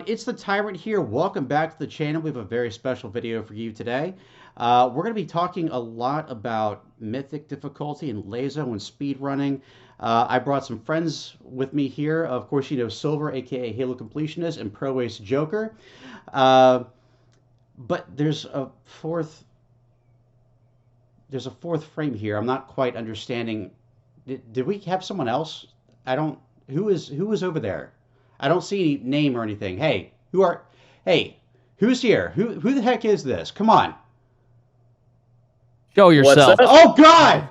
It's the Tyrant here. Welcome back to the channel. We have a very special video for you today. We're going to be talking a lot about mythic difficulty and lazo and speedrunning. I brought some friends with me here. Of course, you know Silver, aka Halo Completionist and ProAceJoker. But there's a fourth frame here. I'm not quite understanding. Did we have someone else? I don't. Who is over there? I don't see any name or anything. Hey, who's here? Who the heck is this? Come on. Show yourself. Oh God!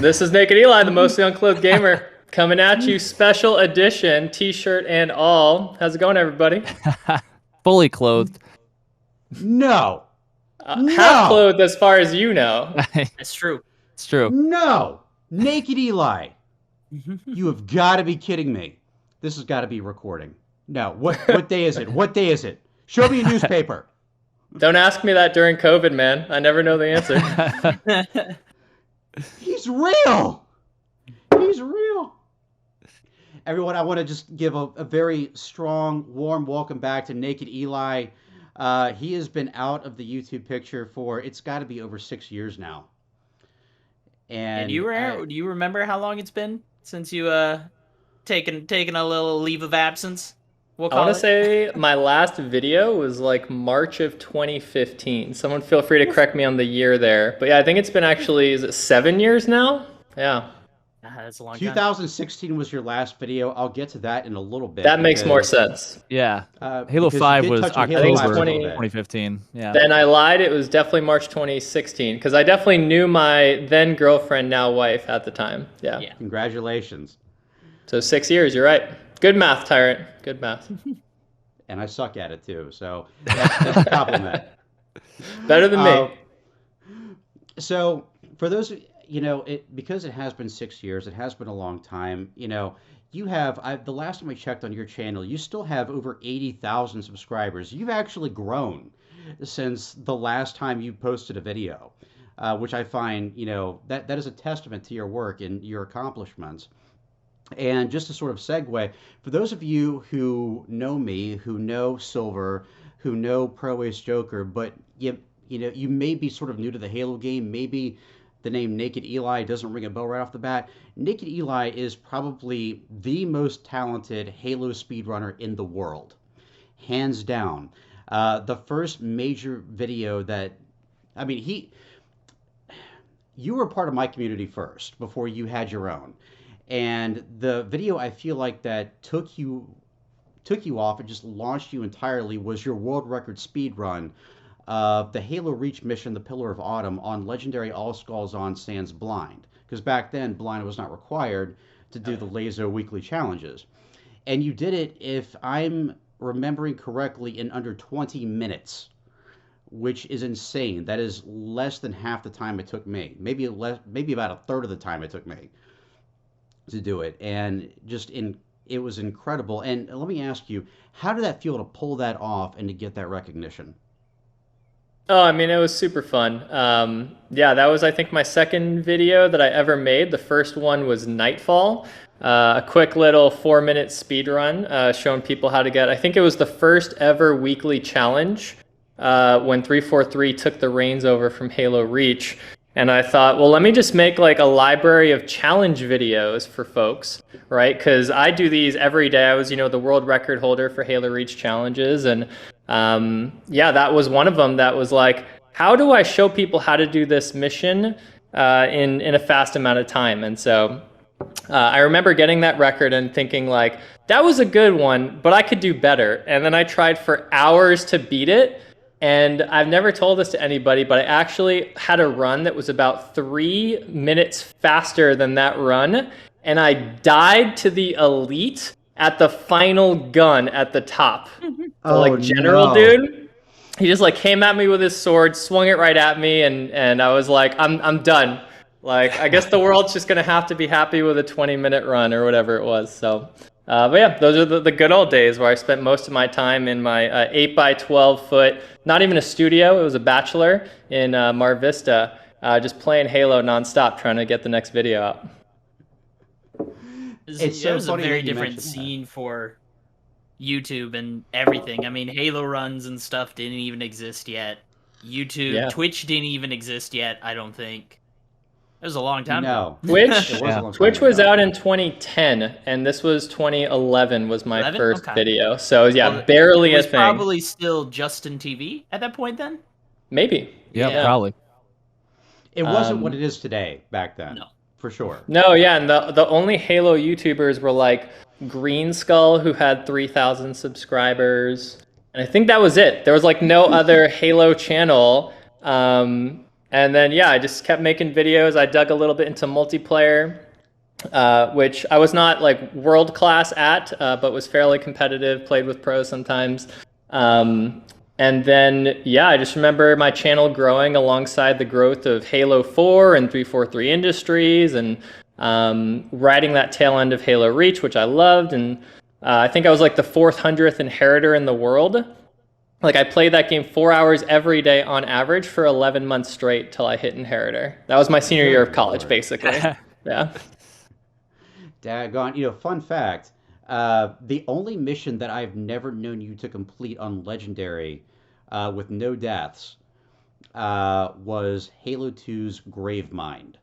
This is Nak3d Eli, the mostly unclothed gamer, coming at you, special edition, t-shirt and all. How's it going, everybody? Fully clothed. No. Half clothed as far as you know. It's true. It's true. No. Nak3d Eli. You have got to be kidding me. This has got to be recording. No. What day is it? What day is it? Show me a newspaper. Don't ask me that during COVID, man. I never know the answer. He's real. He's real. Everyone, I want to just give a very strong, warm welcome back to Nak3d Eli. He has been out of the YouTube picture for, it's got to be over 6 years now. And do you remember how long it's been since you taken a little leave of absence? I want to say my last video was like March of 2015. Someone feel free to correct me on the year there. But yeah, I think it's been actually, is it 7 years now? Yeah. That's a long 2016 time. was your last video. I'll get to that in a little bit. That makes more sense. Yeah. Halo 5 was October 2015. Yeah. Then I lied. It was definitely March 2016 because I definitely knew my then girlfriend, now wife at the time. Yeah. Congratulations. So 6 years. You're right. Good math, Tyrant. Good math. And I suck at it too. So that's a compliment. Better than me. So for those, you know, because it has been 6 years, it has been a long time. You know, you have, the last time I checked on your channel, you still have over 80,000 subscribers. You've actually grown since the last time you posted a video, which I find, you know, that is a testament to your work and your accomplishments. And just to sort of segue, for those of you who know me, who know Silver, who know ProAceJoker, but you know, you may be sort of new to the Halo game, maybe the name Nak3d Eli doesn't ring a bell right off the bat. Nak3d Eli is probably the most talented Halo speedrunner in the world, hands down. The first major video that, I mean, you were part of my community first before you had your own. And the video I feel like that took you off and just launched you entirely was your world record speed run of the Halo Reach mission, the Pillar of Autumn, on Legendary All Skulls on Sans Blind. Because back then, Blind was not required to do the lazo weekly challenges. And you did it, if I'm remembering correctly, in under 20 minutes, which is insane. That is less than half the time it took me. Maybe about a third of the time it took me to do it. And it was incredible. And let me ask you, how did that feel to pull that off and to get that recognition? Oh, I mean, it was super fun. Yeah, that was, I think, my second video that I ever made. The first one was Nightfall, a quick little 4-minute speed run showing people how to get, I think it was the first ever weekly challenge when 343 took the reins over from Halo Reach. And I thought, well, let me just make like a library of challenge videos for folks, right? Because I do these every day. I was, you know, the world record holder for Halo Reach challenges. And yeah, that was one of them that was like, how do I show people how to do this mission in a fast amount of time? And so I remember getting that record and thinking like, that was a good one, but I could do better. And then I tried for hours to beat it. And I've never told this to anybody, but I actually had a run that was about 3 minutes faster than that run. And I died to the elite at the final gun at the top. Oh, like general no. dude. He just like came at me with his sword, swung it right at me, and I was like, I'm done. Like, I guess the world's just gonna have to be happy with a 20-minute run or whatever it was. So but yeah, those are the good old days where I spent most of my time in my 8 by 12 foot, not even a studio, it was a bachelor in Mar Vista, just playing Halo nonstop, trying to get the next video out. It was a very different scene for YouTube and everything. I mean, Halo runs and stuff didn't even exist yet. YouTube, Twitch didn't even exist yet, I don't think. It was a long time ago. Twitch was out in 2010, and this was 2011 was my first video. So yeah, barely a thing. Probably still Justin TV at that point then? Maybe. Yeah, probably. It wasn't what it is today back then. No. For sure. No, yeah, and the only Halo YouTubers were like Green Skull, who had 3,000 subscribers. And I think that was it. There was like no other Halo channel. And then, yeah, I just kept making videos. I dug a little bit into multiplayer, which I was not like world class at, but was fairly competitive, played with pros sometimes. And then, yeah, I just remember my channel growing alongside the growth of Halo 4 and 343 Industries, and riding that tail end of Halo Reach, which I loved. And I think I was like the 400th inheritor in the world. Like I played that game 4 hours every day on average for 11 months straight till I hit Inheritor. That was my senior year of college, basically. Yeah. Daggone. Fun fact, the only mission that I've never known you to complete on Legendary with no deaths was Halo 2's Gravemind.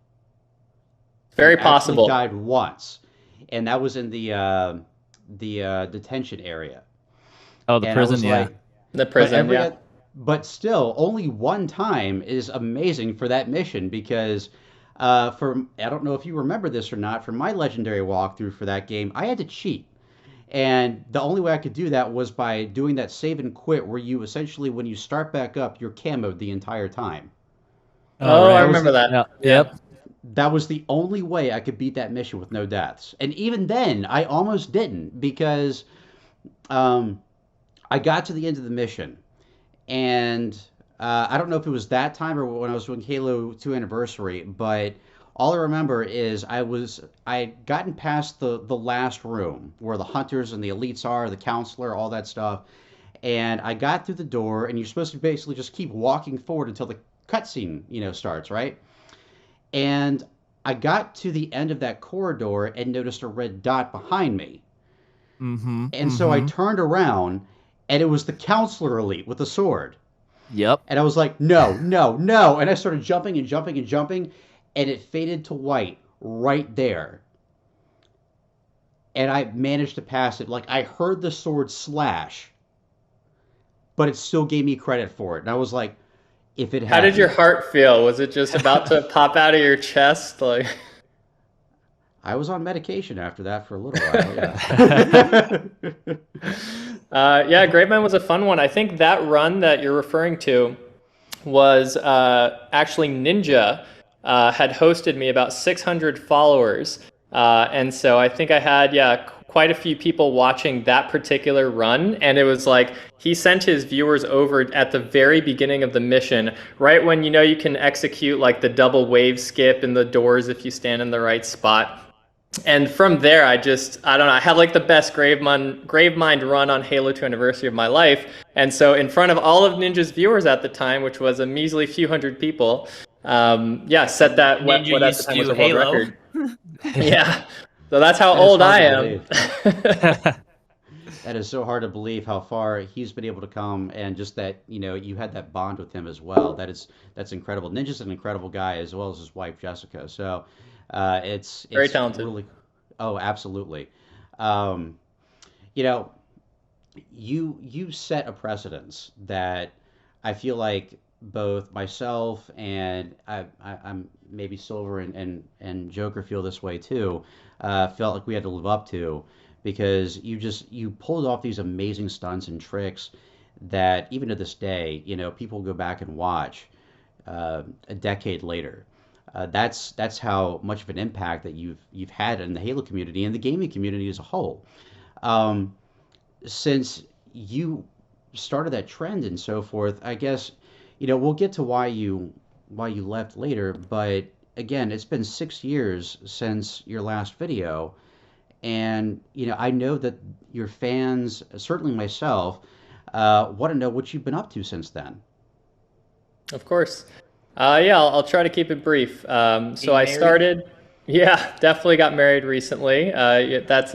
Very possible. I died once, and that was in the detention area. Oh, the prison, yeah. The prison, But still, only one time is amazing for that mission because, I don't know if you remember this or not, for my Legendary walkthrough for that game, I had to cheat. And the only way I could do that was by doing that save and quit where you essentially, when you start back up, you're camoed the entire time. Oh, right. I remember that. Yeah. Yep. That was the only way I could beat that mission with no deaths. And even then, I almost didn't because I got to the end of the mission. And I don't know if it was that time or when I was doing Halo 2 Anniversary, but all I remember is I'd gotten past the last room where the hunters and the elites are, the counselor, all that stuff. And I got through the door, and you're supposed to basically just keep walking forward until the cutscene, starts, right? And I got to the end of that corridor and noticed a red dot behind me. And so I turned around, and it was the counselor elite with the sword. Yep. And I was like, no, no, no. And I started jumping and jumping and jumping, and it faded to white right there. And I managed to pass it. Like, I heard the sword slash, but it still gave me credit for it. And I was like, if it had... How did your heart feel? Was it just about to pop out of your chest? Like... I was on medication after that for a little while, yeah. Yeah, Gravemind was a fun one. I think that run that you're referring to was actually Ninja had hosted me about 600 followers. And so I think I had, quite a few people watching that particular run. And it was like he sent his viewers over at the very beginning of the mission, right when you can execute like the double wave skip in the doors if you stand in the right spot. And from there, I don't know, I had like the best Gravemind run on Halo 2 Anniversary of my life. And so in front of all of Ninja's viewers at the time, which was a measly few hundred people, set that what at the time was a world record. Yeah. So that's how old I am. That is so hard to believe how far he's been able to come, and just that, you had that bond with him as well. That's incredible. Ninja's an incredible guy, as well as his wife, Jessica. So it's very talented. Really, oh, absolutely. You set a precedence that I feel like both myself and I'm maybe Silver and Joker feel this way too. Felt like we had to live up to, because you pulled off these amazing stunts and tricks that even to this day, people go back and watch a decade later. That's how much of an impact that you've had in the Halo community and the gaming community as a whole. Since you started that trend and so forth, I guess we'll get to why you left later. But again, it's been 6 years since your last video, and I know that your fans, certainly myself, want to know what you've been up to since then. Of course. I'll try to keep it brief. So I started... Yeah, definitely got married recently. That's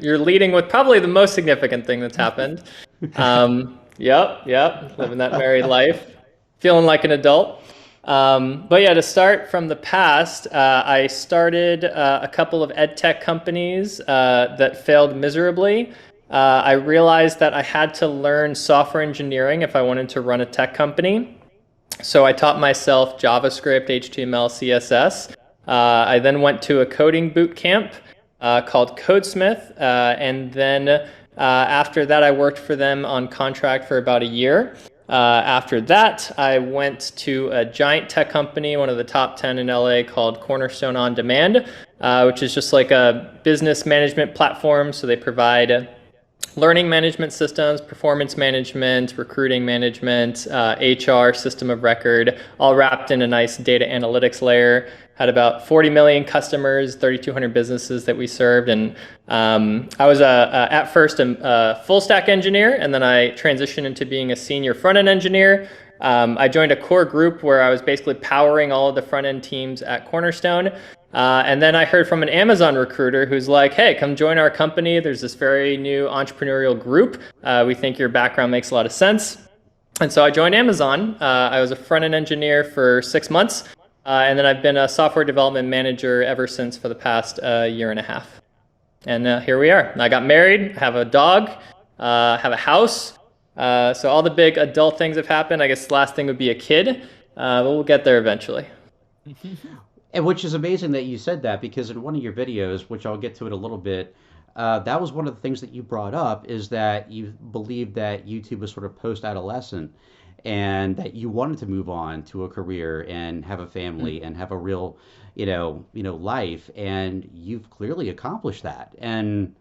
you're leading with probably the most significant thing that's happened. Yep, living that married life, feeling like an adult. But yeah, to start from the past, I started a couple of ed tech companies that failed miserably. I realized that I had to learn software engineering if I wanted to run a tech company. So I taught myself JavaScript, HTML, CSS. I then went to a coding boot camp called Codesmith, and then after that I worked for them on contract for about a year. After that, I went to a giant tech company, one of the top 10 in LA, called Cornerstone On Demand, which is just like a business management platform. So they provide learning management systems, performance management, recruiting management, HR, system of record, all wrapped in a nice data analytics layer. Had about 40 million customers, 3,200 businesses that we served. And I was at first a full stack engineer, and then I transitioned into being a senior front end engineer. I joined a core group where I was basically powering all of the front end teams at Cornerstone. And then I heard from an Amazon recruiter who's like, hey, come join our company. There's this very new entrepreneurial group. We think your background makes a lot of sense. And so I joined Amazon. I was a front-end engineer for 6 months. And then I've been a software development manager ever since for the past year and a half. And here we are. I got married, have a dog, have a house. So all the big adult things have happened. I guess the last thing would be a kid, but we'll get there eventually. And which is amazing that you said that, because in one of your videos, which I'll get to it a little bit, that was one of the things that you brought up, is that you believed that YouTube was sort of post-adolescent and that you wanted to move on to a career and have a family and have a real, life. And you've clearly accomplished that. And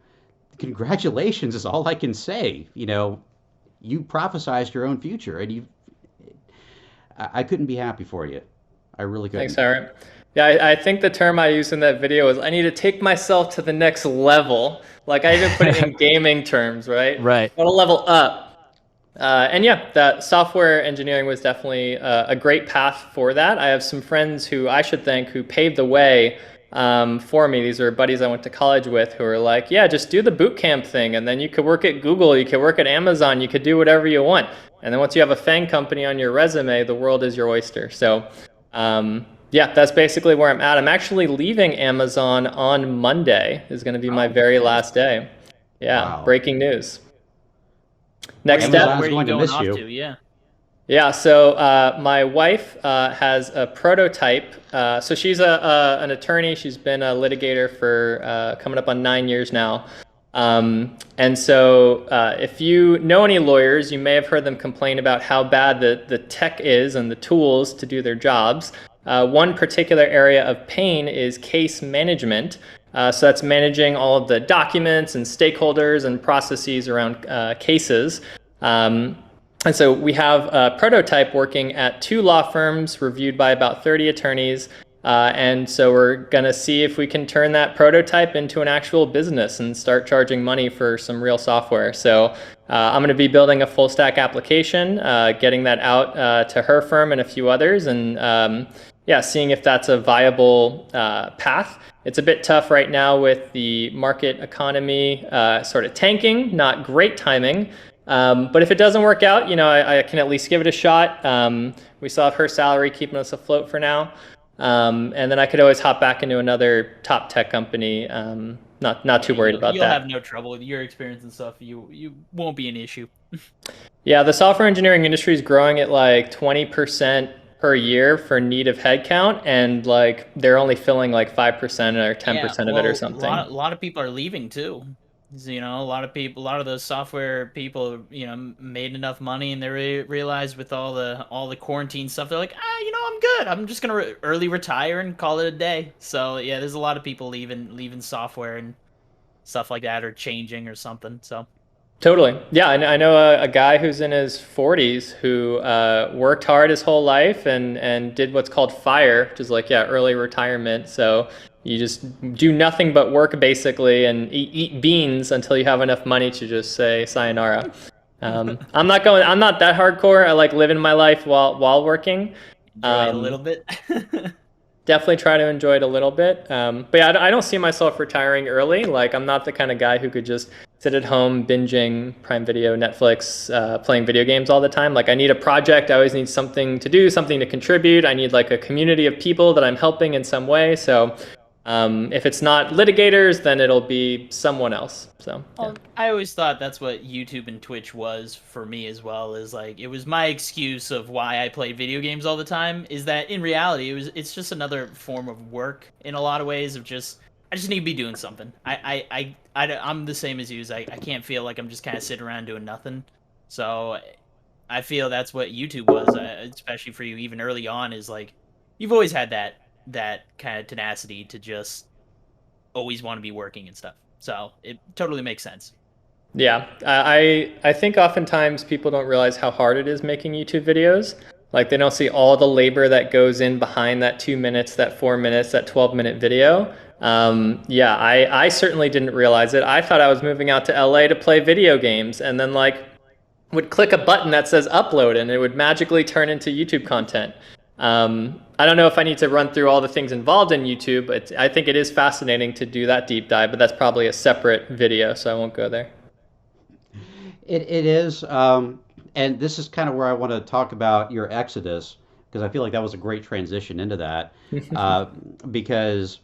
congratulations is all I can say. You prophesized your own future, and I couldn't be happy for you. I really couldn't. Thanks, Aaron. Yeah, I think the term I used in that video is I need to take myself to the next level. Like I even put it in gaming terms, right? Right. I want to level up. And yeah, that software engineering was definitely a great path for that. I have some friends who I should thank who paved the way for me. These are buddies I went to college with who are like, yeah, just do the boot camp thing. And then you could work at Google, you could work at Amazon, you could do whatever you want. And then once you have a FANG company on your resume, the world is your oyster. So yeah, that's basically where I'm at. I'm actually leaving Amazon on Monday. Is going to be my very last day. Yeah, wow. Breaking news. Next step. Where are you going off to? Yeah. Yeah, so my wife has a prototype. So she's an attorney. She's been a litigator for coming up on 9 years now. And so if you know any lawyers, you may have heard them complain about how bad the tech is and the tools to do their jobs. One particular area of pain is case management. So that's managing all of the documents and stakeholders and processes around cases. And so we have a prototype working at 2 law firms reviewed by about 30 attorneys. And so we're going to see if we can turn that prototype into an actual business and start charging money for some real software. So I'm going to be building a full stack application, getting that out to her firm and a few others, and seeing if that's a viable path. It's a bit tough right now with the market economy sort of tanking, not great timing. But if it doesn't work out, I can at least give it a shot. We still have her salary keeping us afloat for now. And then I could always hop back into another top tech company. Not too worried about that. You'll have no trouble with your experience and stuff. You won't be an issue. Yeah, the software engineering industry is growing at like 20% per year for need of headcount, and like they're only filling like 5% or 10% of it or something. A lot of people are leaving too. A lot of those software people, made enough money, and they realized with all the quarantine stuff, they're like, I'm good. I'm just gonna early retire and call it a day. So yeah, there's a lot of people leaving software and stuff like that, or changing or something. So totally, yeah. I know a guy who's in his 40s who worked hard his whole life and did what's called FIRE, which is like early retirement. So you just do nothing but work basically and eat beans until you have enough money to just say sayonara. I'm not that hardcore. I like living my life while working. A little bit. definitely try to enjoy it a little bit. But yeah, I don't see myself retiring early. Like, I'm not the kind of guy who could just sit at home binging Prime Video, Netflix, playing video games all the time. Like, I need a project. I always need something to do, something to contribute. I need like a community of people that I'm helping in some way. So if it's not litigators, then it'll be someone else. So yeah. I always thought that's what YouTube and Twitch was for me as well. Is like, it was my excuse of why I played video games all the time. Is that in reality it's just another form of work in a lot of ways. Of just, I just need to be doing something. I'm the same as you. I can't feel like I'm just kind of sitting around doing nothing. So I feel that's what YouTube was, especially for you even early on. Is like, you've always had that kind of tenacity to just always want to be working and stuff. So it totally makes sense. Yeah, I think oftentimes people don't realize how hard it is making YouTube videos. Like, they don't see all the labor that goes in behind that 2 minutes, that 4 minutes, that 12-minute video. Yeah, I certainly didn't realize it. I thought I was moving out to LA to play video games, and then like would click a button that says upload and it would magically turn into YouTube content. I don't know if I need to run through all the things involved in YouTube, but I think it is fascinating to do that deep dive, but that's probably a separate video, so I won't go there. It is, and this is kind of where I want to talk about your exodus, because I feel like that was a great transition into that, because,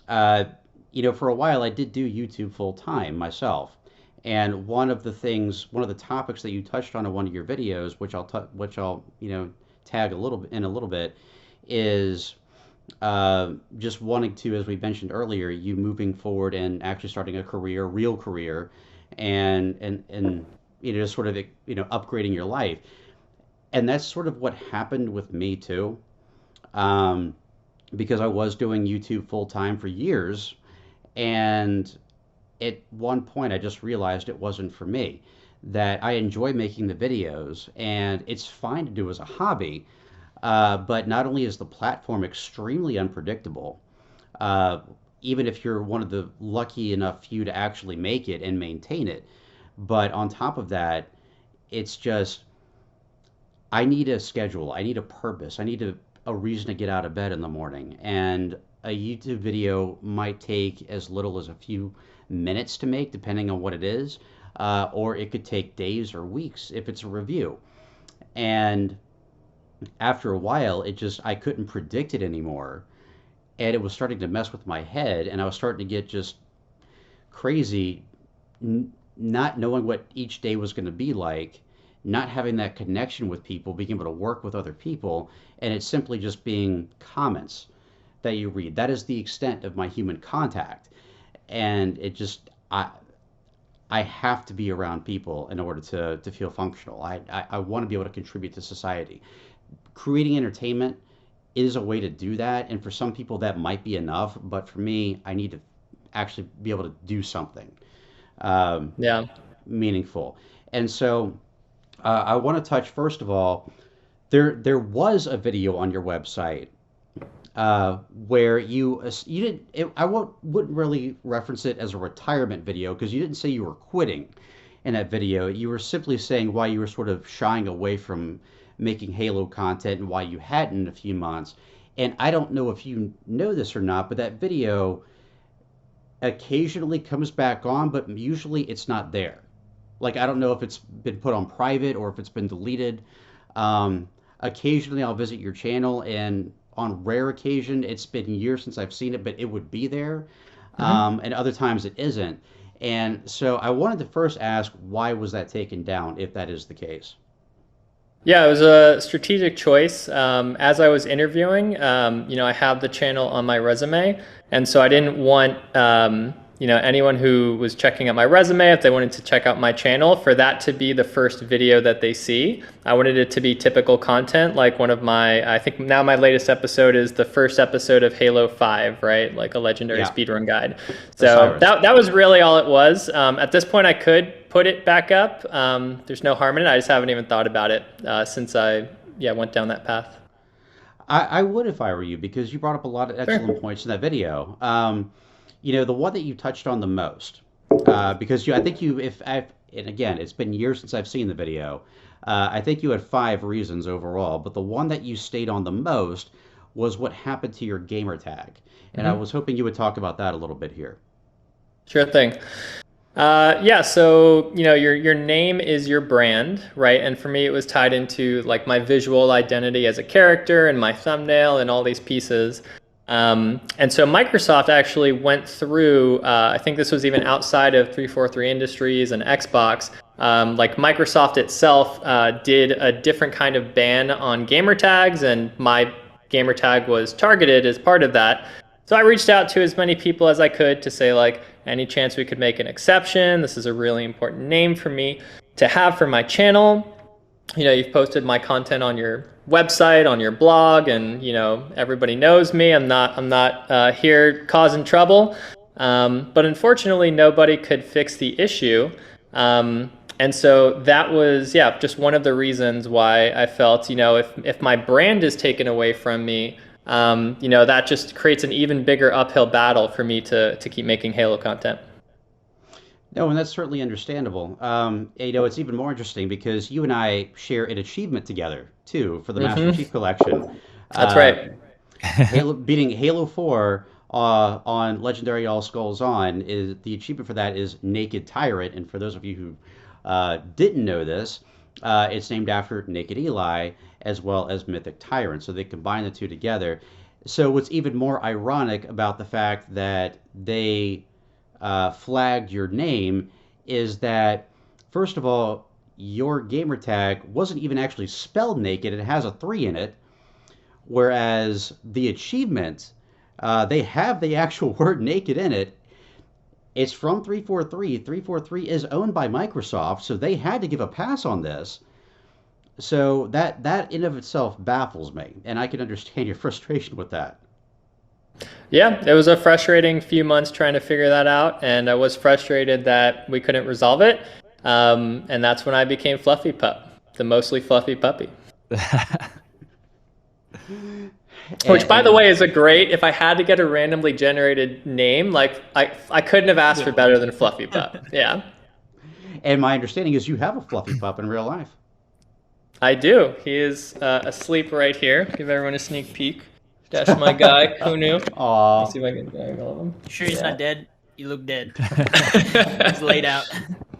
for a while I did do YouTube full time myself. And one of the topics that you touched on in one of your videos, which I'll tag a little bit, is just wanting to, as we mentioned earlier, you moving forward and actually starting a real career, and just sort of upgrading your life. And that's sort of what happened with me too, because I was doing YouTube full time for years, and at one point I just realized it wasn't for me. That I enjoy making the videos, and it's fine to do as a hobby, but not only is the platform extremely unpredictable, even if you're one of the lucky enough few to actually make it and maintain it, but on top of that, it's just, I need a schedule, I need a purpose, I need a reason to get out of bed in the morning, and a YouTube video might take as little as a few minutes to make, depending on what it is. Or it could take days or weeks if it's a review. And after a while, I couldn't predict it anymore. And it was starting to mess with my head, and I was starting to get just crazy, not knowing what each day was going to be like, not having that connection with people, being able to work with other people, and it's simply just being comments that you read. That is the extent of my human contact. And it just, I have to be around people in order to feel functional. I want to be able to contribute to society. Creating entertainment is a way to do that, and for some people that might be enough, but for me, I need to actually be able to do something meaningful. And so I want to touch, first of all, there was a video on your website where you didn't. I wouldn't really reference it as a retirement video, because you didn't say you were quitting in that video. You were simply saying why you were sort of shying away from making Halo content and why you hadn't in a few months. And I don't know if you know this or not, but that video occasionally comes back on, but usually it's not there. Like, I don't know if it's been put on private or if it's been deleted. Occasionally I'll visit your channel, and on rare occasion, it's been years since I've seen it, but it would be there. And other times it isn't. And so I wanted to first ask, why was that taken down, if that is the case? Yeah, it was a strategic choice. As I was interviewing, I have the channel on my resume, and so I didn't want anyone who was checking out my resume, if they wanted to check out my channel, for that to be the first video that they see. I wanted it to be typical content, like I think now my latest episode is the first episode of Halo 5, right? Like a legendary speedrun guide. So that was really all it was. At this point, I could put it back up. There's no harm in it. I just haven't even thought about it since I went down that path. I would if I were you, because you brought up a lot of excellent points in that video. The one that you touched on the most, because I think and again, it's been years since I've seen the video. I think you had 5 reasons overall, but the one that you stayed on the most was what happened to your gamer tag. And I was hoping you would talk about that a little bit here. Sure thing. Yeah, so your name is your brand, right? And for me, it was tied into like my visual identity as a character and my thumbnail and all these pieces. And so Microsoft actually went through, I think this was even outside of 343 Industries and Xbox, like Microsoft itself did a different kind of ban on gamer tags, and my gamer tag was targeted as part of that. So I reached out to as many people as I could to say, like, any chance we could make an exception? This is a really important name for me to have for my channel. You've posted my content on your website, on your blog, and everybody knows me. I'm not here causing trouble. But unfortunately, nobody could fix the issue. And so that was, just one of the reasons why I felt, if my brand is taken away from me, that just creates an even bigger uphill battle for me to keep making Halo content. No, and that's certainly understandable. It's even more interesting because you and I share an achievement together, too, for the Master Chief Collection. That's right. Beating Halo 4 on Legendary All Skulls On, is the achievement for that is Nak3d. And for those of you who didn't know this, it's named after Nak3d Eli, as well as MythicTyrant. So they combine the two together. So what's even more ironic about the fact that they flagged your name is that, first of all, your gamer tag wasn't even actually spelled naked. It has a 3 in it. Whereas the achievement, they have the actual word naked in it. It's from 343. 343 is owned by Microsoft, so they had to give a pass on this. So that in of itself baffles me, and I can understand your frustration with that. Yeah, it was a frustrating few months trying to figure that out, and I was frustrated that we couldn't resolve it. And that's when I became Fluffy Pup, the mostly fluffy puppy. Which, by the way, is a great, if I had to get a randomly generated name, like I couldn't have asked for better than Fluffy Pup. Yeah. And my understanding is you have a Fluffy Pup in real life. I do. He is asleep right here. Give everyone a sneak peek. That's my guy, Kunu. Aww. Let's see if I can drag all of them. Sure he's not dead? You look dead. He's laid out.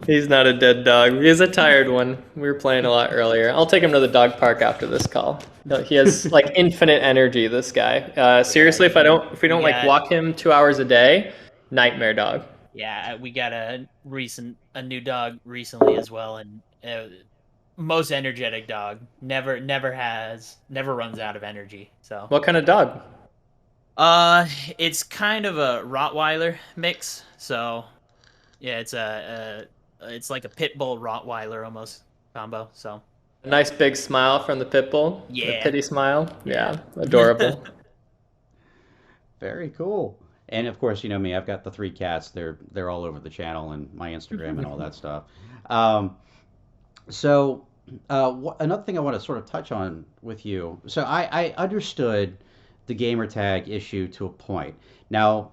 He's not a dead dog. He's a tired one. We were playing a lot earlier. I'll take him to the dog park after this call. He has like infinite energy, this guy. Seriously, if we don't like walk him 2 hours a day, nightmare dog. Yeah, we got a new dog recently as well, and most energetic dog. Never runs out of energy. So what kind of dog? It's kind of a Rottweiler mix. So yeah, it's like a pit bull Rottweiler almost combo. So a nice big smile from the pit bull. Yeah, a pity smile. Yeah, adorable. Very cool. And of course, you know me, I've got the 3 cats. They're all over the channel and my Instagram and all that stuff. So another thing I want to sort of touch on with you. So I understood the gamer tag issue to a point. Now,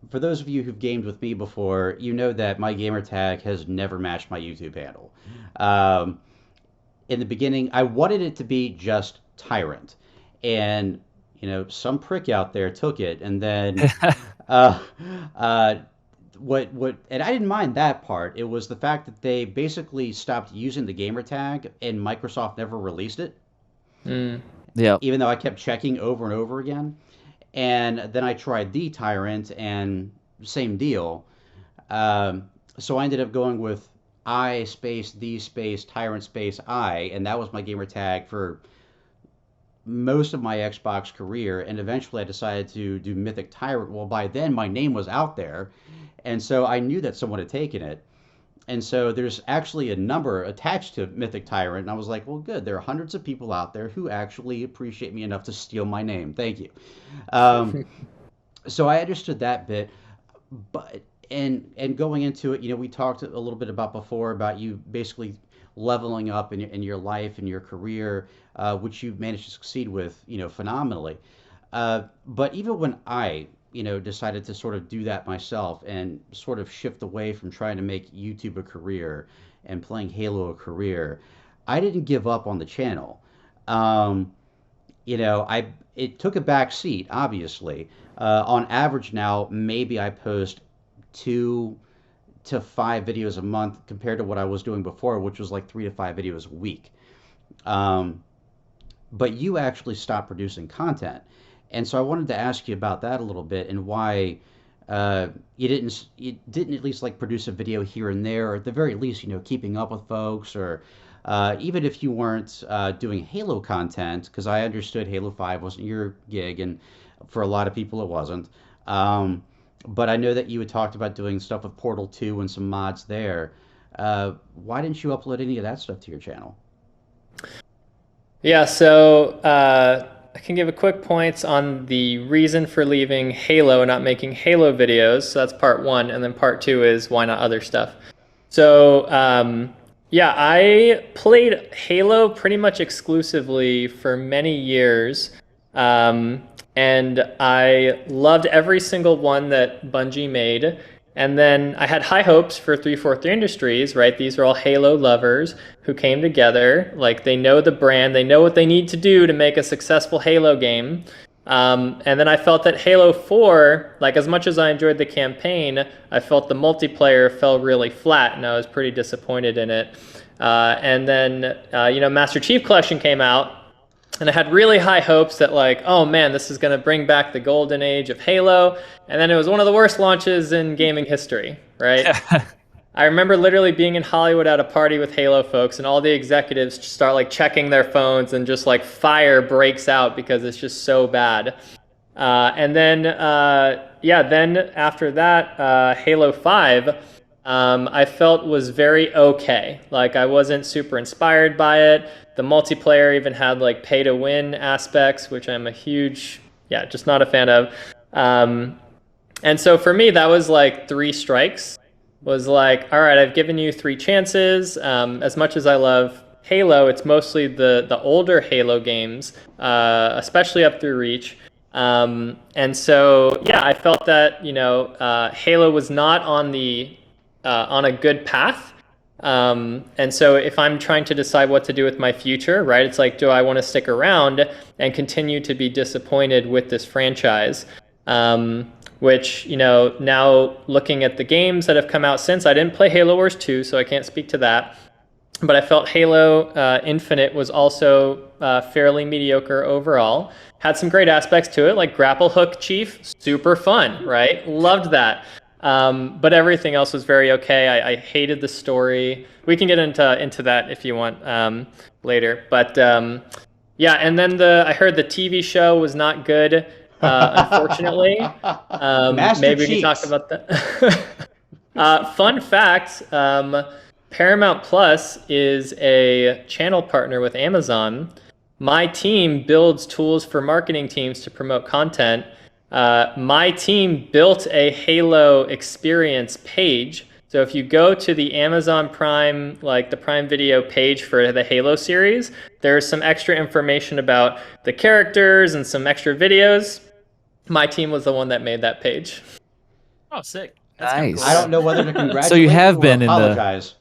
for those of you who've gamed with me before, you know that my gamer tag has never matched my YouTube handle. In the beginning, I wanted it to be just Tyrant, and some prick out there took it, and then what and I didn't mind that part. It was the fact that they basically stopped using the gamer tag and Microsoft never released it. Yeah. Even though I kept checking over and over again. And then I tried the Tyrant and same deal. So I ended up going with I space the space Tyrant space I, and that was my gamer tag for most of my Xbox career. And eventually I decided to do MythicTyrant. Well, by then my name was out there, and so I knew that someone had taken it. And so there's actually a number attached to MythicTyrant, and I was like, well, good. There are hundreds of people out there who actually appreciate me enough to steal my name. Thank you. So I understood that bit, but and going into it, we talked a little bit about before about you basically leveling up in your life and your career, which you've managed to succeed with, phenomenally. But even when I decided to sort of do that myself and sort of shift away from trying to make YouTube a career and playing Halo a career, I didn't give up on the channel. it took a back seat, obviously. On average now, maybe I post 2 to 5 videos a month compared to what I was doing before, which was like 3 to 5 videos a week. But you actually stopped producing content. And so I wanted to ask you about that a little bit and why you didn't at least like produce a video here and there, or at the very least, keeping up with folks, or even if you weren't doing Halo content, because I understood Halo 5 wasn't your gig, and for a lot of people it wasn't. But I know that you had talked about doing stuff with Portal 2 and some mods there. Why didn't you upload any of that stuff to your channel? Yeah, so I can give a quick points on the reason for leaving Halo and not making Halo videos. So that's part one. And then part two is why not other stuff. So yeah, I played Halo pretty much exclusively for many years. And I loved every single one that Bungie made. And then I had high hopes for 343 Industries, right? These are all Halo lovers who came together. Like, they know the brand, they know what they need to do to make a successful Halo game. And then I felt that Halo 4, like, as much as I enjoyed the campaign, I felt the multiplayer fell really flat, and I was pretty disappointed in it. And then, Master Chief Collection came out, and I had really high hopes that, like, oh man, this is going to bring back the golden age of Halo. And then it was one of the worst launches in gaming history, right? I remember literally being in Hollywood at a party with Halo folks, and all the executives start like checking their phones, and just like fire breaks out because it's just so bad. And then, then after that, Halo 5, I felt was very okay. Like, I wasn't super inspired by it. The multiplayer even had like pay to win aspects, which I'm a huge, just not a fan of. And so for me, that was like 3 strikes. Was like, all right, I've given you 3 chances. As much as I love Halo, it's mostly the older Halo games, especially up through Reach. And so, I felt that, Halo was not on a good path. And so if I'm trying to decide what to do with my future, right, it's like, do I want to stick around and continue to be disappointed with this franchise? Which, now looking at the games that have come out since, I didn't play Halo Wars 2, so I can't speak to that. But I felt Halo Infinite was also fairly mediocre overall. Had some great aspects to it, like Grapple Hook Chief, super fun, right? Loved that. But everything else was very okay. I hated the story. We can get into that if you want later. But and then I heard the TV show was not good, unfortunately. Maybe we can talk about that. Fun fact, Paramount Plus is a channel partner with Amazon. My team builds tools for marketing teams to promote content. My team built a Halo experience page. So if you go to the Amazon Prime, like the Prime Video page for the Halo series, there's some extra information about the characters and some extra videos. My team was the one that made that page. Oh, sick. That's nice. Cool. I don't know whether to congratulate so you have or been apologize.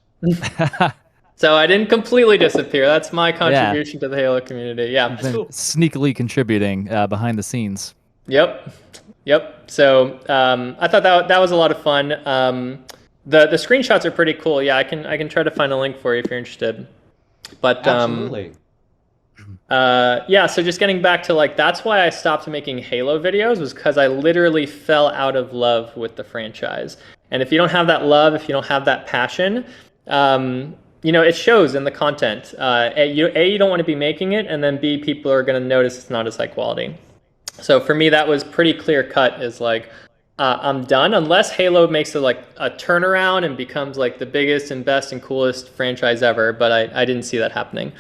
So I didn't completely disappear. That's my contribution to the Halo community. Yeah, that's cool. Sneakily contributing behind the scenes. Yep. So I thought that was a lot of fun. The screenshots are pretty cool. Yeah, I can try to find a link for you if you're interested. But absolutely. So just getting back to, like, that's why I stopped making Halo videos, was because I literally fell out of love with the franchise. And if you don't have that love, if you don't have that passion, it shows in the content. You don't want to be making it, and then B, people are going to notice it's not as high quality. So for me, that was pretty clear cut, is like, I'm done, unless Halo makes a turnaround and becomes like the biggest and best and coolest franchise ever, but I didn't see that happening.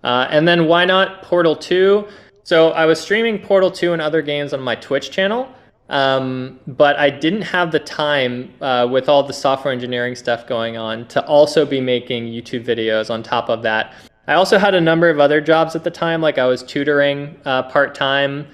And then why not Portal 2? So I was streaming Portal 2 and other games on my Twitch channel, but I didn't have the time with all the software engineering stuff going on to also be making YouTube videos on top of that. I also had a number of other jobs at the time, like I was tutoring part-time.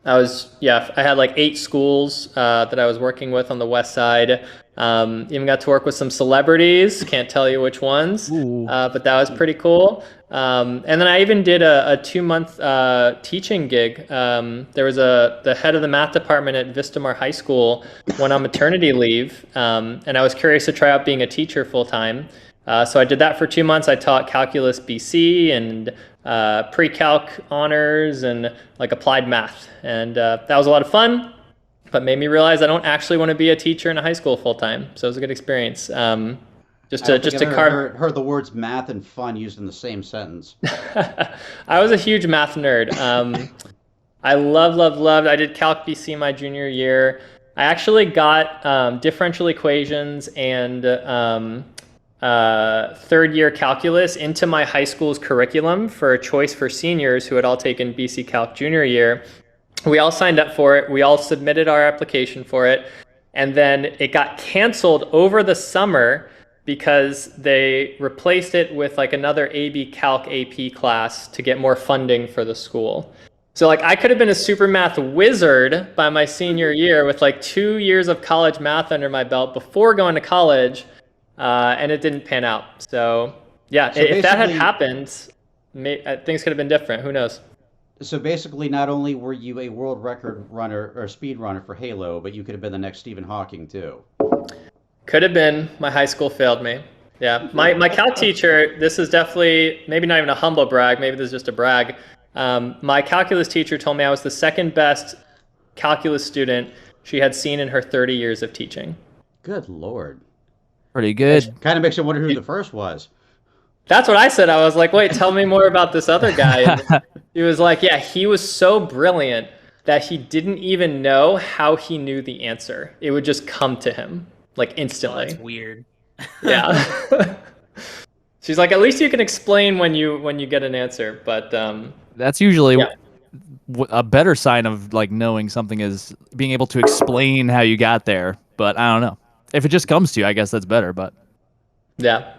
I had like 8 schools that I was working with on the west side. Even got to work with some celebrities. Can't tell you which ones, but that was pretty cool. And then I even did a 2-month teaching gig. There was the head of the math department at Vistamar High School went on maternity leave, and I was curious to try out being a teacher full time. So I did that for 2 months. I taught calculus BC and pre-calc honors and like applied math, and that was a lot of fun, but made me realize I don't actually want to be a teacher in a high school full time. So it was a good experience. I've heard the words math and fun used in the same sentence. I was a huge math nerd. I loved. I did Calc BC my junior year. I actually got differential equations and third-year calculus into my high school's curriculum for a choice for seniors who had all taken BC Calc junior year. We all signed up for it. We all submitted our application for it. And then it got canceled over the summer because they replaced it with like another AB Calc AP class to get more funding for the school. So like I could have been a super math wizard by my senior year with like 2 years of college math under my belt before going to college, and it didn't pan out. So yeah, if that had happened, things could have been different. Who knows? So basically, not only were you a world record runner or speed runner for Halo, but you could have been the next Stephen Hawking too. Could have been. My high school failed me. Yeah, my calc teacher, this is definitely, maybe not even a humble brag, maybe this is just a brag. My calculus teacher told me I was the second best calculus student she had seen in her 30 years of teaching. Good Lord. Pretty good. Kind of makes you wonder who the first was. That's what I said. I was like, wait, tell me more about this other guy. And he was like, yeah, he was so brilliant that he didn't even know how he knew the answer. It would just come to him like instantly. Oh, that's weird. Yeah. She's like, at least you can explain when you get an answer. But that's usually a better sign of like knowing something is being able to explain how you got there. But I don't know. If it just comes to you, I guess that's better. But yeah.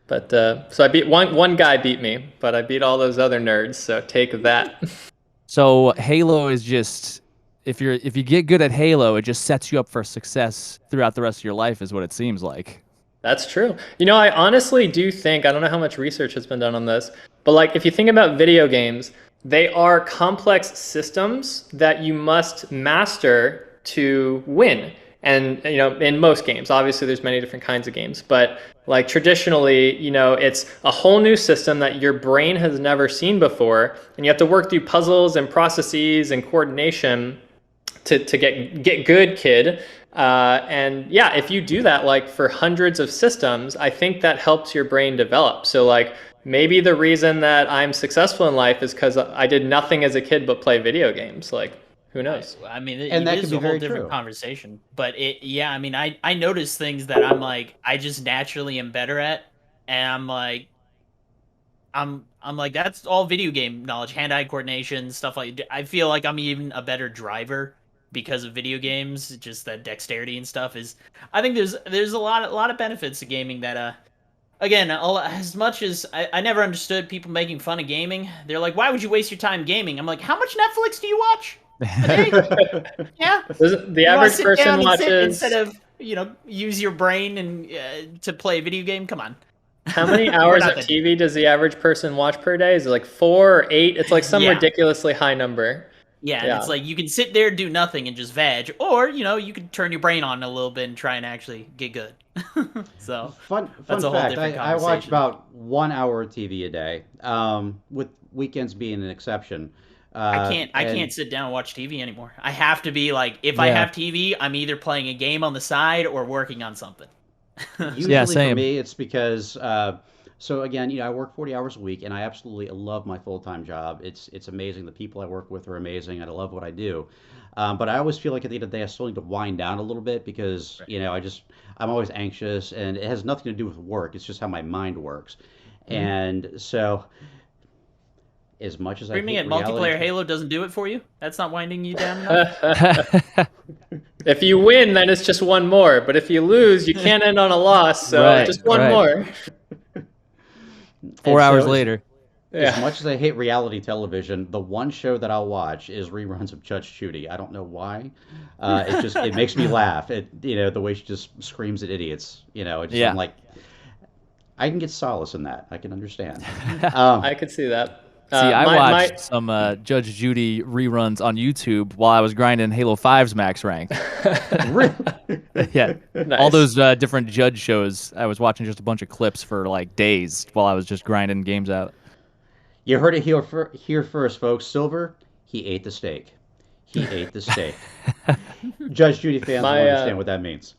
But so I beat one guy beat me, but I beat all those other nerds. So take that. So Halo is just if you get good at Halo, it just sets you up for success throughout the rest of your life, is what it seems like. That's true. You know, I honestly do think, I don't know how much research has been done on this, but like if you think about video games, they are complex systems that you must master to win. And, you know, in most games, obviously there's many different kinds of games, but like traditionally, you know, it's a whole new system that your brain has never seen before. And you have to work through puzzles and processes and coordination to get good, kid. And yeah, if you do that like for hundreds of systems, I think that helps your brain develop. So like maybe the reason that I'm successful in life is because I did nothing as a kid but play video games. Like, who knows? I mean, and that is could be a whole very different true. conversation. But I mean, I notice things that I'm like, I just naturally am better at, and I'm like, that's all video game knowledge, hand-eye coordination, stuff like. I feel like I'm even a better driver because of video games. Just that dexterity and stuff is. I think there's a lot of benefits to gaming that Again, as much as I never understood people making fun of gaming, they're like, why would you waste your time gaming? I'm like, how much Netflix do you watch? Yeah. The average person watches instead of use your brain and to play a video game. Come on. How many hours of TV does the average person watch per day? Is it like 4 or 8? It's like some ridiculously high number. Yeah, and it's like you can sit there, do nothing, and just veg, or you could turn your brain on a little bit and try and actually get good. So fun that's a whole fact. different I watch conversation. about 1 hour of TV a day, with weekends being an exception. I can't sit down and watch TV anymore. I have to be like, if I have TV, I'm either playing a game on the side or working on something. Usually for me, it's because so again, I work 40 hours a week, and I absolutely love my full-time job. It's amazing. The people I work with are amazing, and I love what I do. But I always feel like at the end of the day, I still need to wind down a little bit because I'm always anxious, and it has nothing to do with work. It's just how my mind works, and so. As much as Streaming I at multiplayer Halo doesn't do it for you? That's not winding you down enough? If you win, then it's just one more. But if you lose, you can't end on a loss. So just one more. 4 hours later. as much as I hate reality television, the one show that I'll watch is reruns of Judge Judy. I don't know why. It makes me laugh. The way she just screams at idiots. I'm like, I can get solace in that. I can understand. I could see that. See, I watched some Judge Judy reruns on YouTube while I was grinding Halo 5's max rank. Really? Yeah. Nice. All those different judge shows, I was watching just a bunch of clips for like days while I was just grinding games out. You heard it here first, folks. Silver, he ate the steak. He ate the steak. Judge Judy fans will understand what that means.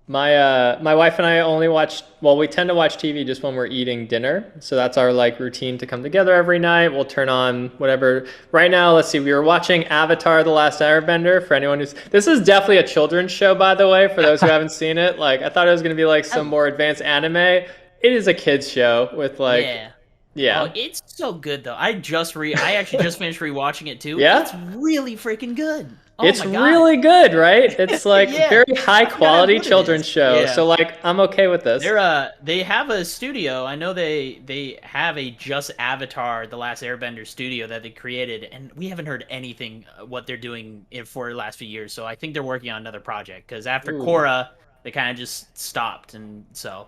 My wife and I only watch, well, we tend to watch TV just when we're eating dinner. So that's our like routine to come together every night. We'll turn on whatever. Right now, let's see, we were watching Avatar: The Last Airbender. For anyone this is definitely a children's show, by the way, for those who haven't seen it. Like, I thought it was going to be like some more advanced anime. It is a kid's show with like, yeah. Oh, it's so good though. I actually just finished rewatching it too. Yeah? It's really freaking good. Oh It's my God. really good, right? It's like very high quality children's show. Yeah. So like, I'm okay with this. They have a studio. I know they have a just Avatar: The Last Airbender studio that they created, and we haven't heard anything what they're doing for the last few years. So I think they're working on another project because after Korra, they kind of just stopped, and so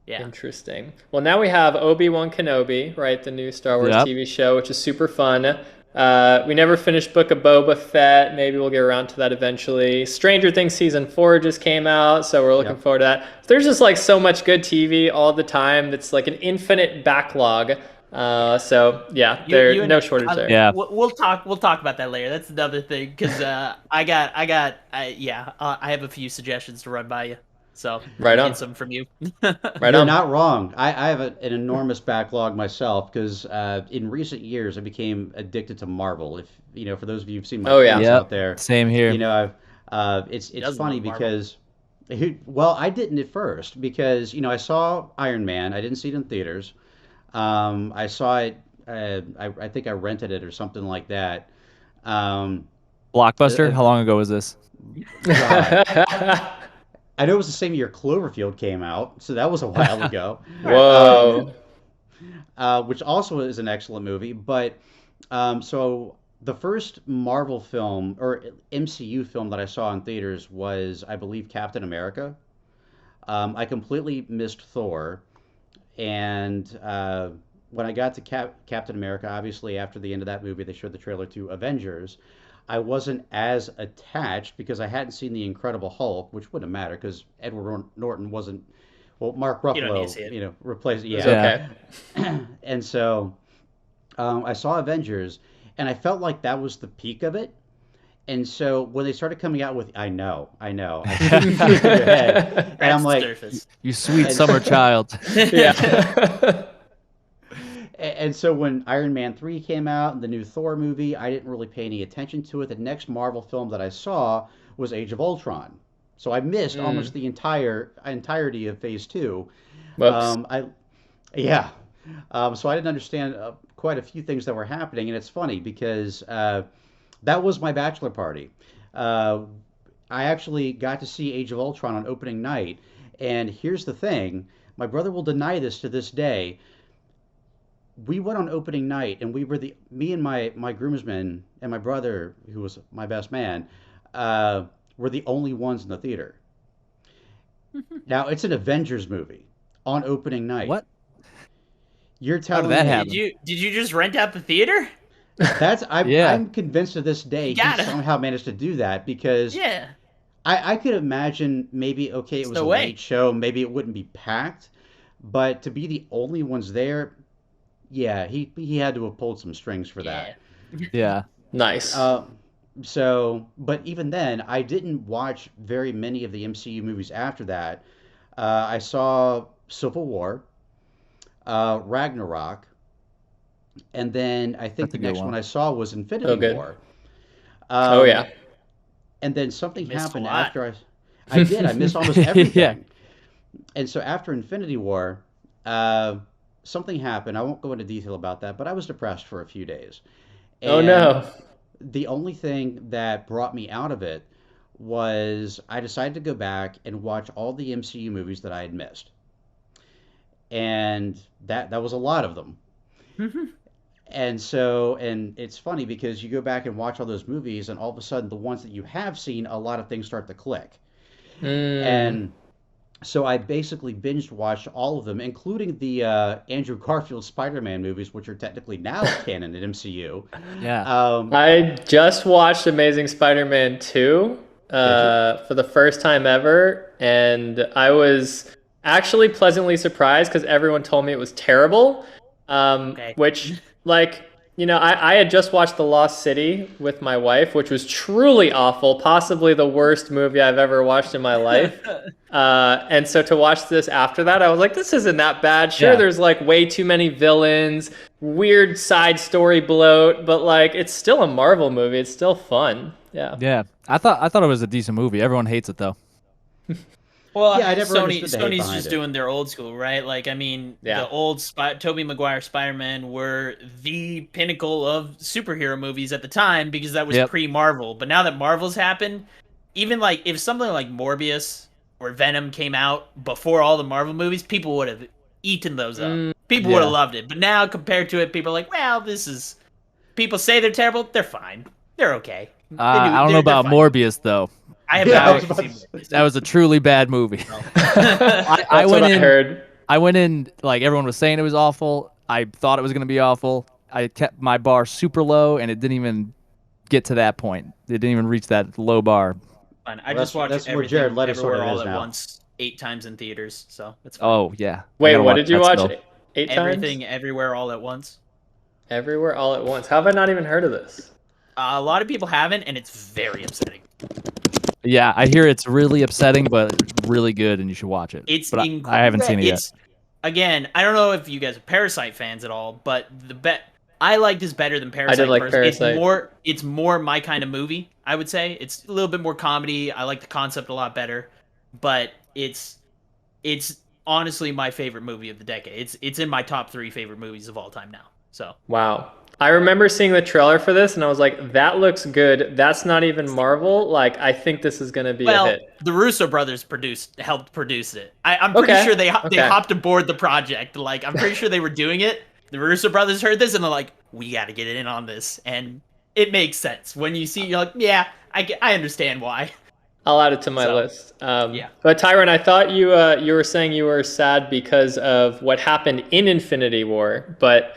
yeah. Interesting. Well, now we have Obi-Wan Kenobi, right? The new Star Wars TV show, which is super fun. We never finished Book of Boba Fett. Maybe we'll get around to that eventually. Stranger Things Season 4 just came out, so we're looking forward to that. There's just like so much good TV all the time. That's like an infinite backlog. So yeah, there's no shortage there. Yeah, we'll talk about that later. That's another thing because I have a few suggestions to run by you. So right on. Get some from you. You're not wrong. I have an enormous backlog myself because in recent years I became addicted to Marvel. If for those of you who've seen my videos out there, same here. It's funny because, I didn't at first because I saw Iron Man. I didn't see it in theaters. I saw it. I think I rented it or something like that. Blockbuster. How long ago was this? I know it was the same year Cloverfield came out, so that was a while ago. Whoa. Which also is an excellent movie. But so the first Marvel film or MCU film that I saw in theaters was, I believe, Captain America. I completely missed Thor. And when I got to Captain America, obviously after the end of that movie, they showed the trailer to Avengers. I wasn't as attached because I hadn't seen the Incredible Hulk, which wouldn't matter because Edward Norton wasn't. Well, Mark Ruffalo, replaced. Yeah. Okay. And so I saw Avengers, and I felt like that was the peak of it. And so when they started coming out with, I know, I see your head, and I'm like, you sweet summer child. Yeah. And so when Iron Man 3 came out and the new Thor movie, I didn't really pay any attention to it. The next Marvel film that I saw was Age of Ultron. So I missed almost the entirety of Phase 2. Whoops. So I didn't understand quite a few things that were happening. And it's funny because that was my bachelor party. I actually got to see Age of Ultron on opening night. And here's the thing. My brother will deny this to this day. We went on opening night, and me and my groomsmen and my brother, who was my best man, were the only ones in the theater. Now, it's an Avengers movie on opening night. What? You're telling How did that me? happen? Did you just rent out the theater? I'm convinced to this day he somehow managed to do that because I could imagine maybe, okay, it was a late show, maybe it wouldn't be packed, but to be the only ones there, yeah, he had to have pulled some strings for that. Yeah. Nice. But even then, I didn't watch very many of the MCU movies after that. I saw Civil War, Ragnarok, and then I think the next one I saw was Infinity War. And then something happened after I did. I missed almost everything. And so after Infinity War, something happened. I won't go into detail about that, but I was depressed for a few days. And the only thing that brought me out of it was I decided to go back and watch all the MCU movies that I had missed. And that was a lot of them. And it's funny because you go back and watch all those movies, and all of a sudden, the ones that you have seen, a lot of things start to click. Mm. And so I basically binged watched all of them, including the Andrew Garfield Spider-Man movies, which are technically now canon at MCU. Yeah. I just watched Amazing Spider-Man 2 Did you? for the first time ever, and I was actually pleasantly surprised because everyone told me it was terrible. Okay. Which, like, I had just watched The Lost City with my wife, which was truly awful, possibly the worst movie I've ever watched in my life. And so to watch this after that, I was like, this isn't that bad. Sure, Yeah. there's like way too many villains, weird side story bloat, but like it's still a Marvel movie. It's still fun. Yeah. Yeah. I thought it was a decent movie. Everyone hates it though. Well, Yeah, I never understood the hate Sony's behind just it. doing their old school, right? Like, I mean, Yeah. the old Tobey Maguire Spider-Man were the pinnacle of superhero movies at the time because that was Yep. pre-Marvel. But now that Marvel's happened, even like if something like Morbius or Venom came out before all the Marvel movies, people would have eaten those up. People would Yeah. have loved it. But now compared to it, people are like, well, this is. People say they're terrible. They're fine. They're okay. I don't know they're about fine. Morbius though. I have Yeah, I not was about seen to say. Morbius. That was a truly bad movie. I That's went what I in. heard. I went in like everyone was saying it was awful. I thought it was going to be awful. I kept my bar super low, and it didn't even get to that point. It didn't even reach that low bar. Fine. I Well, just watched that's where everything Jared Leto's what everywhere it all is at now. once 8 times in theaters, so it's fine. Oh yeah. I Wait, gotta what watch did you that watch? still. 8 Everything times? everywhere all at once. Everywhere, all at once. How have I not even heard of this? A lot of people haven't, and it's very upsetting. Yeah, I hear it's really upsetting, but really good, and you should watch it. It's but I haven't seen it yet. It's again, I don't know if you guys are Parasite fans at all, but I like this better than Parasite. I did like personally. Parasite. It's more my kind of movie. I would say it's a little bit more comedy. I like the concept a lot better, but it's honestly my favorite movie of the decade. It's in my top 3 favorite movies of all time now. So Wow. I remember seeing the trailer for this and I was like, that looks good. That's not even Marvel. Like, I think this is going to be a hit. the Russo brothers helped produce it. I'm pretty Okay, sure they okay. hopped aboard the project. Like, I'm pretty sure they were doing it. The Russo brothers heard this and they're like, we got to get in on this. And it makes sense. When you see, you're like, yeah, I understand why. I'll add it to my So, list. yeah. But Tyron, I thought you were saying you were sad because of what happened in Infinity War, but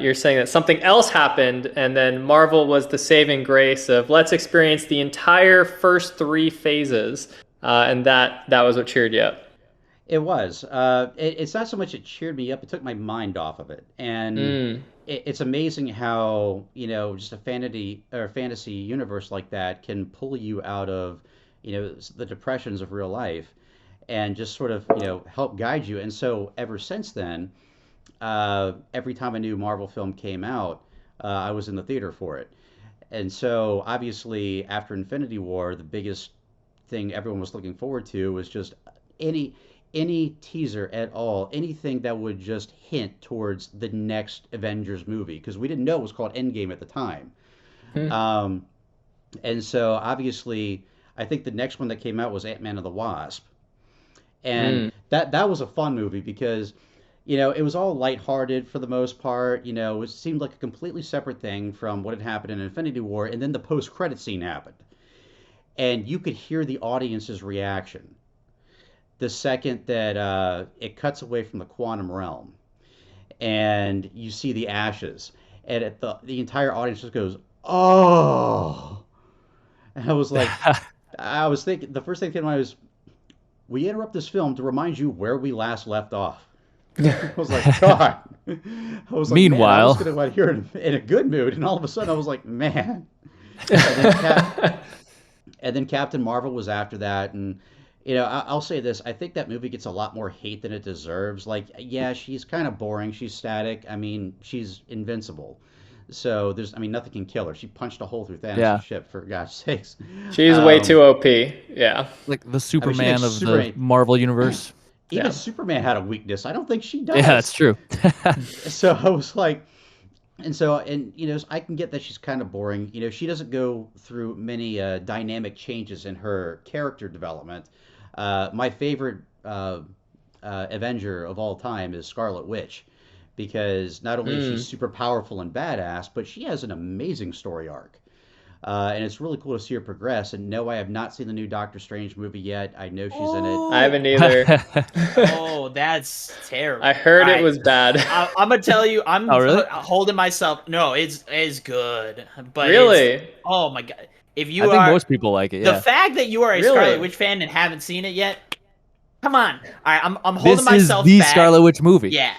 you're saying that something else happened, and then Marvel was the saving grace of let's experience the entire first 3 phases, and that was what cheered you up. It was. It's not so much it cheered me up; it took my mind off of it, and it's amazing how just a fantasy universe like that can pull you out of the depressions of real life, and just sort of help guide you. And so ever since then, every time a new Marvel film came out, I was in the theater for it. And so obviously after Infinity War, the biggest thing everyone was looking forward to was just any teaser at all, anything that would just hint towards the next Avengers movie, because we didn't know it was called Endgame at the time. Um, and so obviously, I think the next one that came out was Ant-Man and the Wasp, and that was a fun movie because it was all lighthearted for the most part. It seemed like a completely separate thing from what had happened in Infinity War, and then the post-credit scene happened, and you could hear the audience's reaction the second that it cuts away from the quantum realm, and you see the ashes, and the entire audience just goes, "Oh!" And I was like, I was thinking the first thing that came to mind was, we interrupt this film to remind you where we last left off. I was like, God. I was like, man, I Meanwhile- was going to go out here in a good mood, and all of a sudden I was like, man. And then Captain Marvel was after that, and I'll say this: I think that movie gets a lot more hate than it deserves. Like, yeah, she's kind of boring. She's static. I mean, she's invincible. So nothing can kill her. She punched a hole through Thanos' ship, for God's sakes. She's way too OP. Yeah. Like the Superman of the Superman. Marvel universe. Even Yeah. Superman had a weakness. I don't think she does. Yeah, that's true. So I was like, I can get that she's kind of boring. She doesn't go through many dynamic changes in her character development. My favorite Avenger of all time is Scarlet Witch, because not only is she super powerful and badass, but she has an amazing story arc. And it's really cool to see her progress. And no, I have not seen the new Doctor Strange movie yet. I know she's in it. I haven't either. Oh, that's terrible. I heard All it right. was bad. I'm gonna tell you, I'm Oh, really? holding myself. No, it's good, but Really? oh my god! If I you think are most people like it. the Yeah. fact that you are a Really? Scarlet Witch fan and haven't seen it yet, come on. All right, I'm holding This is myself the back. Scarlet Witch movie. Yeah,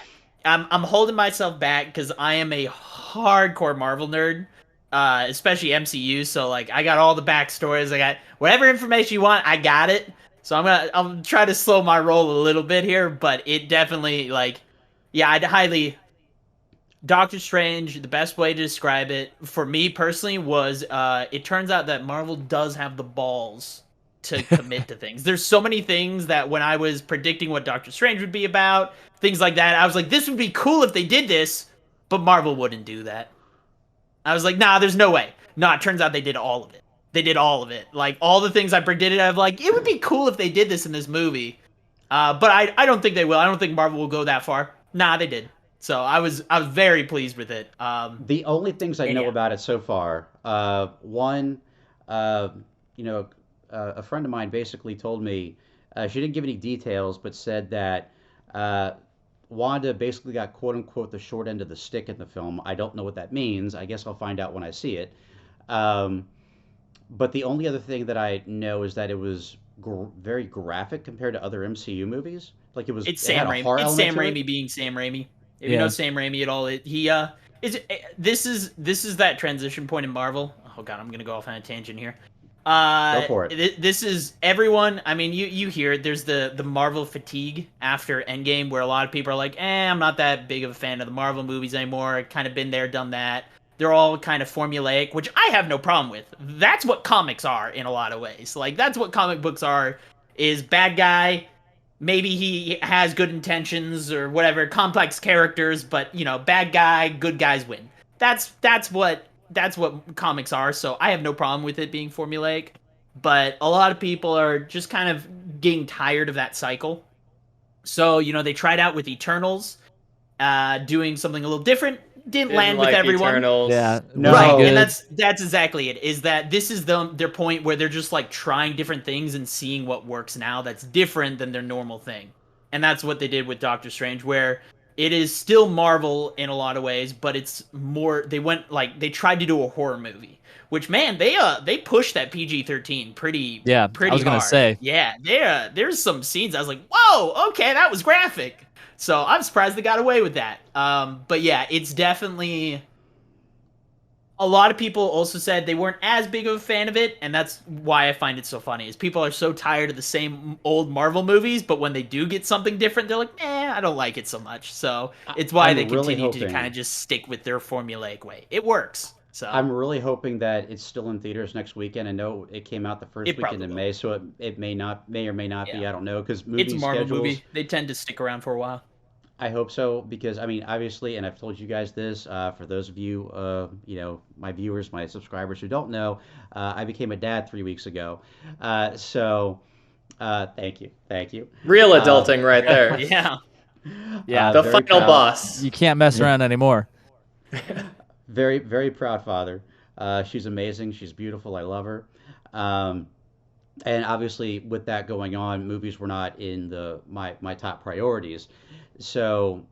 I'm holding myself back because I am a hardcore Marvel nerd, especially MCU. So like, I got all the backstories. I got whatever information you want. I got it. So I'm try to slow my roll a little bit here, but it definitely like, yeah, I'd highly. Doctor Strange, the best way to describe it for me personally was it turns out that Marvel does have the balls to commit to things. There's so many things that when I was predicting what Doctor Strange would be about, things like that, I was like, this would be cool if they did this, but Marvel wouldn't do that. I was like, nah, there's no way. No, it turns out they did all of it. They did all of it. Like, all the things I predicted, I'm like, it would be cool if they did this in this movie. But I don't think they will. I don't think Marvel will go that far. Nah, they did. So I was very pleased with it. The only things I know yeah. about it so far, one, you know, a friend of mine basically told me, she didn't give any details, but said that Wanda basically got quote unquote the short end of the stick in the film. I don't know what that means. I guess I'll find out when I see it. But the only other thing that I know is that it was very graphic compared to other MCU movies. Like It's it Sam had a Raimi. horror It's element Sam to it. Raimi being Sam Raimi. If you Yeah. know Sam Raimi at all, this is that transition point in Marvel. Oh god, I'm gonna go off on a tangent here. Go for it. This is everyone. I mean, you hear it. There's the Marvel fatigue after Endgame, where a lot of people are like, I'm not that big of a fan of the Marvel movies anymore. I've kind of been there, done that. They're all kind of formulaic, which I have no problem with. That's what comics are in a lot of ways. Like, that's what comic books are, is bad guy, maybe he has good intentions or whatever, complex characters, but, you know, bad guy, good guys win. That's what comics are, so I have no problem with it being formulaic. But a lot of people are just kind of getting tired of that cycle. So, you know, they tried out with Eternals, doing something a little different. Didn't land with like everyone. Eternals. Yeah. No. Right, Good. and that's exactly it. Is that this is their point where they're just like trying different things and seeing what works now. That's different than their normal thing, and that's what they did with Doctor Strange, where it is still Marvel in a lot of ways, but it's more. They tried to do a horror movie, which man they pushed that PG-13 pretty Yeah, pretty I was gonna hard. say. Yeah, there's some scenes I was like, whoa, okay, that was graphic. So I'm surprised they got away with that. But yeah, it's definitely. A lot of people also said they weren't as big of a fan of it, and that's why I find it so funny, is people are so tired of the same old Marvel movies, but when they do get something different, they're like, I don't like it so much. So it's why I'm they really continue to hoping- kind of just stick with their formulaic way. It works. So I'm really hoping that it's still in theaters next weekend. I know it came out the first It weekend in probably May, so it may or may not be. Yeah. I don't know, because movie it's a Marvel schedules. movie. They tend to stick around for a while. I hope so, because I mean, obviously, and I've told you guys this. For those of you, you know, my viewers, my subscribers who don't know, I became a dad 3 weeks ago. So, thank you. Real adulting right there. Yeah. Yeah. The very final proud. boss. You can't mess around anymore. Very, very proud father. She's amazing. She's beautiful. I love her. And obviously, with that going on, movies were not in my top priorities. So,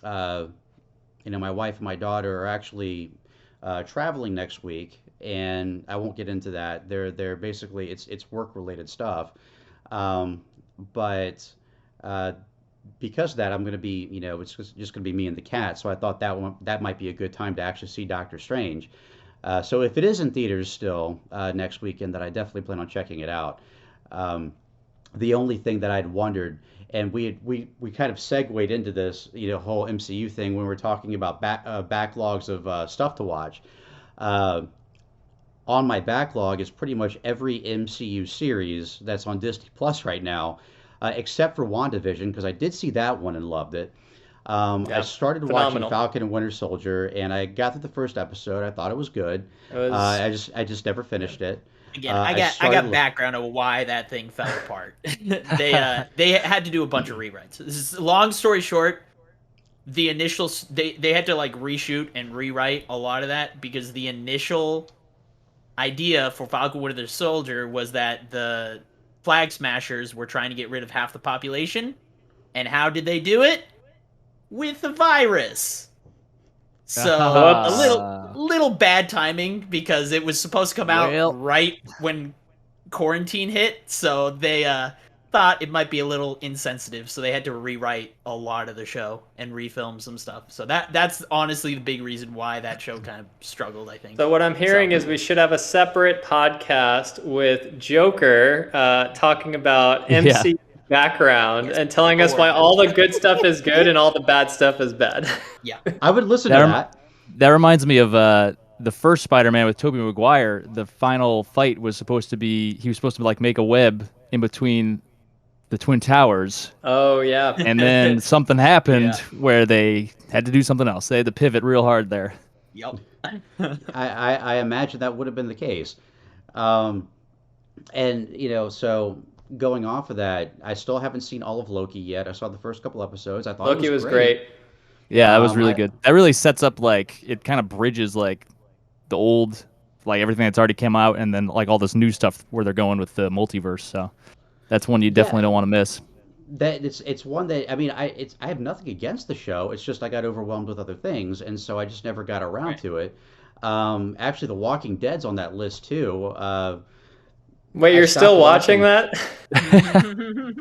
you know, my wife and my daughter are actually traveling next week, and I won't get into that. They're basically it's work related stuff, but because of that, I'm going to be, you know, it's just going to be me and the cat. So I thought that might be a good time to actually see Doctor Strange. So if it is in theaters still next weekend, that I definitely plan on checking it out. The only thing that I'd wondered, and we kind of segued into this, you know, whole MCU thing when we're talking about backlogs of stuff to watch. On my backlog is pretty much every MCU series that's on Disney Plus right now, except for WandaVision, because I did see that one and loved it. I started phenomenal. watching Falcon and Winter Soldier, and I got through the first episode. I thought it was good. It was- I just never finished it. Again, I I got started- background of why that thing fell apart. They had to do a bunch of rewrites. This is long story short. the initial they had to like reshoot and rewrite a lot of that because the initial idea for Falcon Winter Soldier was that the Flag Smashers were trying to get rid of half the population, and how did they do it? With a virus. So a little bad timing because it was supposed to come out right when quarantine hit, so they thought it might be a little insensitive, so they had to rewrite a lot of the show and refilm some stuff. So that's honestly the big reason why that show kind of struggled, I think. So what I'm hearing is we should have a separate podcast with Joker talking about MC background and telling us why all the good stuff is good and all the bad stuff is bad. Yeah. I would listen to that. That reminds me of the first Spider-Man with Tobey Maguire. The final fight was supposed to be, he was supposed to like make a web in between the Twin Towers. Oh, yeah. And then something happened where they had to do something else. They had to pivot real hard there. Yep. I imagine that would have been the case. And, you know, so going off of that, I still haven't seen all of Loki yet. I saw the first couple episodes. I thought Loki was great. Yeah, that was really good. That really sets up, like, it kind of bridges, like, the old, like, everything that's already come out, and then, like, all this new stuff where they're going with the multiverse. So that's one you definitely don't want to miss. That it's one that, I mean, I have nothing against the show. It's just I got overwhelmed with other things, and so I just never got around to it. Actually, The Walking Dead's on that list too. Wait, you're still watching that?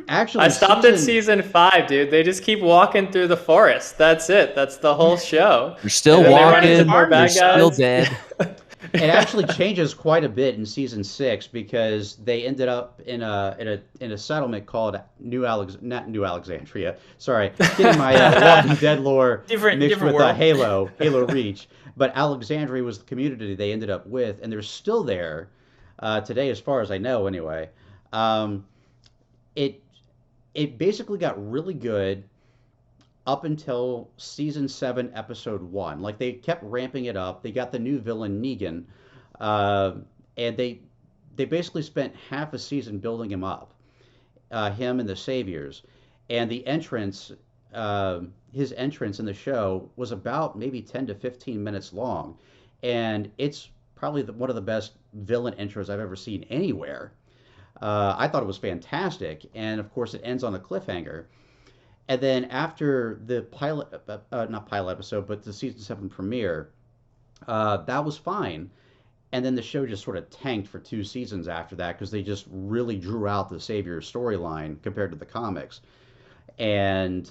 Actually, I stopped at season 5, dude. They just keep walking through the forest. That's it. That's the whole show. You're still walking. You're still dead. It actually changes quite a bit in season 6 because they ended up in a settlement called not New Alexandria. Sorry, getting my Walking Dead lore mixed with Halo Reach. But Alexandria was the community they ended up with, and they're still there today, as far as I know. Anyway, it basically got really good up until season 7, episode 1. Like, they kept ramping it up. They got the new villain Negan, and they basically spent half a season building him up, him and the Saviors, and the entrance, his entrance in the show was about maybe 10 to 15 minutes long, and it's probably one of the best villain intros I've ever seen anywhere. I thought it was fantastic, and of course it ends on a cliffhanger. And then after the not pilot episode, but the season 7 premiere, that was fine. And then the show just sort of tanked for 2 seasons after that because they just really drew out the Savior storyline compared to the comics. And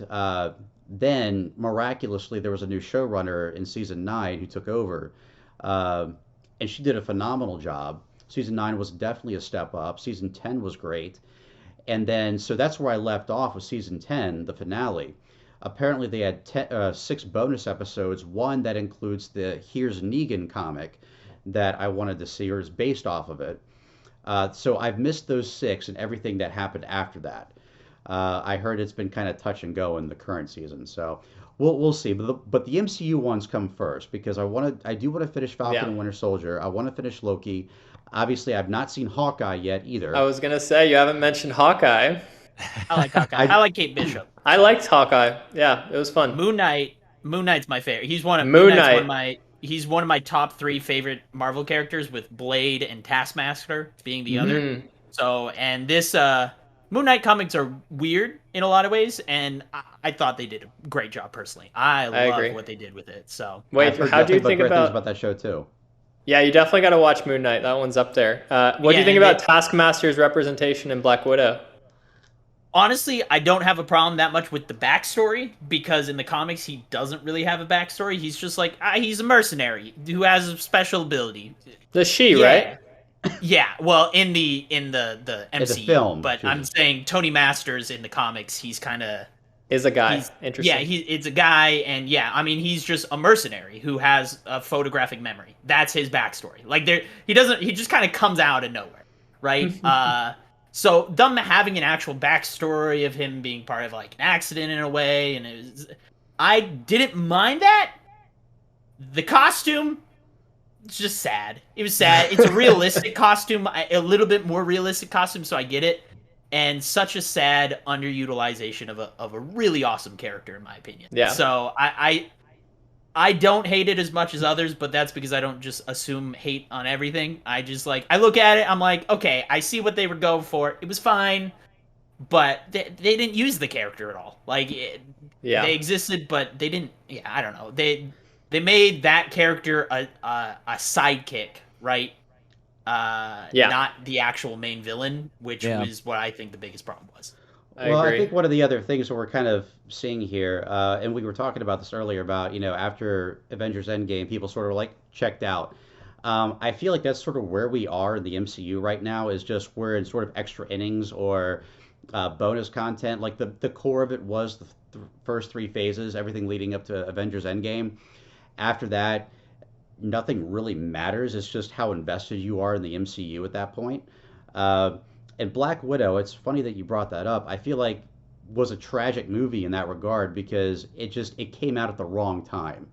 then, miraculously, there was a new showrunner in season 9 who took over. And she did a phenomenal job. Season 9 was definitely a step up. Season 10 was great. And then, so that's where I left off with season 10, the finale. Apparently, they had 6 bonus episodes, one that includes the Here's Negan comic that I wanted to see, or is based off of it. So I've missed those 6 and everything that happened after that. I heard it's been kind of touch and go in the current season, so we'll see. But the MCU ones come first because I do want to finish Falcon and Winter Soldier. I want to finish Loki. Obviously, I've not seen Hawkeye yet either. I was gonna say you haven't mentioned Hawkeye. I like Hawkeye. I like Kate Bishop. I liked Hawkeye. Yeah, it was fun. Moon Knight's my favorite. He's one of He's one of my top 3 favorite Marvel characters, with Blade and Taskmaster being the other. So, and this Moon Knight comics are weird in a lot of ways, and I thought they did a great job personally. I love what they did with it. So, wait, how do you think about that show too? Yeah, you definitely got to watch Moon Knight. That one's up there. What do you think about Taskmaster's representation in Black Widow? Honestly, I don't have a problem that much with the backstory, because in the comics he doesn't really have a backstory. He's just like, he's a mercenary who has a special ability. Right? Yeah, well, in the MCU, the film, but I'm saying Tony Masters in the comics, he's kind of is a guy. Interesting. Yeah, it's a guy, and yeah, I mean, he's just a mercenary who has a photographic memory. That's his backstory. Like, he just kind of comes out of nowhere, right? So them having an actual backstory of him being part of like an accident in a way, and I didn't mind that. The costume, it's just sad. It was sad. It's a realistic costume, a little bit more realistic costume, so I get it. and such a sad underutilization of a really awesome character, in my opinion. Yeah. So I don't hate it as much as others, but that's because I don't just assume hate on everything. I just like, I look at it, I'm like, okay, I see what they were going for. It was fine, but they didn't use the character at all. Like, they existed, but they didn't. Yeah, I don't know. They made that character a sidekick, right? Not the actual main villain, which was what I think the biggest problem was. I think one of the other things that we're kind of seeing here, and we were talking about this earlier about, after Avengers Endgame, people sort of like checked out. I feel like that's sort of where we are in the MCU right now, is just we're in sort of extra innings or bonus content. Like the core of it was the first 3 phases, everything leading up to Avengers Endgame. After that, nothing really matters. It's just how invested you are in the MCU at that point. And Black Widow, it's funny that you brought that up. I feel like was a tragic movie in that regard because it came out at the wrong time.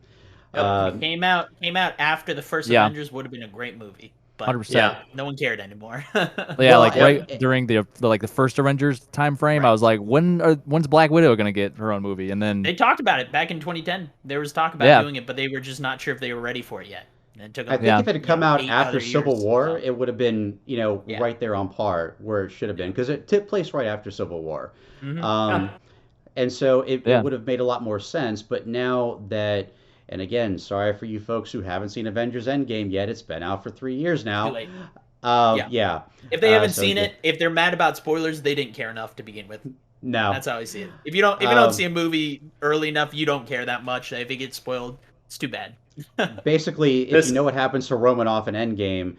It came out after the first Avengers would have been a great movie. But 100%. No one cared anymore. Right during the first Avengers time frame, I was like, when's Black Widow gonna get her own movie? And then they talked about it back in 2010. There was talk about doing it, but they were just not sure if they were ready for it yet. I think if it had come out after Civil War, it would have been, right there on par where it should have been, because it took place right after Civil War. Mm-hmm. And so it would have made a lot more sense. But now that, and again, sorry for you folks who haven't seen Avengers Endgame yet, it's been out for 3 years now. Too late. Yeah. If they haven't seen it, if they're mad about spoilers, they didn't care enough to begin with. No. That's how I see it. If you don't see a movie early enough, you don't care that much. If it gets spoiled, it's too bad. Basically, if you know what happens to Romanoff in Endgame,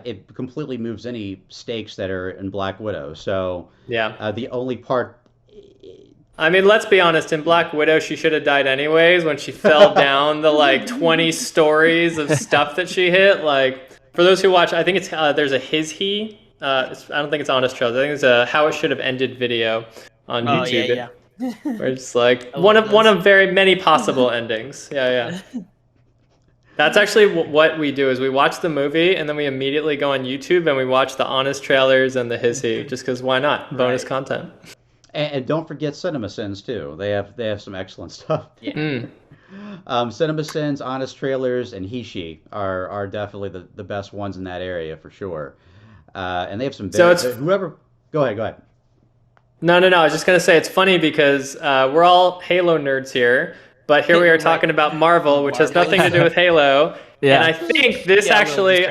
it completely moves any stakes that are in Black Widow. So the only part. I mean, let's be honest. In Black Widow, she should have died anyways when she fell down the 20 stories of stuff that she hit. Like, for those who watch, I think it's there's a he. I don't think it's Honest Trails. I think it's a How It Should Have Ended video on YouTube. Yeah. Where it's like one of very many possible endings. Yeah. That's actually what we do is we watch the movie and then we immediately go on YouTube and we watch the Honest trailers and the he, just because why not? Bonus content. And don't forget CinemaSins too. They have some excellent stuff. Yeah. CinemaSins, Honest Trailers, and He are definitely the best ones in that area for sure. And they have some. Go ahead. No. I was just gonna say it's funny because we're all Halo nerds here. But here we are talking about Marvel, which has nothing to do with Halo. And I think this actually,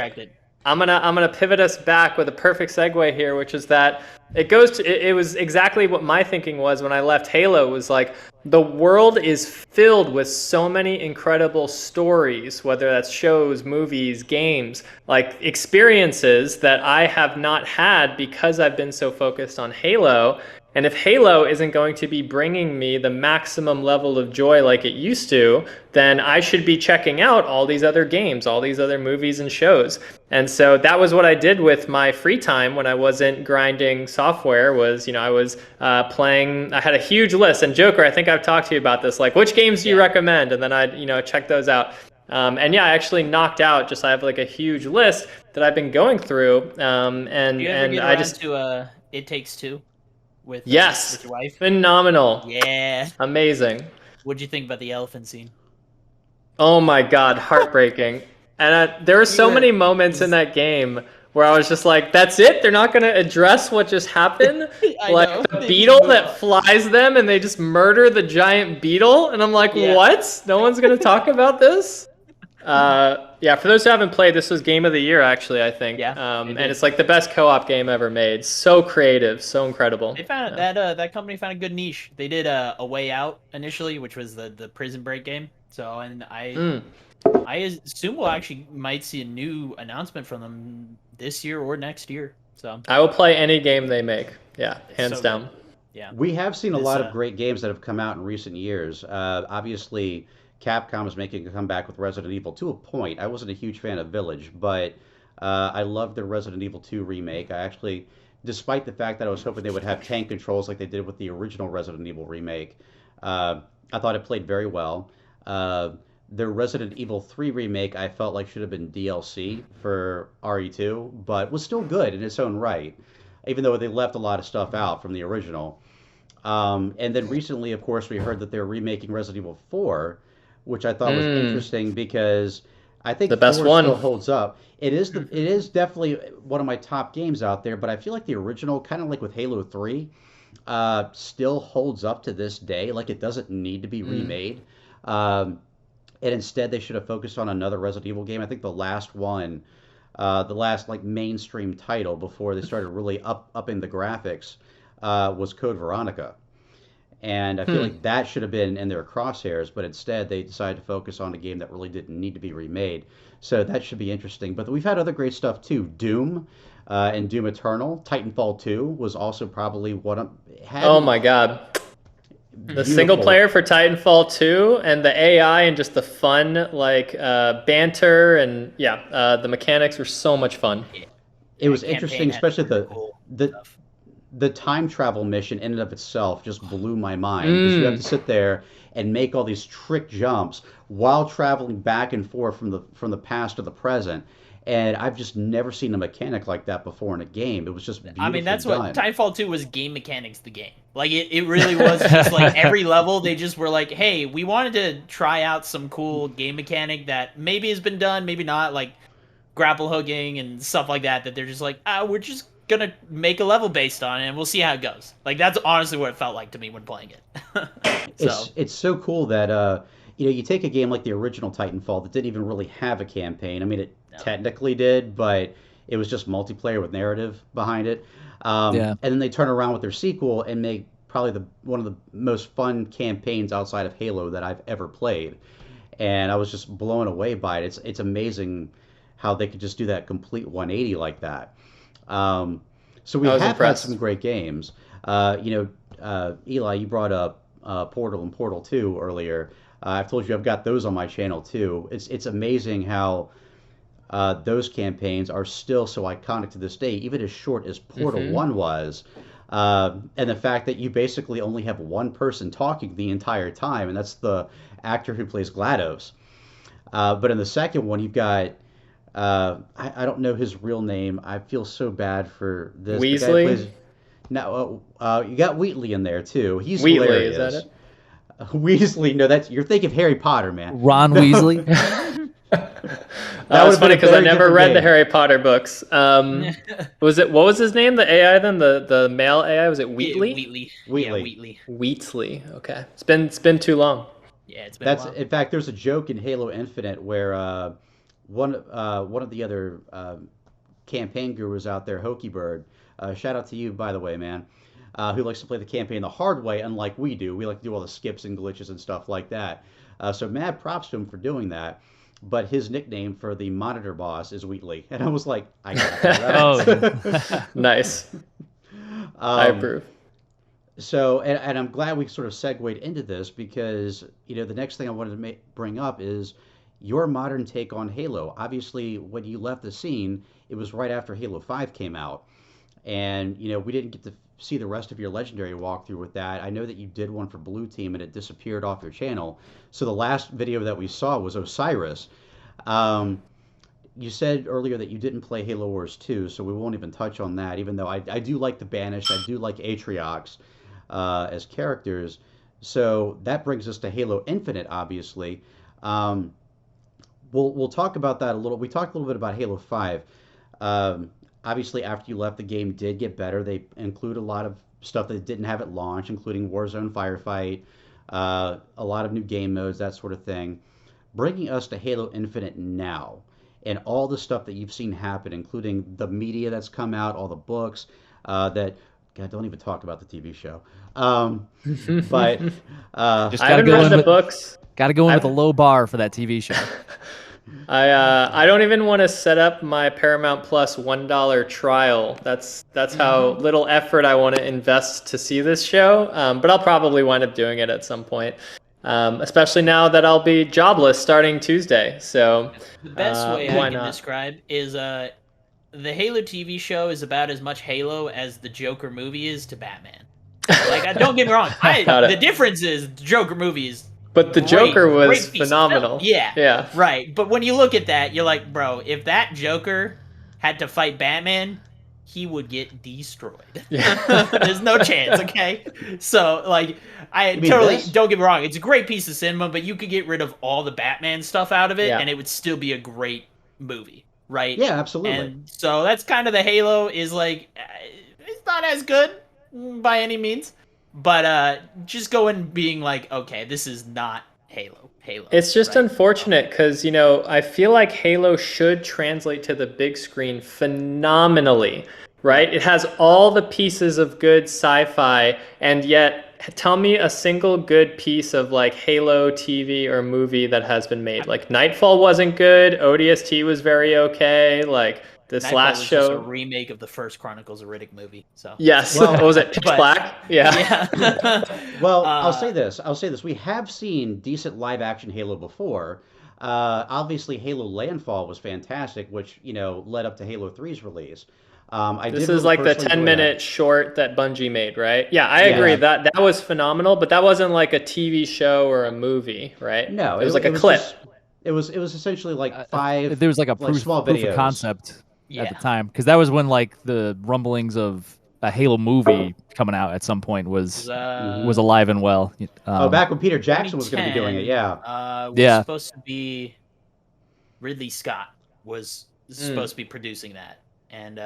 I'm gonna pivot us back with a perfect segue here, which is that it was exactly what my thinking was when I left Halo. Was like, the world is filled with so many incredible stories, whether that's shows, movies, games, like experiences that I have not had because I've been so focused on Halo. And if Halo isn't going to be bringing me the maximum level of joy like it used to, then I should be checking out all these other games, all these other movies and shows. And so that was what I did with my free time when I wasn't grinding software. Was, I was playing. I had a huge list. And Joker, I think I've talked to you about this. Like, which games do you recommend? And then I'd check those out. I actually knocked out. I have like a huge list that I've been going through. Do you ever get around to It Takes Two? With your wife? Phenomenal. Yeah. Amazing. What'd you think about the elephant scene? Oh my God, heartbreaking. And there were so many moments in that game where I was just like, that's it? They're not going to address what just happened? Like the beetle that flies them and they just murder the giant beetle? And I'm like, what? No one's going to talk about this? For those who haven't played, this was Game of the Year, actually, I think. And it's like the best co-op game ever made. So creative, so incredible. They found that company found a good niche. They did a Way Out initially, which was the prison break game. So, and I assume we'll actually might see a new announcement from them this year or next year. So I will play any game they make. Yeah, hands down. Good. Yeah, we have seen a lot of great games that have come out in recent years. Obviously, Capcom is making a comeback with Resident Evil to a point. I wasn't a huge fan of Village, but I loved the Resident Evil 2 remake. I actually, despite the fact that I was hoping they would have tank controls like they did with the original Resident Evil remake, I thought it played very well. The Resident Evil 3 remake I felt like should have been DLC for RE2, but was still good in its own right. even though they left a lot of stuff out from the original. And then recently, of course, we heard that they're remaking Resident Evil 4, which I thought was interesting because I think the best 4 one still holds up. It is definitely one of my top games out there, but I feel like the original, kind of like with Halo 3, still holds up to this day. Like it doesn't need to be remade. And instead, they should have focused on another Resident Evil game. I think the last one, the last like mainstream title before they started really upping the graphics, was Code Veronica. And I feel like that should have been in their crosshairs, but instead they decided to focus on a game that really didn't need to be remade. So that should be interesting. But we've had other great stuff too. Doom and Doom Eternal. Titanfall 2 was also probably one of... Oh my god. The single player for Titanfall 2 and the AI and just the fun like banter and the mechanics were so much fun. It was interesting, especially the time travel mission in and of itself just blew my mind because you have to sit there and make all these trick jumps while traveling back and forth from the past to the present. And I've just never seen a mechanic like that before in a game. It was just beautifully I mean, that's done. what Titanfall 2 was. Game mechanics, the game. Like it really was just like every level they just were like, hey, we wanted to try out some cool game mechanic that maybe has been done, maybe not, like grapple hooking and stuff like that. That they're just like, we're just gonna make a level based on it and we'll see how it goes. Like that's honestly what it felt like to me when playing it. It's so cool that you take a game like the original Titanfall that didn't even really have a campaign. I mean, it technically did, but it was just multiplayer with narrative behind it. And then they turn around with their sequel and make probably one of the most fun campaigns outside of Halo that I've ever played. And I was just blown away by it. It's amazing how they could just do that complete 180 like that. So we have had some great games. Eli, you brought up Portal and Portal 2 earlier. I've told you I've got those on my channel too. It's amazing how those campaigns are still so iconic to this day, even as short as Portal 1 was. And the fact that you basically only have one person talking the entire time, and that's the actor who plays GLaDOS. But in the second one, you've got... I don't know his real name. I feel so bad for this. Weasley? You got Wheatley in there too. He's Wheatley, hilarious. is that it? Weasley, no, you're thinking of Harry Potter, man. Ron Weasley. That was funny because I never read the Harry Potter books. What was his name? The AI then? The male AI? Was it Wheatley? Wheatley. Wheatley. Okay. It's been too long. Yeah, it's been a while. In fact, there's a joke in Halo Infinite where one of the other campaign gurus out there, Hokey Bird, shout out to you, by the way, man, who likes to play the campaign the hard way, unlike we do. We like to do all the skips and glitches and stuff like that. So mad props to him for doing that. But his nickname for the monitor boss is Wheatley. And I was like, I got that. Oh, nice. I approve. So, and I'm glad we sort of segued into this because, the next thing I wanted to bring up is your modern take on Halo. Obviously, when you left the scene, it was right after Halo 5 came out. And, we didn't get to see the rest of your Legendary walkthrough with that. I know that you did one for Blue Team and it disappeared off your channel. So the last video that we saw was Osiris. You said earlier that you didn't play Halo Wars 2, so we won't even touch on that, even though I do like the Banished, I do like Atriox as characters. So that brings us to Halo Infinite, obviously. We'll talk about that a little. We talked a little bit about Halo 5. Obviously, after you left, the game did get better. They include a lot of stuff that didn't have at launch, including Warzone Firefight, a lot of new game modes, that sort of thing. Bringing us to Halo Infinite now, and all the stuff that you've seen happen, including the media that's come out, all the books, God, don't even talk about the TV show. But just I haven't read the books. Got to go in with a low bar for that TV show. I don't even want to set up my Paramount Plus $1 trial. That's how little effort I want to invest to see this show. But I'll probably wind up doing it at some point. Especially now that I'll be jobless starting Tuesday. So the best way I can describe is the Halo TV show is about as much Halo as the Joker movie is to Batman. Like, don't get me wrong. The difference is the Joker movie is. But the Joker was phenomenal. Yeah. Right. But when you look at that, you're like, bro, if that Joker had to fight Batman, he would get destroyed. Yeah. There's no chance, okay? So, like, I mean totally, this? don't get me wrong, it's a great piece of cinema, but you could get rid of all the Batman stuff out of it, Yeah. and it would still be a great movie, right? Yeah, absolutely. And so that's kind of the Halo is like, it's not as good by any means, but just going being like, okay, this is not Halo. It's just right? unfortunate because, you know, I feel like Halo should translate to the big screen phenomenally, right? It has all the pieces of good sci-fi, and yet tell me a single good piece of like Halo TV or movie that has been made. Like Nightfall wasn't good, ODST was very okay, like this Nightfall last was show. just a remake of the first Chronicles of Riddick movie. So Yes. Well, What was it? Pitch but- Black? Yeah. yeah. Well, I'll say this. We have seen decent live action Halo before. Obviously, Halo Landfall was fantastic, which led up to Halo 3's release. This is like the 10-minute short that Bungie made, right? Yeah, I agree. Yeah. That was phenomenal, but that wasn't like a TV show or a movie, right? No, it was like a clip. It was essentially like five. There was like a small proof of videos. concept Yeah. at the time, because that was when like the rumblings of a Halo movie coming out at some point was alive and well. Back when Peter Jackson was going to be doing it, yeah. Yeah. Supposed to be Ridley Scott was supposed to be producing that, and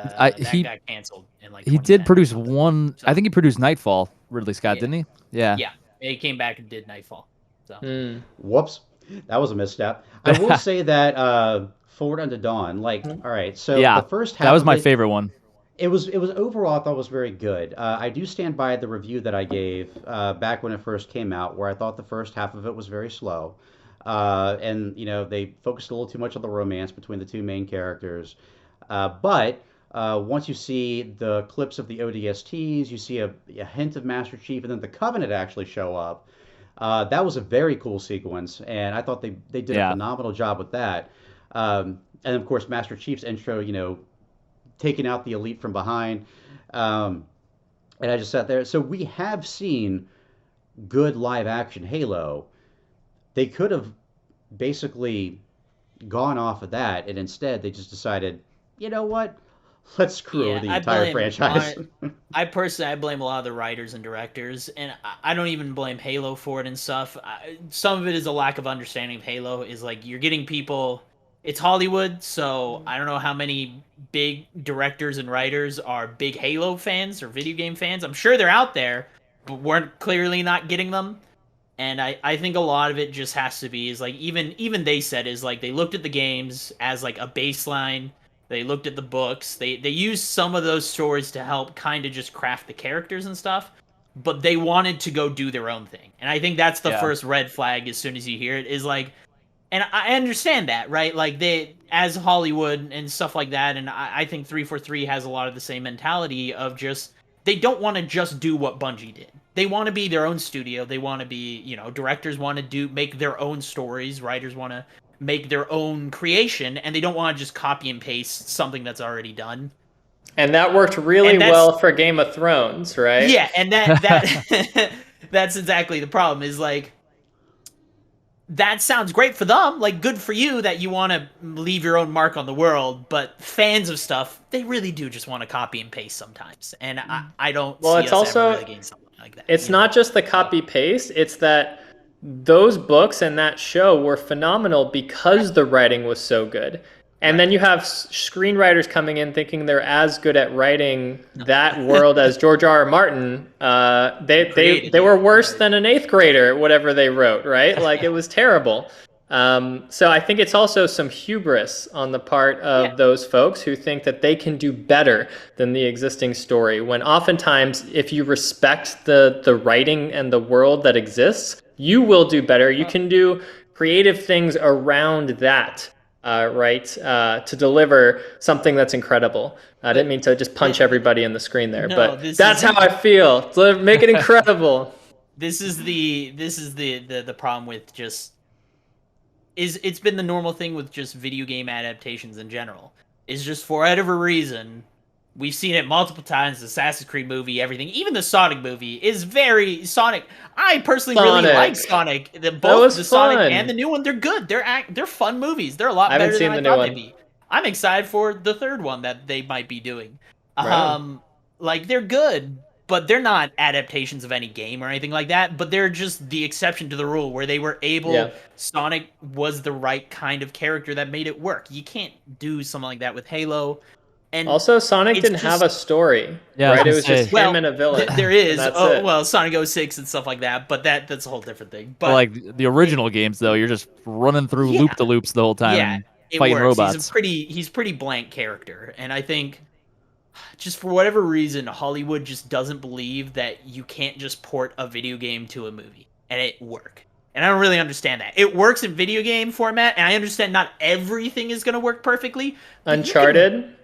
he got canceled in like. He did 2010. produce one. So- I think he produced Nightfall. Ridley Scott, Yeah. didn't he? Yeah. Yeah, he came back and did Nightfall. So Whoops, that was a misstep. I will say that Forward Unto Dawn, like, all right, so Yeah, the first half that was of my it, favorite one. It was overall I thought was very good. I do stand by the review that I gave back when it first came out, where I thought the first half of it was very slow, and they focused a little too much on the romance between the two main characters. But once you see the clips of the ODSTs, you see a hint of Master Chief, and then the Covenant actually show up. That was a very cool sequence, and I thought they did a phenomenal job with that. And of course, Master Chief's intro, taking out the elite from behind. And I just sat there. So we have seen good live action Halo. They could have basically gone off of that, and instead they just decided, you know what? Let's screw over the entire franchise. I personally, I blame a lot of the writers and directors, and I don't even blame Halo for it and stuff. Some of it is a lack of understanding of Halo. Is like you're getting people. It's Hollywood, so I don't know how many big directors and writers are big Halo fans or video game fans. I'm sure they're out there, but we're clearly not getting them. And I think a lot of it just has to be is like even they said is like they looked at the games as like a baseline. They looked at the books. They used some of those stories to help kind of just craft the characters and stuff, but they wanted to go do their own thing. And I think that's the first red flag as soon as you hear it is like, and I understand that, right? Like they, as Hollywood and stuff like that, and I think 343 has a lot of the same mentality of just, they don't want to just do what Bungie did. They want to be their own studio. They want to be, directors want to make their own stories. Writers want to make their own creation, and they don't want to just copy and paste something that's already done. And that worked really well for Game of Thrones, right? Yeah, and that that's exactly the problem is like, that sounds great for them, like good for you that you want to leave your own mark on the world, but fans of stuff, they really do just want to copy and paste sometimes. And I don't see it's us also, ever really getting something like that. It's not just the copy paste, it's that those books and that show were phenomenal because the writing was so good. And then you have screenwriters coming in thinking they're as good at writing that world as George R.R. Martin. They were worse than an 8th grader, whatever they wrote, right? Like it was terrible. So I think it's also some hubris on the part of those folks who think that they can do better than the existing story. When oftentimes, if you respect the writing and the world that exists, you will do better. You can do creative things around that. To deliver something that's incredible. I didn't mean to just punch everybody in the screen there, but that's how I feel. Make it incredible. This is the problem with just it's been the normal thing with just video game adaptations in general. Is just for whatever reason, we've seen it multiple times. The Assassin's Creed movie, everything, even the Sonic movie is very Sonic. I personally really like Sonic. Both the Sonic and the new one, they're good. They're fun movies. They're a lot better than I thought they'd be. I'm excited for the third one that they might be doing. Like they're good, but they're not adaptations of any game or anything like that. But they're just the exception to the rule, where they were able. Yeah. Sonic was the right kind of character that made it work. You can't do something like that with Halo. And also, Sonic didn't have a story, Yeah, right? It was just him and a villain. There is, it. well, Sonic 06 and stuff like that, but that's a whole different thing. But like the original games, though, you're just running through loop-de-loops the whole time and fighting robots. He's pretty blank character, and I think just for whatever reason, Hollywood just doesn't believe that you can't just port a video game to a movie and it work. And I don't really understand that. It works in video game format, and I understand not everything is going to work perfectly. Uncharted?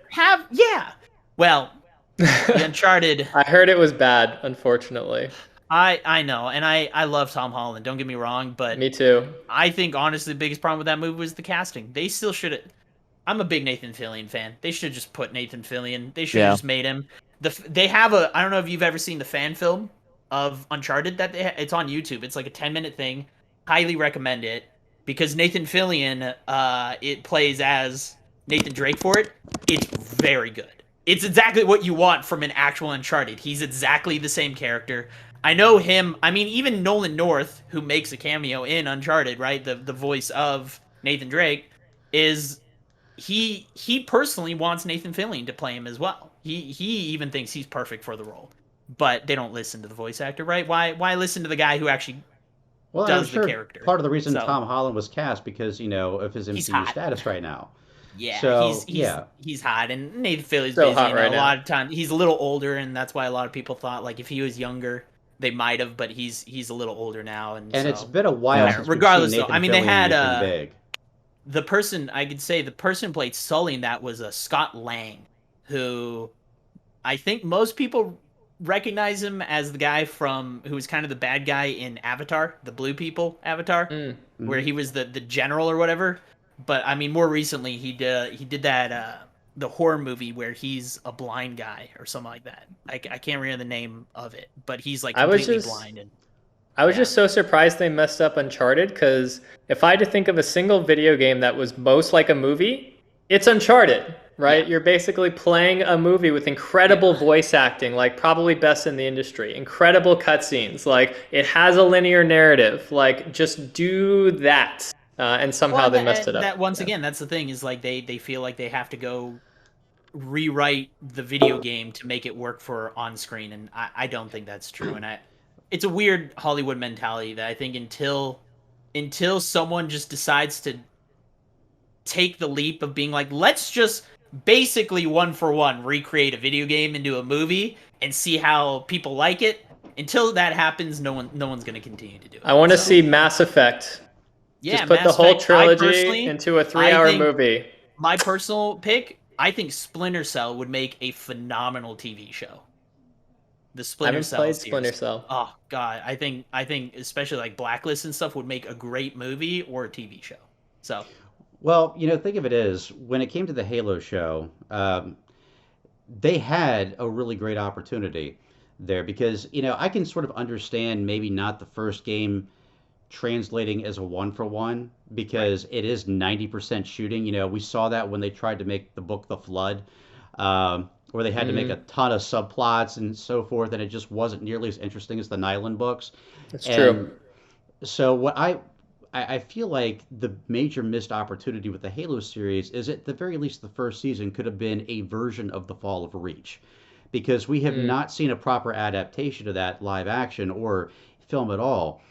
Well, the Uncharted. I heard it was bad, unfortunately. I know, and I love Tom Holland, don't get me wrong, but me too. I think honestly the biggest problem with that movie was the casting. They still should have. I'm a big Nathan Fillion fan. They should have just put Nathan Fillion. They should have just made him. They have I don't know if you've ever seen the fan film of Uncharted that it's on YouTube. It's like a 10-minute thing. Highly recommend it because Nathan Fillion it plays as Nathan Drake for it. It's very good. It's exactly what you want from an actual Uncharted. He's exactly the same character. I know him. I mean, even Nolan North, who makes a cameo in Uncharted, right? The voice of Nathan Drake is he personally wants Nathan Fillion to play him as well. He even thinks he's perfect for the role. But they don't listen to the voice actor, right? Why listen to the guy who actually does the character? Part of the reason Tom Holland was cast because, of his MCU status right now. Yeah, so, he's hot, and Nathan Fillion's so busy. Hot right a lot of times he's a little older, and that's why a lot of people thought like if he was younger, they might have. But he's a little older now, and so, it's been a while. Since regardless, we've seen though, I mean Nathan they had big. the person who played Sully in that was Scott Lang, who I think most people recognize him as the guy who was kind of the bad guy in Avatar, the Blue People Avatar, where he was the general or whatever. But I mean, more recently he did that the horror movie where he's a blind guy or something like that. I can't remember the name of it, but he's like completely blind. And I was just so surprised they messed up Uncharted, because if I had to think of a single video game that was most like a movie, it's Uncharted, right? Yeah. You're basically playing a movie with incredible voice acting, like probably best in the industry, incredible cutscenes, like it has a linear narrative, like just do that. And somehow they messed it up. That once again, that's the thing, is like they feel like they have to go rewrite the video game to make it work for on screen, and I don't think that's true. And it's a weird Hollywood mentality that I think until someone just decides to take the leap of being like, let's just basically 1-for-1 recreate a video game into a movie and see how people like it. Until that happens, no one's going to continue to do it. I want to see Mass Effect. Yeah, just put the whole trilogy into a 3-hour movie. My personal pick, I think Splinter Cell would make a phenomenal TV show. The Splinter Cell. I haven't played Splinter Cell. Oh God, I think especially like Blacklist and stuff would make a great movie or a TV show. So, well, think of it as when it came to the Halo show, they had a really great opportunity there because I can sort of understand maybe not the first game translating as a 1-for-1 because it is 90% shooting. We saw that when they tried to make the book The Flood, where they had to make a ton of subplots and so forth, and it just wasn't nearly as interesting as the Nyland books. That's true. So what I feel like the major missed opportunity with the Halo series is at the very least the first season could have been a version of The Fall of Reach, because we have not seen a proper adaptation of that live action or film at all.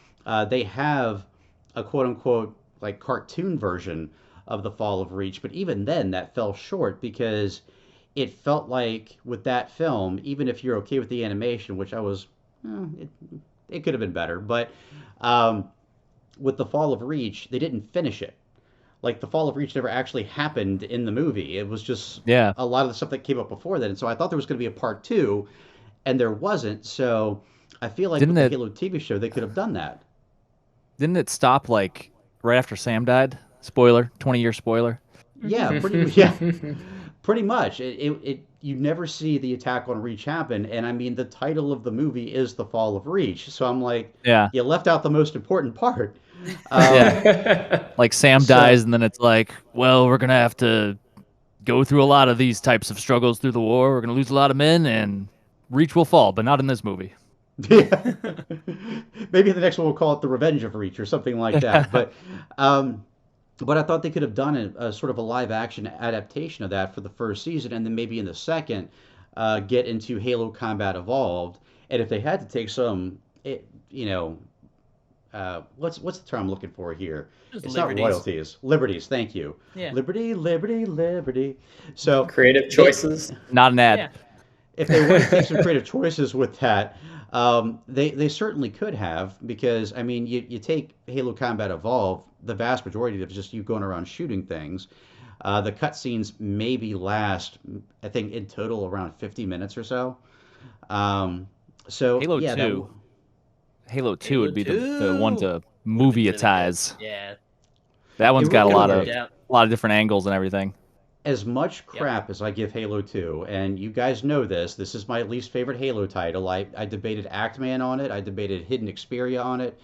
They have a quote-unquote like cartoon version of The Fall of Reach, but even then that fell short because it felt like with that film, even if you're okay with the animation, which I was, it could have been better, but with The Fall of Reach, they didn't finish it. Like The Fall of Reach never actually happened in the movie. It was just a lot of the stuff that came up before that, and so I thought there was going to be a part 2, and there wasn't. So I feel like with the Halo TV show, they could have done that. Didn't it stop like right after Sam died? Spoiler, 20-year spoiler. Yeah, pretty much. You never see the attack on Reach happen, and I mean the title of the movie is The Fall of Reach, so I'm like, you left out the most important part. Like Sam dies, and then it's like, well, we're gonna have to go through a lot of these types of struggles through the war. We're gonna lose a lot of men, and Reach will fall, but not in this movie. Yeah. Maybe the next one we'll call it The Revenge of Reach or something like that. But I thought they could have done a sort of a live action adaptation of that for the first season, and then maybe in the second, get into Halo Combat Evolved. And if they had to take some, what's the term I'm looking for here? Just It's liberties. not royalties, liberties. Thank you. Yeah. Liberty, liberty, liberty. So Creative choices. Not an ad. Yeah. if they want to take some creative choices with that, they certainly could have, because I mean, you take Halo Combat Evolved, the vast majority of it is just you going around shooting things. The cutscenes maybe last, I think, in total around 50 minutes or so. So Halo yeah, 2. Halo 2 Halo would be the 2. one to Would've been movie-atize. really good. Yeah. That one's got a really lot would've. of different angles and everything. As much crap as I give Halo 2, and you guys know this is my least favorite Halo title. I debated Actman on it. I debated Hidden Xperia on it.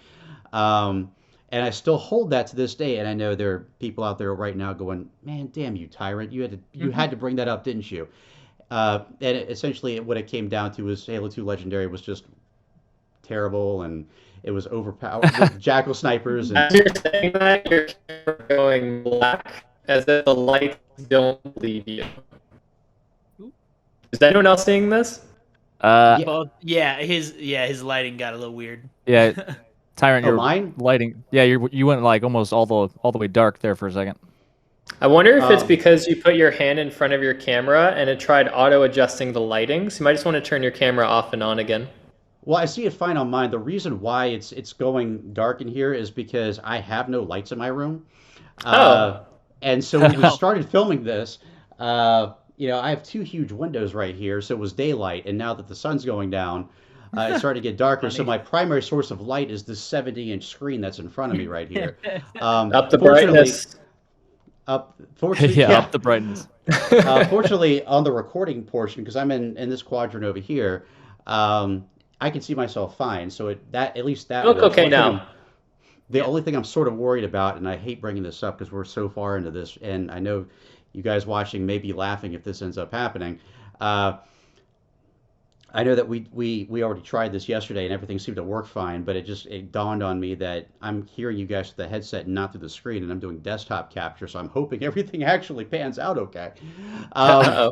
And I still hold that to this day. And I know there are people out there right now going, "Man, damn you, Tyrant! You had to bring that up, didn't you?" Essentially, what it came down to was Halo 2 Legendary was just terrible, and it was overpowered with jackal snipers. And As you're saying that, your camera going black, as if the lights don't leave you. Is anyone else seeing this? Yeah. Well, his lighting got a little weird. Yeah, Tyrant, Oh, your mine? lighting. Yeah, you went like almost all the way dark there for a second. I wonder if it's Um, because you put your hand in front of your camera and it tried auto-adjusting the lighting. So you might just want to turn your camera off and on again. Well, I see it fine on mine. The reason why it's going dark in here is because I have no lights in my room. And so when we started filming this, I have two huge windows right here, so it was daylight, and now that the sun's going down, it started to get darker. So my primary source of light is this 70-inch screen that's in front of me right here. Up the fortunately- brightness. Fortunately, Yeah, up the brightness. fortunately, on the recording portion, because I'm in this quadrant over here, I can see myself fine. So at least that Look works. okay One thing now. The only thing I'm sort of worried about, and I hate bringing this up because we're so far into this, and I know you guys watching may be laughing if this ends up happening. I know that we already tried this yesterday and everything seemed to work fine, but it dawned on me that I'm hearing you guys through the headset and not through the screen, and I'm doing desktop capture, so I'm hoping everything actually pans out okay. Uh-oh.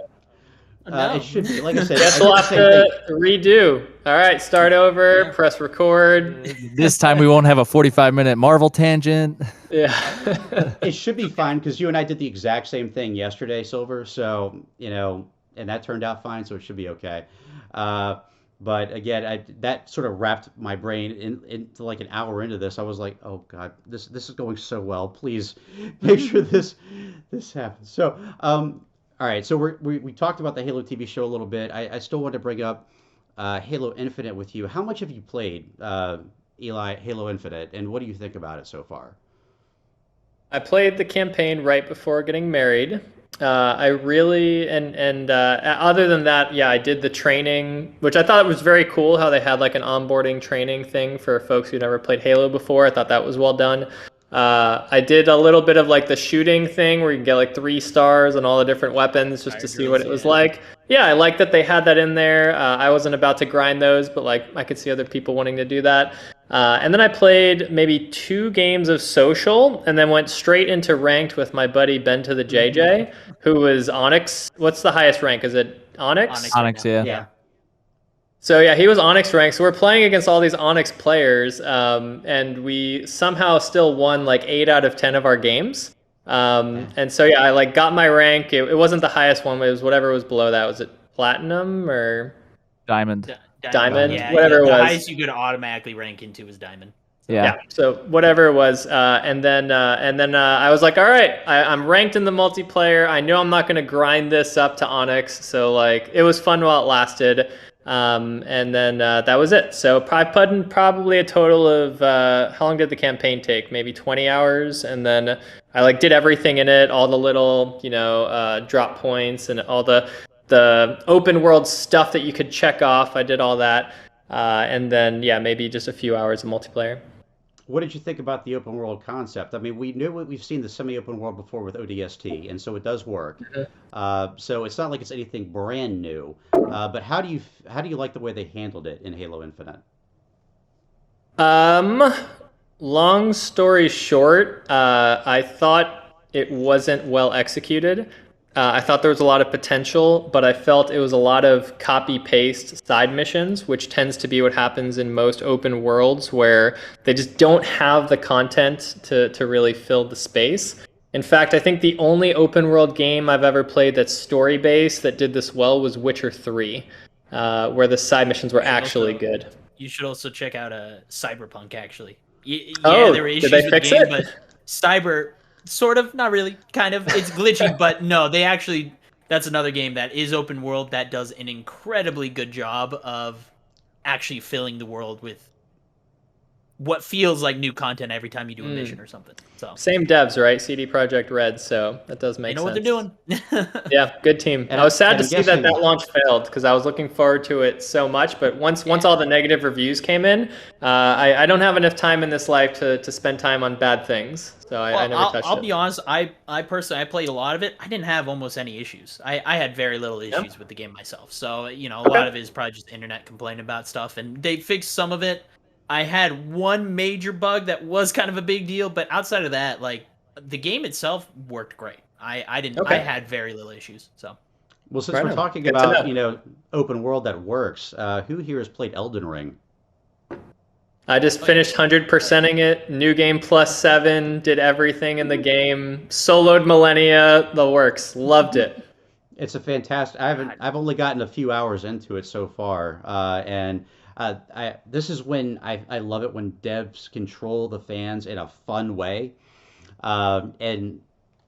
No. It should be, like I said, Guess I we'll did have the same thing. to redo. All right, start over, press record. This time we won't have a 45-minute Marvel tangent. Yeah. It should be fine because you and I did the exact same thing yesterday, Silver. So, and that turned out fine, so it should be okay. But again, that sort of wrapped my brain into like an hour into this. I was like, oh God, this is going so well. Please make sure this happens. So, all right. So we talked about the Halo TV show a little bit. I still want to bring up Halo Infinite with you. How much have you played, Eli, Halo Infinite, and what do you think about it so far? I played the campaign right before getting married. I really other than that, yeah, I did the training, which I thought was very cool. How they had like an onboarding training thing for folks who never played Halo before. I thought that was well done. I did a little bit of like the shooting thing where you can get like 3 stars on all the different weapons just to see what it was like. Yeah, I like that they had that in there. I wasn't about to grind those, but like I could see other people wanting to do that. And then I played maybe 2 games of social and then went straight into ranked with my buddy Ben to the JJ, who was Onyx. What's the highest rank? Is it Onyx? Onyx, yeah. Yeah. So yeah, he was Onyx ranked. So we're playing against all these Onyx players, and we somehow still won like 8 out of 10 of our games. And so yeah, I like got my rank. It wasn't the highest one, but it was whatever was below that. Was it platinum or Diamond. Diamond? Yeah, Whatever it the was. highest you could automatically rank into was diamond. Yeah. So whatever it was, and then I was like, all right, I'm ranked in the multiplayer. I know I'm not gonna grind this up to Onyx, so like it was fun while it lasted. And then that was it. So I put in probably a total of how long did the campaign take? Maybe 20 hours, and then I like did everything in it, all the little drop points and all the open world stuff that you could check off. I did all that, and then yeah, maybe just a few hours of multiplayer. what did you think about the open world concept? I mean, we've seen the semi-open world before with ODST, and so it does work. So it's not like it's anything brand new. But how do you like the way they handled it in Halo Infinite? Long story short, I thought it wasn't well executed. I thought there was a lot of potential, but I felt it was a lot of copy-paste side missions, which tends to be what happens in most open worlds, where they just don't have the content to really fill the space. In fact, I think the only open world game I've ever played that's story-based that did this well was Witcher 3, where the side missions were actually good. You should also check out Cyberpunk, actually. Oh, there were issues did they with fix the game, it? but Cyber, sort of, not really, kind of. It's glitchy, but no, they actually, that's another game that is open world that does an incredibly good job of actually filling the world with what feels like new content every time you do a mission or something. So same devs, right? CD Projekt Red, so that does make sense. they know what they're doing. Yeah, good team. And I was sad and to I'm see guessing- that launch failed because I was looking forward to it so much. But once all the negative reviews came in, I don't have enough time in this life to spend time on bad things. So I never touched it. I'll be honest. I personally, I played a lot of it. I didn't have almost any issues. I had very little issues with the game myself. So a lot of it is probably just internet complaining about stuff, and they fixed some of it. I had one major bug that was kind of a big deal, but outside of that, like, the game itself worked great. I didn't. I had very little issuing. So. Well, since Right we're on. talking Good to about know. open world that works, who here has played Elden Ring? I just finished 100%ing it. New game +7. Did everything in the game. Soloed Millennia. The works. Loved it. It's a fantastic. I've only gotten a few hours into it so far, and this is when I love it when devs control the fans in a fun way, and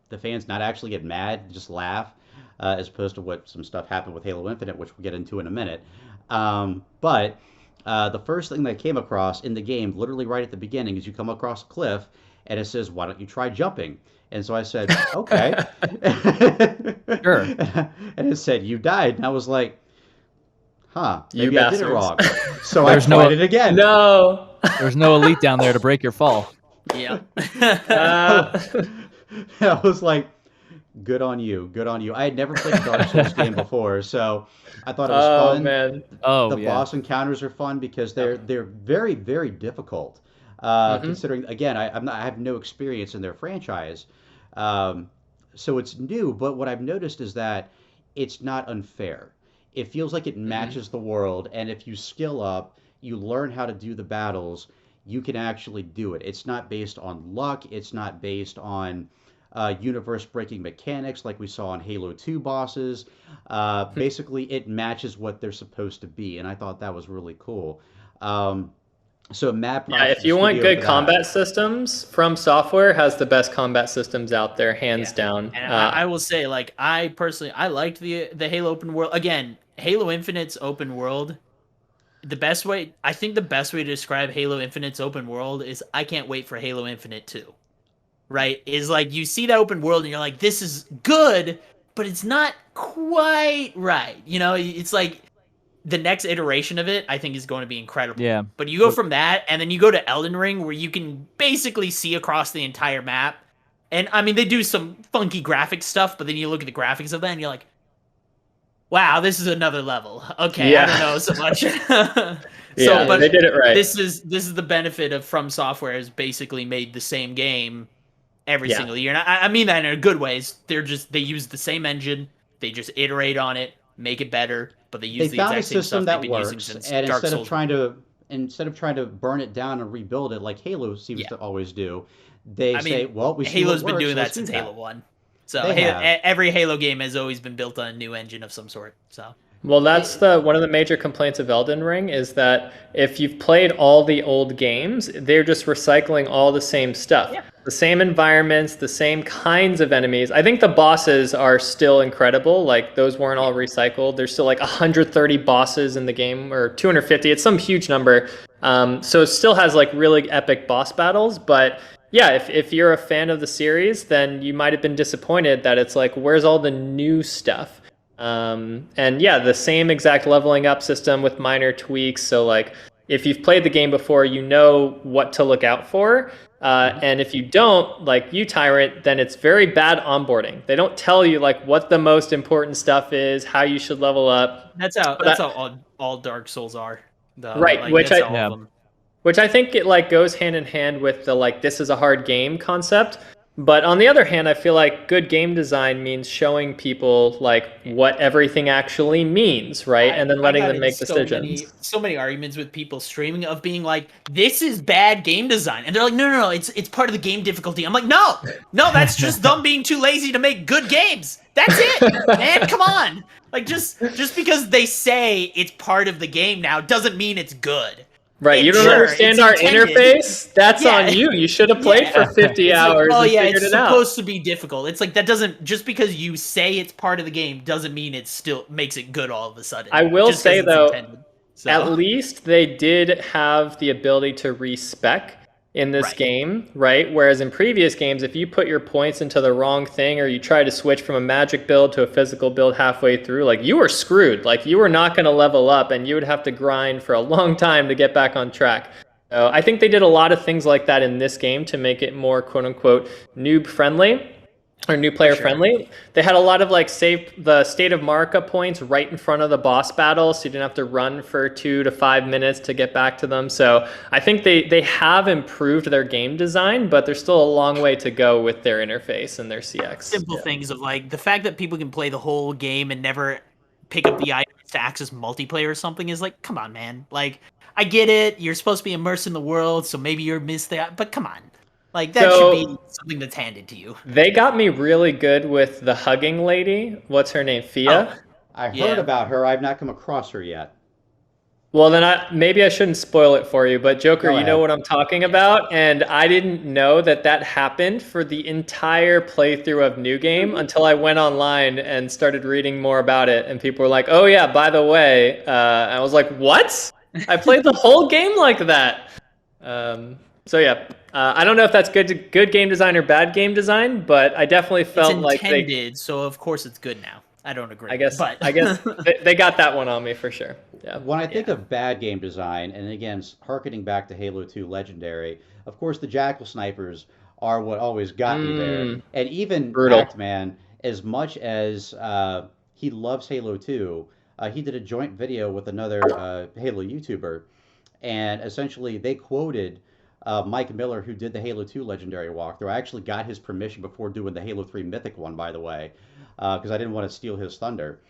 the fans not actually get mad, just laugh, as opposed to what some stuff happened with Halo Infinite, which we'll get into in a minute. But the first thing that I came across in the game, literally right at the beginning, is you come across a cliff, and it says, "Why don't you try jumping?" And so I said, "Okay." Sure. And it said, "You died," and I was like, "Huh, You maybe I did it bastards. wrong." So There's I no- tried it again. No. There's no elite down there to break your fall. Yeah. I was like, good on you, good on you. I had never played a Dark Souls game before, so I thought it was Oh fun. man. Oh, The yeah. boss encounters are fun because they're very, very difficult. Considering, again, I have no experience in their franchise, so it's new. But what I've noticed is that it's not unfair. It feels like it matches the world, and if you skill up, you learn how to do the battles, you can actually do it. It's not based on luck. It's not based on universe-breaking mechanics like we saw on Halo 2 bosses. Basically, it matches what they're supposed to be, and I thought that was really cool. So Matt, Yeah, if you want good combat systems, From Software has the best combat systems out there, hands down. And I will say, like, I personally, I liked the Halo open world. Again, Halo Infinite's open world. I think the best way to describe Halo Infinite's open world is I can't wait for Halo Infinite 2. Right? Is like you see that open world and you're like, this is good, but it's not quite right. It's like the next iteration of it, I think, is going to be incredible. Yeah. But you go from that, and then you go to Elden Ring, where you can basically see across the entire map. And, I mean, they do some funky graphic stuff, but then you look at the graphics of that, and you're like, wow, this is another level. Okay, Yeah. I don't know so much. But they did it right. This is the benefit of From Software has basically made the same game every single year. And I mean that in a good ways. They use the same engine, they just iterate on it, make it better, but they use the found a exact same system stuff that they've been using works, since and Dark instead Souls. of trying to burn it down and rebuild it like Halo seems to always do, they say, "Well, we see Halo's what been works, doing let's that do since Halo 1. So They have. every Halo game has always been built on a new engine of some sort. So Well, that's one of the major complaints of Elden Ring is that if you've played all the old games, they're just recycling all the same stuff. Yeah. The same environments, the same kinds of enemies. I think the bosses are still incredible. Like, those weren't all recycled. There's still like 130 bosses in the game, or 250. It's some huge number. So it still has like really epic boss battles. But yeah, if you're a fan of the series, then you might have been disappointed that it's like, where's all the new stuff? And yeah, the same exact leveling up system with minor tweaks. So like, if you've played the game before, you know what to look out for. And if you don't, like you, Tyrant, then it's very bad onboarding. They don't tell you like what the most important stuff is, how you should level up. That's how all Dark Souls are. Though. Right, like, which I think it like goes hand in hand with the like this is a hard game concept. But on the other hand, I feel like good game design means showing people like what everything actually means, right? And then letting them make decisions. So many arguments with people streaming of being like, "This is bad game design," and they're like, "No, it's part of the game difficulty." I'm like, "No, that's just them being too lazy to make good games. That's it, man. Come on." Like just because they say it's part of the game now doesn't mean it's good. Right, you don't understand our interface? That's on you. You should have played for 50 hours and figured it out. It's supposed to be difficult. It's like that doesn't, just because you say it's part of the game doesn't mean it still makes it good all of a sudden. I will say though, at least they did have the ability to respec in this game, right? Whereas in previous games, if you put your points into the wrong thing or you try to switch from a magic build to a physical build halfway through, like you were screwed. Like you were not going to level up and you would have to grind for a long time to get back on track. So I think they did a lot of things like that in this game to make it more quote unquote noob friendly or new player friendly. They had a lot of like save the state of Marika points right in front of the boss battle, so you didn't have to run for 2 to 5 minutes to get back to them. So I think they have improved their game design, but there's still a long way to go with their interface and their CX. Simple things of like the fact that people can play the whole game and never pick up the items to access multiplayer or something is like, come on, man. Like, I get it. You're supposed to be immersed in the world, so maybe you're missed there, but come on. Like, that should be something that's handed to you. They got me really good with the hugging lady. What's her name? Fia? Oh, I heard about her. I've not come across her yet. Well, then maybe I shouldn't spoil it for you, but Joker, you know what I'm talking about, and I didn't know that happened for the entire playthrough of New Game until I went online and started reading more about it, and people were like, oh yeah, by the way, I was like, what? I played the whole game like that. So yeah, I don't know if that's good game design or bad game design, but I definitely felt like it's intended, so of course it's good now. I don't agree. I guess they got that one on me for sure. Yeah. When I think of bad game design, and again, harkening back to Halo 2 Legendary, of course the Jackal Snipers are what always got me there. And even Actman, as much as he loves Halo 2, he did a joint video with another Halo YouTuber, and essentially they quoted Mike Miller, who did the Halo 2 Legendary walkthrough. I actually got his permission before doing the Halo 3 Mythic one, by the way, because I didn't want to steal his thunder.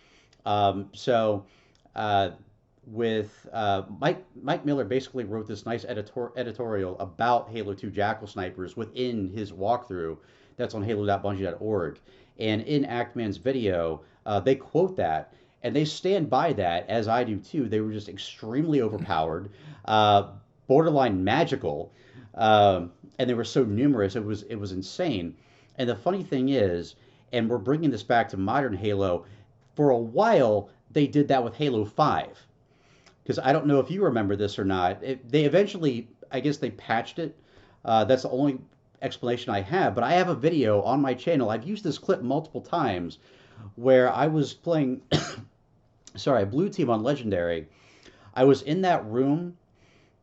With Mike Miller basically wrote this nice editorial about Halo 2 Jackal Snipers within his walkthrough that's on halo.bungie.org. And in Actman's video, they quote that, and they stand by that, as I do too. They were just extremely overpowered, borderline magical, and they were so numerous, it was insane. And the funny thing is, and we're bringing this back to modern Halo, for a while they did that with Halo 5. Because I don't know if you remember this or not. They eventually, I guess they patched it. That's the only explanation I have. But I have a video on my channel. I've used this clip multiple times where I was playing, Blue Team on Legendary. I was in that room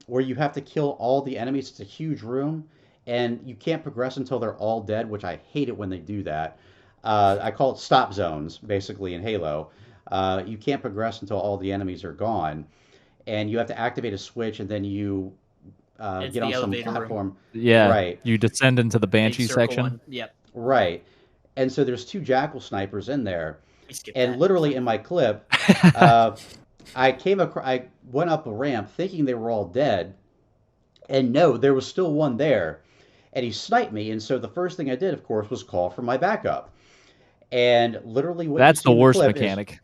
where you have to kill all the enemies. It's a huge room, and you can't progress until they're all dead, which I hate it when they do that. I call it stop zones, basically, in Halo. You can't progress until all the enemies are gone, and you have to activate a switch, and then you get on some platform. Yeah, right. You descend into the Banshee section. Yep. Right. And so there's 2 Jackal Snipers in there, and literally in my clip, I went up a ramp thinking they were all dead, and no, there was still one there, and he sniped me. And so the first thing I did, of course, was call for my backup. And literally, what that's the worst mechanic.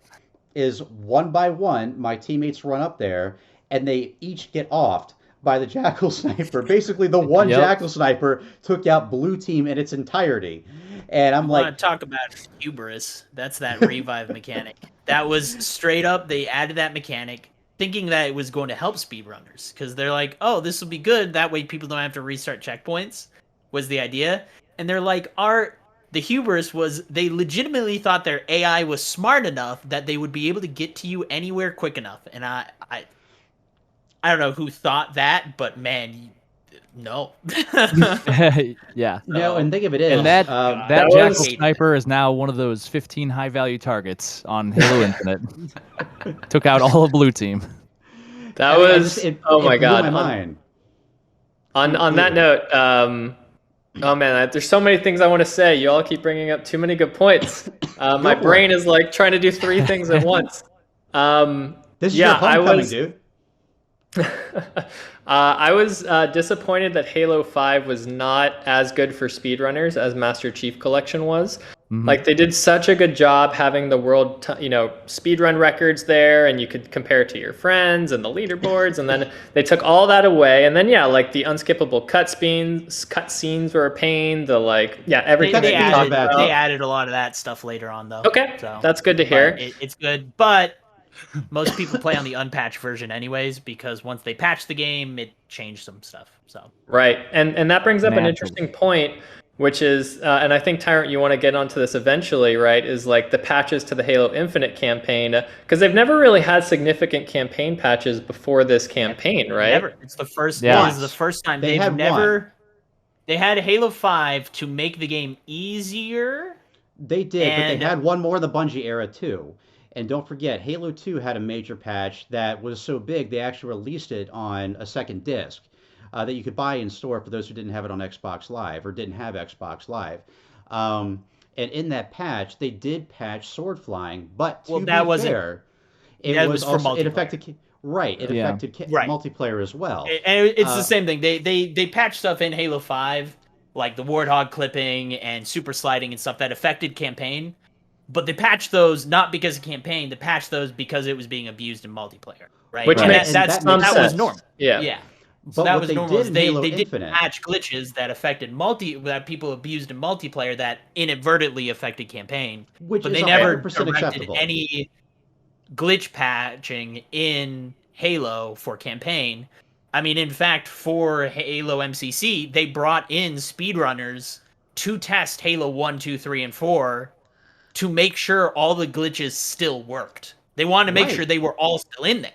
Is one by one, my teammates run up there, and they each get offed by the Jackal Sniper. Basically, the one Jackal Sniper took out Blue Team in its entirety. And I'm like, want to talk about hubris. That's that revive mechanic. That was straight up. They added that mechanic, thinking that it was going to help speedrunners, because they're like, "Oh, this will be good. That way, people don't have to restart checkpoints." Was the idea, and they're like, the hubris was they legitimately thought their AI was smart enough that they would be able to get to you anywhere quick enough, and I don't know who thought that, but man, no. Yeah. No, and think of it is, And that That Jackal was- sniper is now one of those 15 high value targets on Halo Infinite. Took out all of blue team. That I mean, was it my blew god. my mind. On that note, oh man, there's so many things I want to say. You all keep bringing up too many good points. My for brain it. is like trying to do 3 things at once. This is yeah, your homecoming, was, dude. I was disappointed that Halo 5 was not as good for speedrunners as Master Chief Collection was. Like, they did such a good job having the world, speedrun records there, and you could compare it to your friends and the leaderboards, and then they took all that away, and then, yeah, like, the unskippable cutscenes were a pain, everything They that you talked added, about. they added a lot of that stuff later on, though. Okay, so, that's good to hear. It's good, but most people play on the unpatched version anyways, because once they patched the game, it changed some stuff. So Right, and that brings up an Naturally. interesting point, which is, and I think, Tyrant, you want to get onto this eventually, right, is like the patches to the Halo Infinite campaign, because they've never really had significant campaign patches before this campaign, right? Never. It's the first. Yeah. This is the first time They they've had never. one. They had Halo 5 to make the game easier. They did, but And- they had one more in the Bungie era too. And don't forget, Halo 2 had a major patch that was so big they actually released it on a second disc that you could buy in store for those who didn't have it on Xbox Live or didn't have Xbox Live. And in that patch, they did patch sword flying, but to that be wasn't- fair, it that was was for also it multiplayer. affected Yeah. Right. multiplayer as well. And it's Uh, the same thing. They patched stuff in Halo 5, like the Warthog clipping and super sliding and stuff that affected campaign. But they patched those not because of campaign. They patched those because it was being abused in multiplayer, right? Which And makes- that and that makes was sense. normal. Yeah. Yeah. But So that what was they normal. did in They Halo did Infinite, patch glitches that affected that people abused in multiplayer that inadvertently affected campaign. which But is they never 100% directed acceptable. any glitch patching in Halo for campaign. I mean, in fact, for Halo MCC, they brought in speedrunners to test Halo 1, 2, 3, and 4 to make sure all the glitches still worked. They wanted to make Right. sure they were all still in there.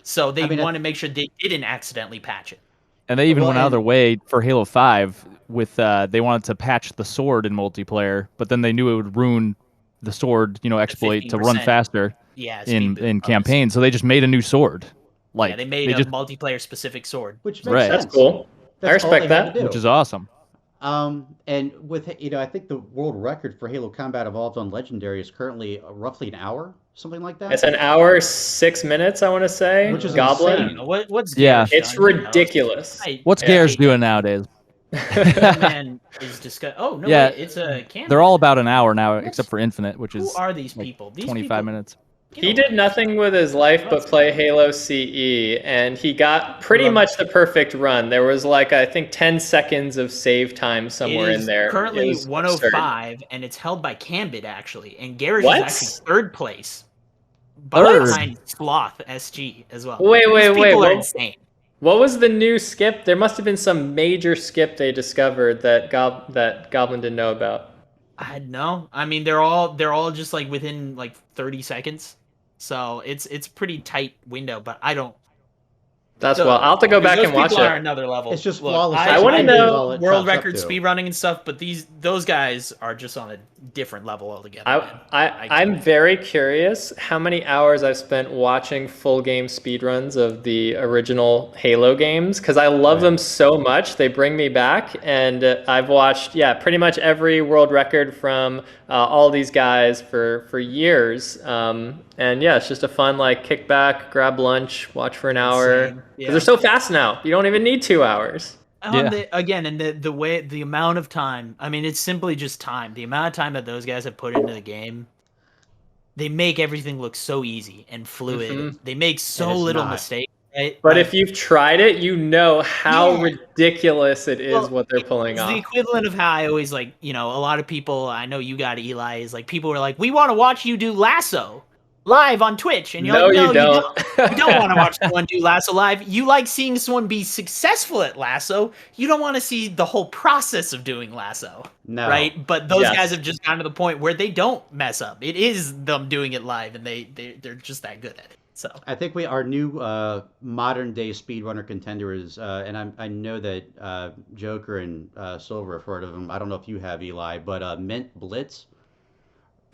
So they I mean, wanted to make sure they didn't accidentally patch it. And they even Well, went out of and- their way for Halo 5 with they wanted to patch the sword in multiplayer, but then they knew it would ruin the sword, exploit to run 15%. faster Yeah, speed in boost bonus. campaign. So they just made a new sword. Like Yeah, they made a just, multiplayer specific sword. Which makes Right. sense. That's cool. I That's all respect they had that. to do. which is awesome. And with I think the world record for Halo Combat Evolved on Legendary is currently roughly an hour, something like that. It's an hour, 6 minutes, I want to say. Which is Goblin. insane. What's Yeah. Garrett It's done? You know, ridiculous. What's Yeah. Garrett's doing nowadays? That man is disgust. Oh no, Yeah, wait, it's a canon. They're all about an hour now, What's- except for Infinite, which Who is are these like people? These 25 people, minutes. get He away. did nothing with his life but play Halo CE, and he got pretty much the perfect run. There was I think 10 seconds of save time somewhere It is in there. currently It was 105, and it's held by Cambit actually, and Garage What? is actually third place, Third? behind Sloth SG as well. Wait, These wait, wait, people are what- insane. What was the new skip? There must have been some major skip they discovered that that Goblin didn't know about. I know. I mean, they're all just within 30 seconds, so it's pretty tight window. But I don't. That's well. I'll have to go back Those and watch people are it. another level. It's just Look, flawless I wanna execution know is all it world chops up record to. speedrunning and stuff, but those guys are just on a different level altogether. man. I'm very curious how many hours I've spent watching full game speedruns of the original Halo games because I love them so much. They bring me back, and I've watched pretty much every world record from all these guys for years. And yeah, it's just a fun kick back, grab lunch, watch for an hour. Insane. 'Cause Yeah. they're so fast now. You don't even need 2 hours. Yeah. The amount of time. I mean, it's simply just time. The amount of time that those guys have put into the game, they make everything look so easy and fluid. Mhm. They make so And it's little not. mistakes. Right? But if you've tried it, you know how Yeah. ridiculous it is Well, what they're pulling it's off. the equivalent of how I always a lot of people. I know you got Eli. Is people are like, we want to watch you do lasso live on Twitch, and you're No, like, no, you don't. You don't want to watch someone do lasso live. You like seeing someone be successful at lasso. You don't want to see the whole process of doing lasso, No. right? But those Yes. guys have just gotten to the point where they don't mess up. It is them doing it live, and they're just that good at it. So I think our new modern day speedrunner contender is, and I know that Joker and Silver have heard of him. I don't know if you have, Eli, but Mint Blitz.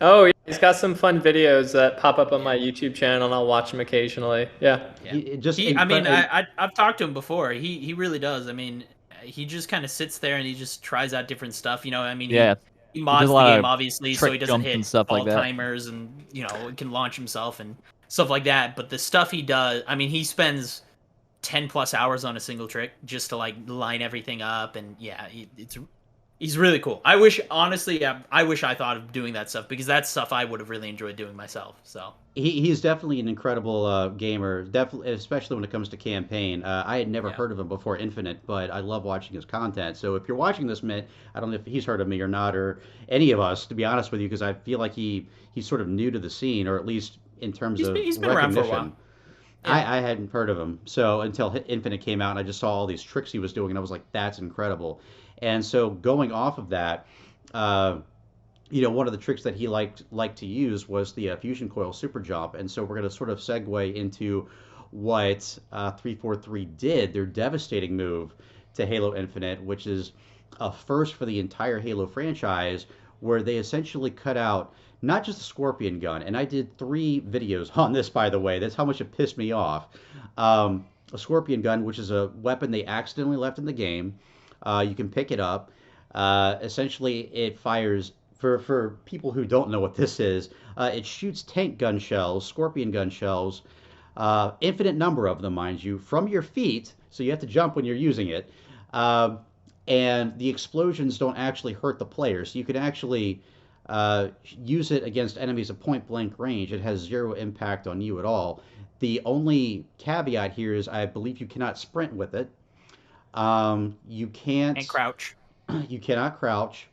Oh, yeah, he's got some fun videos that pop up on my YouTube channel, and I'll watch them occasionally. Yeah. yeah, He just I mean, incredible. I've talked to him before. He really does. I mean, he just kind of sits there and he just tries out different stuff. You know, I mean, Yeah, he he mods does a the lot game of obviously, so trick he doesn't jumps and hit stuff like all that. timers and can launch himself and stuff like that. But the stuff he does, I mean, he spends 10+ hours on a single trick just to like line everything up, and yeah, he's really cool. I wish, honestly, I wish I thought of doing that stuff because that's stuff I would have really enjoyed doing myself. So He's definitely an incredible gamer, definitely, especially when it comes to campaign. I had never yeah, heard of him before Infinite, but I love watching his content. So if you're watching this, Mint, I don't know if he's heard of me or not, or any of us, to be honest with you, because I feel like he's sort of new to the scene, or at least in terms of he's been around for a while. recognition. Yeah. I hadn't heard of him. So until Infinite came out, and I just saw all these tricks he was doing, and I was like, that's incredible. And so going off of that, uh, one of the tricks that he liked to use was the fusion coil super jump. And so we're going to sort of segue into what 343 did, their devastating move to Halo Infinite, which is a first for the entire Halo franchise, where they essentially cut out not just the Scorpion gun, and I did 3 videos on this, by the way. That's how much it pissed me off. A Scorpion gun, which is a weapon they accidentally left in the game. You can pick it up. Essentially, it fires. For people who don't know what this is, it shoots tank gun shells, Scorpion gun shells, infinite number of them, mind you, from your feet. So you have to jump when you're using it. And the explosions don't actually hurt the player. So you can actually use it against enemies at point blank range. It has 0 impact on you at all. The only caveat here is I believe you cannot sprint with it. You can't. And crouch. You cannot crouch.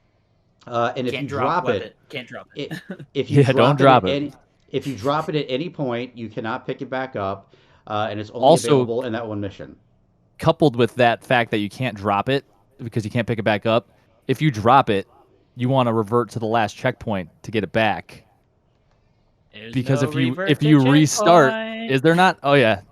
And if Can't you drop drop it, can't drop it. if you Yeah, drop don't drop at it. if you drop it at any point, you cannot pick it back up, and it's only Also, available in that one mission. coupled with that fact that you can't drop it because you can't pick it back up, if you drop it, you want to revert to the last checkpoint to get it back. There's Because no if revert to you restart, checkpoint. is there not? Oh yeah,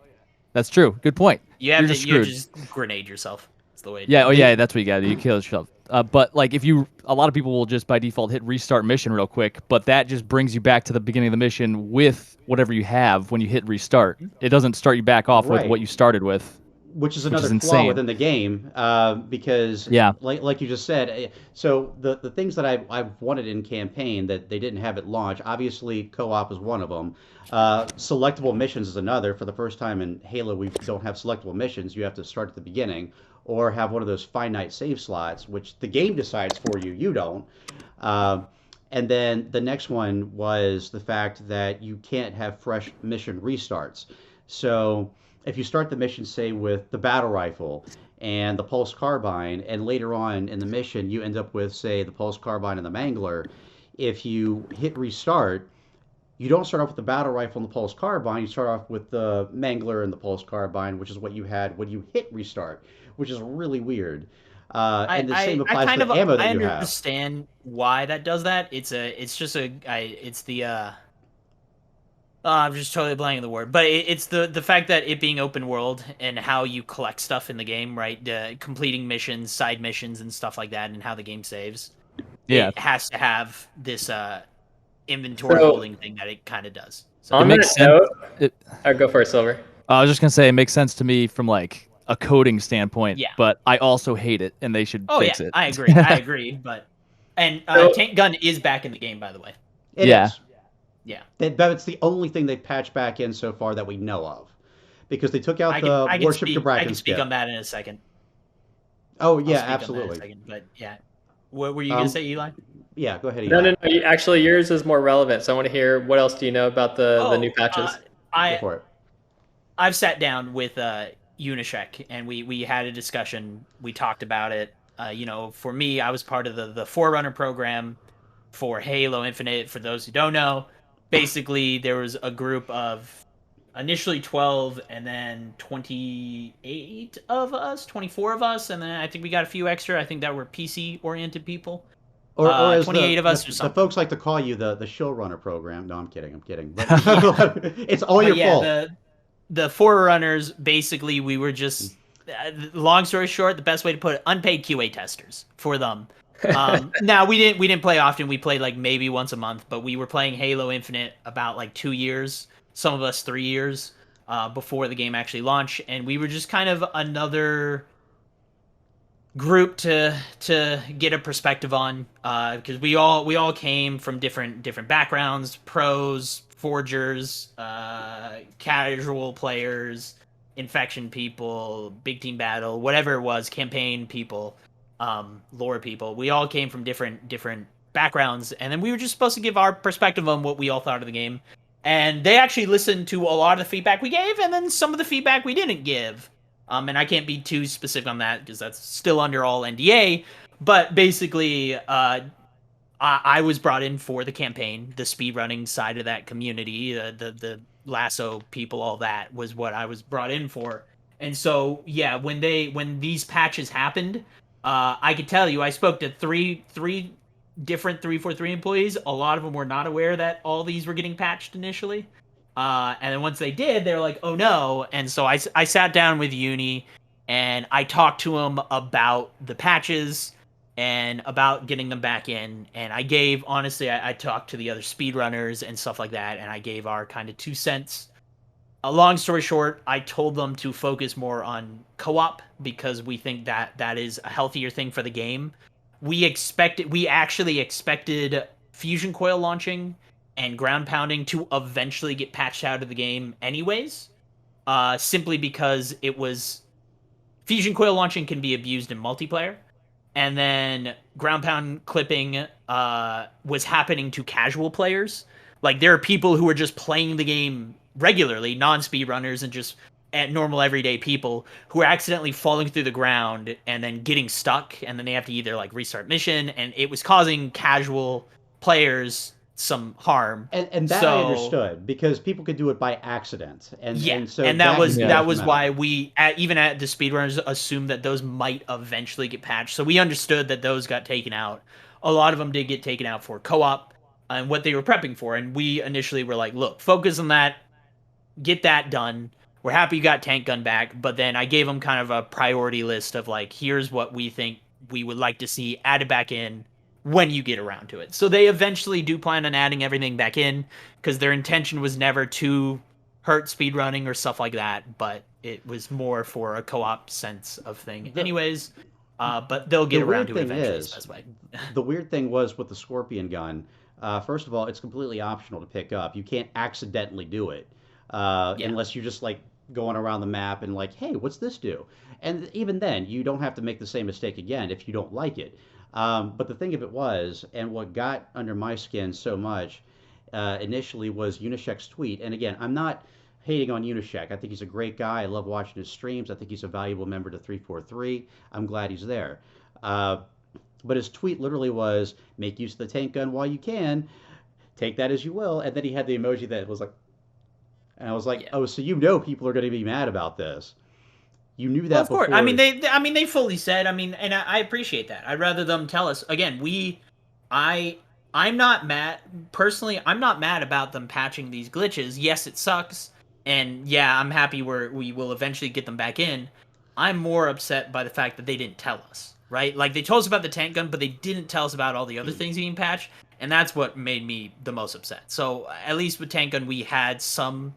that's true. Good point. You have You're to just you screwed. just grenade yourself. That's the way. Yeah. Oh yeah, that's what you got to do. You kill yourself. But like, a lot of people will just by default hit restart mission real quick, but that just brings you back to the beginning of the mission with whatever you have when you hit restart. It doesn't start you back off with Right. what you started with. Which is another flaw insane. within the game, because Yeah. like you just said, so the things that I've wanted in campaign that they didn't have at launch, obviously co-op is one of them. Selectable missions is another. For the first time in Halo, we don't have selectable missions. You have to start at the beginning or have one of those finite save slots, which the game decides for you. You don't. And then the next one was the fact that you can't have fresh mission restarts. So if you start the mission, say, with the battle rifle and the pulse carbine, and later on in the mission you end up with, say, the pulse carbine and the mangler, if you hit restart, you don't start off with the battle rifle and the pulse carbine. You start off with the mangler and the pulse carbine, which is what you had when you hit restart, which is really weird. And the same applies to the ammo that you have. I understand why that does that. It's I'm just totally blanking the word, but it's the fact that it being open world and how you collect stuff in the game, right? Completing missions, side missions, and stuff like that, and how the game saves. Yeah. It has to have this inventory holding thing that it kind of does. So On It makes that sense. note, go for it, Silver. I was just gonna say it makes sense to me from like a coding standpoint. Yeah. But I also hate it, and they should fix it. I agree. I agree. But tank gun is back in the game, by the way. It Yeah. is. Yeah. That's the only thing they've patched back in so far that we know of, because they took out the warship I Gabrakan can speak skip. on that in a second. Oh I'll yeah, speak on that in a absolutely. second, but yeah, what were you gonna say, Eli? Yeah, go ahead. No, Eli. no, no. Actually, yours is more relevant. So I want to hear what else do you know about the new patches. Go for it. I've sat down with Unishek and we had a discussion. We talked about it. For me, I was part of the Forerunner program for Halo Infinite. For those who don't know, basically there was a group of initially 12 and then 24 of us, and then I think we got a few extra. I think that were PC oriented people. Or as 28 of us or the something. folks like to call you the showrunner program. No, I'm kidding. But it's all But your yeah, fault. the forerunners, basically, we were just, long story short, the best way to put it, unpaid QA testers for them. Now we didn't play often. We played like maybe once a month, but we were playing Halo Infinite about like 2 years, some of us 3 years, before the game actually launched, and we were just kind of another group to get a perspective on, because we all came from different backgrounds, pros, forgers, casual players, infection people, big team battle, whatever it was, campaign people, lore people. We all came from different backgrounds, and then we were just supposed to give our perspective on what we all thought of the game. And they actually listened to a lot of the feedback we gave, and then some of the feedback we didn't give. And I can't be too specific on that because that's still under all NDA. But basically, I was brought in for the campaign, the speedrunning side of that community, the lasso people, all that was what I was brought in for. And so, yeah, when these patches happened, I could tell you, I spoke to three different 343 employees. A lot of them were not aware that all these were getting patched initially. And then once they did, they were like, oh no. And so I sat down with Uni and I talked to him about the patches and about getting them back in. And I gave, honestly, I talked to the other speedrunners and stuff like that, and I gave our kind of 2 cents. A long story short, I told them to focus more on co-op because we think that is a healthier thing for the game. We actually expected Fusion Coil launching and ground pounding to eventually get patched out of the game anyways, simply because it was Fusion Coil launching can be abused in multiplayer, and then ground pound clipping was happening to casual players. Like, there are people who are just playing the game regularly, non-speedrunners and just at normal everyday people, who are accidentally falling through the ground and then getting stuck, and then they have to either like restart mission, and it was causing casual players some harm. And that I understood because people could do it by accident, and so and that was detrimental. why we even at the speedrunners assumed that those might eventually get patched. So we understood that those got taken out. A lot of them did get taken out for co-op and what they were prepping for, and we initially were like, look, focus on that, get that done. We're happy you got tank gun back, but then I gave them kind of a priority list of like, here's what we think we would like to see added back in when you get around to it. So they eventually do plan on adding everything back in because their intention was never to hurt speedrunning or stuff like that, but it was more for a co-op sense of thing. Anyways, but they'll get around to it eventually. Is, the weird thing was with the Scorpion gun, first of all, it's completely optional to pick up. You can't accidentally do it unless you just like going around the map and like, hey, what's this do? And even then, you don't have to make the same mistake again if you don't like it. But the thing of it was, and what got under my skin so much initially was Unishek's tweet. And again, I'm not hating on Unishek. I think he's a great guy. I love watching his streams. I think he's a valuable member to 343. I'm glad he's there. But his tweet literally was, make use of the tank gun while you can. Take that as you will. And then he had the emoji that was like, and I was like, oh, so you know people are going to be mad about this. You knew that before. Of course. They fully said, and I appreciate that. I'd rather them tell us. Again, I'm not mad. Personally, I'm not mad about them patching these glitches. Yes, it sucks. And yeah, I'm happy we will eventually get them back in. I'm more upset by the fact that they didn't tell us, right? Like, they told us about the tank gun, but they didn't tell us about all the other things being patched. And that's what made me the most upset. So at least with tank gun, we had some...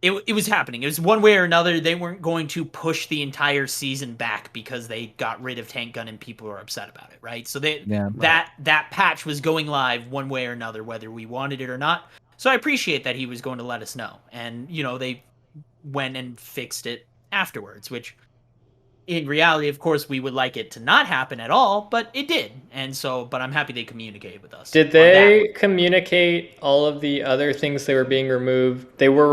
It was happening. It was one way or another. They weren't going to push the entire season back because they got rid of tank gun and people were upset about it, right? So that patch was going live one way or another, whether we wanted it or not. So I appreciate that he was going to let us know. And, they went and fixed it afterwards, which in reality, of course, we would like it to not happen at all, but it did. And so, but I'm happy they communicated with us. Did they communicate all of the other things they were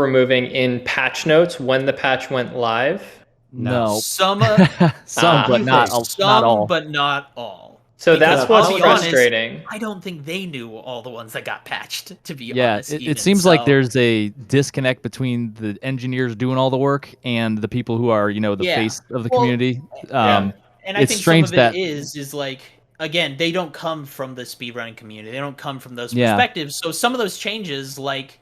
removing in patch notes when the patch went live? No. Some, but not all. But not all. So that's what's frustrating. Honest, I don't think they knew all the ones that got patched, to be honest. honest. It seems like there's a disconnect between the engineers doing all the work and the people who are, the face of the community. And I think strange some of it is like, again, they don't come from the speedrunning community. They don't come from those Yeah. perspectives. So some of those changes, like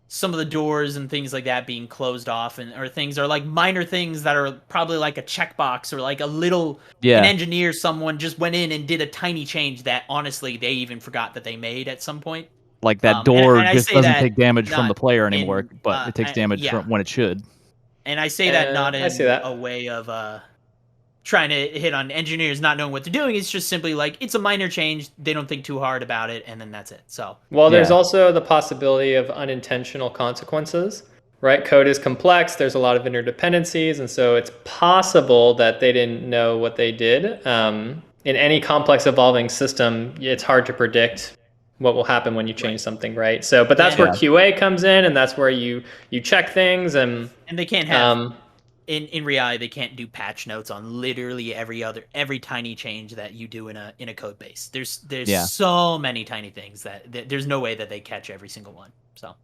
some of the doors and things like that being closed off, or things are like minor things that are probably like a checkbox or like an engineer, someone just went in and did a tiny change that honestly they even forgot that they made at some point. Like that door and just doesn't take damage from the player in, anymore, but it takes damage from when it should. And I say that not in that. a way of trying to hit on engineers not knowing what they're doing. It's just simply like it's a minor change. They don't think too hard about it, and then that's it. So well, there's also the possibility of unintentional consequences, right? Code is complex. There's a lot of interdependencies, and so it's possible that they didn't know what they did. In any complex evolving system, it's hard to predict what will happen when you change something, right? So, but that's where QA comes in, and that's where you check things, and they can't have in reality they can't do patch notes on literally every tiny change that you do in a code base. There's so many tiny things that there's no way that they catch every single one. So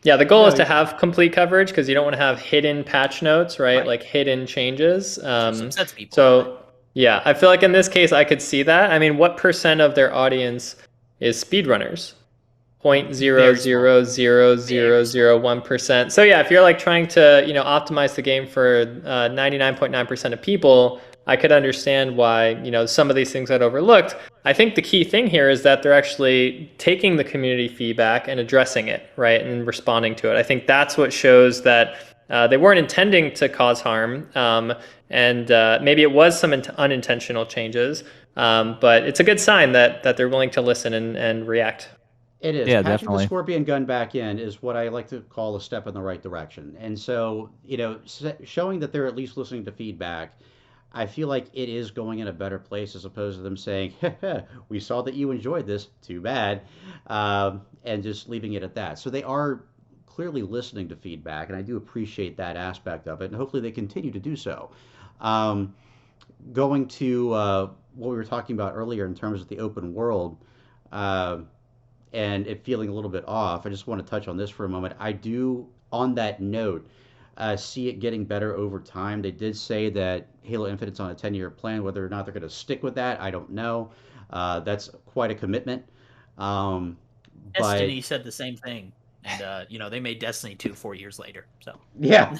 yeah, the goal is to have complete coverage because you don't want to have hidden patch notes, right? Like hidden changes. Upsets people. So yeah, I feel like in this case I could see that. I mean, what % of their audience is speedrunners? 0.00001%. So yeah, if you're like trying to, optimize the game for 99.9% of people, I could understand why, some of these things I'd overlooked. I think the key thing here is that they're actually taking the community feedback and addressing it, right, and responding to it. I think that's what shows that they weren't intending to cause harm, and maybe it was some unintentional changes, but it's a good sign that they're willing to listen and react. It is. Yeah, Patching definitely. the Scorpion gun back in is what I like to call a step in the right direction. And so, showing that they're at least listening to feedback, I feel like it is going in a better place as opposed to them saying, we saw that you enjoyed this, too bad, and just leaving it at that. So they are clearly listening to feedback, and I do appreciate that aspect of it, and hopefully they continue to do so. Going to what we were talking about earlier in terms of the open world, and it feeling a little bit off, I just want to touch on this for a moment. I do, on that note, see it getting better over time. They did say that Halo Infinite's on a 10-year plan. Whether or not they're going to stick with that, I don't know. That's quite a commitment. Destiny said the same thing. And, they made Destiny 2 4 years later. So yeah.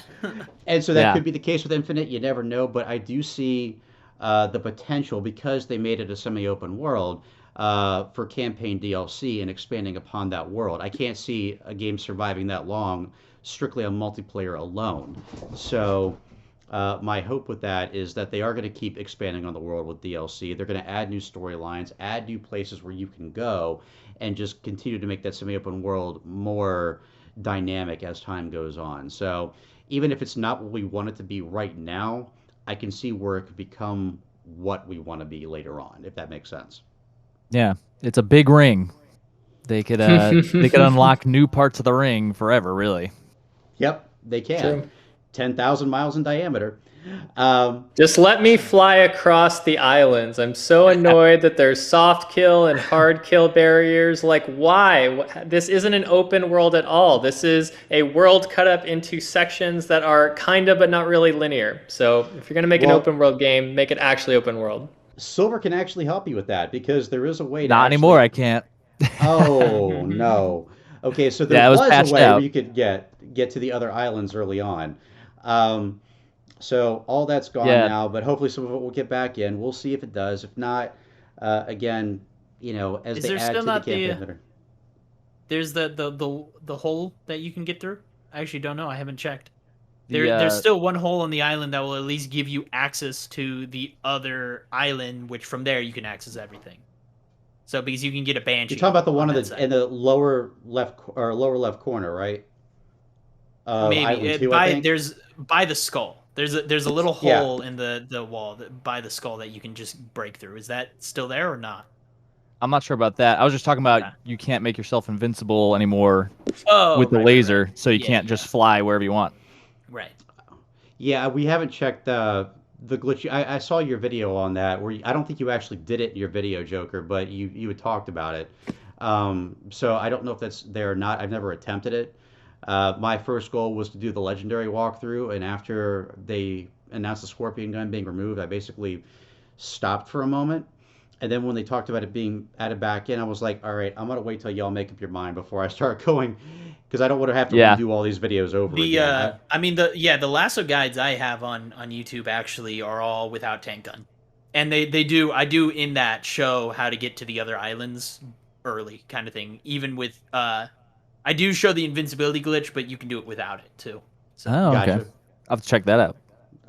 And so that could be the case with Infinite. You never know. But I do see the potential, because they made it a semi-open world, for campaign DLC and expanding upon that world. I can't see a game surviving that long strictly on multiplayer alone. So my hope with that is that they are going to keep expanding on the world with DLC. They're going to add new storylines, add new places where you can go, and just continue to make that semi-open world more dynamic as time goes on. So even if it's not what we want it to be right now, I can see where it could become what we want to be later on, if that makes sense. Yeah, it's a big ring. They could unlock new parts of the ring forever, really. Yep, they can. True. 10,000 miles in diameter. Just let me fly across the islands. I'm so annoyed that there's soft kill and hard kill barriers. Like, why? This isn't an open world at all. This is a world cut up into sections that are kind of but not really linear. So if you're going to make an open world game, make it actually open world. Silver can actually help you with that, because there is a way to Not anymore, I can't. Oh, no. Okay, so there was a way where you could get to the other islands early on. So all that's gone now, but hopefully some of it will get back in. We'll see if it does. If not, again, as Is they there add still to the not campaign. There's the hole that you can get through? I actually don't know. I haven't checked. There's still one hole on the island that will at least give you access to the other island, which from there you can access everything. So because you can get a Banshee. You're talking about the one in the lower left corner, right? Maybe there's by the skull. There's a little hole in the wall by the skull that you can just break through. Is that still there or not? I'm not sure about that. I was just talking about you can't make yourself invincible anymore with the laser, right. so you can't just fly wherever you want. Right. Yeah, we haven't checked the glitch. I saw your video on that, where I don't think you actually did it in your video, Joker, but you had talked about it. So I don't know if that's there or not. I've never attempted it. My first goal was to do the legendary walkthrough, and after they announced the Scorpion gun being removed, I basically stopped for a moment. And then when they talked about it being added back in, I was like, all right, I'm gonna wait till y'all make up your mind before I start going, because I don't want to have to redo all these videos over again. I mean the lasso guides I have on YouTube actually are all without tank gun, and I do in that show how to get to the other islands early kind of thing. Even with I do show the invincibility glitch, but you can do it without it too. So. Oh, okay. Gotcha. I'll have to check that out.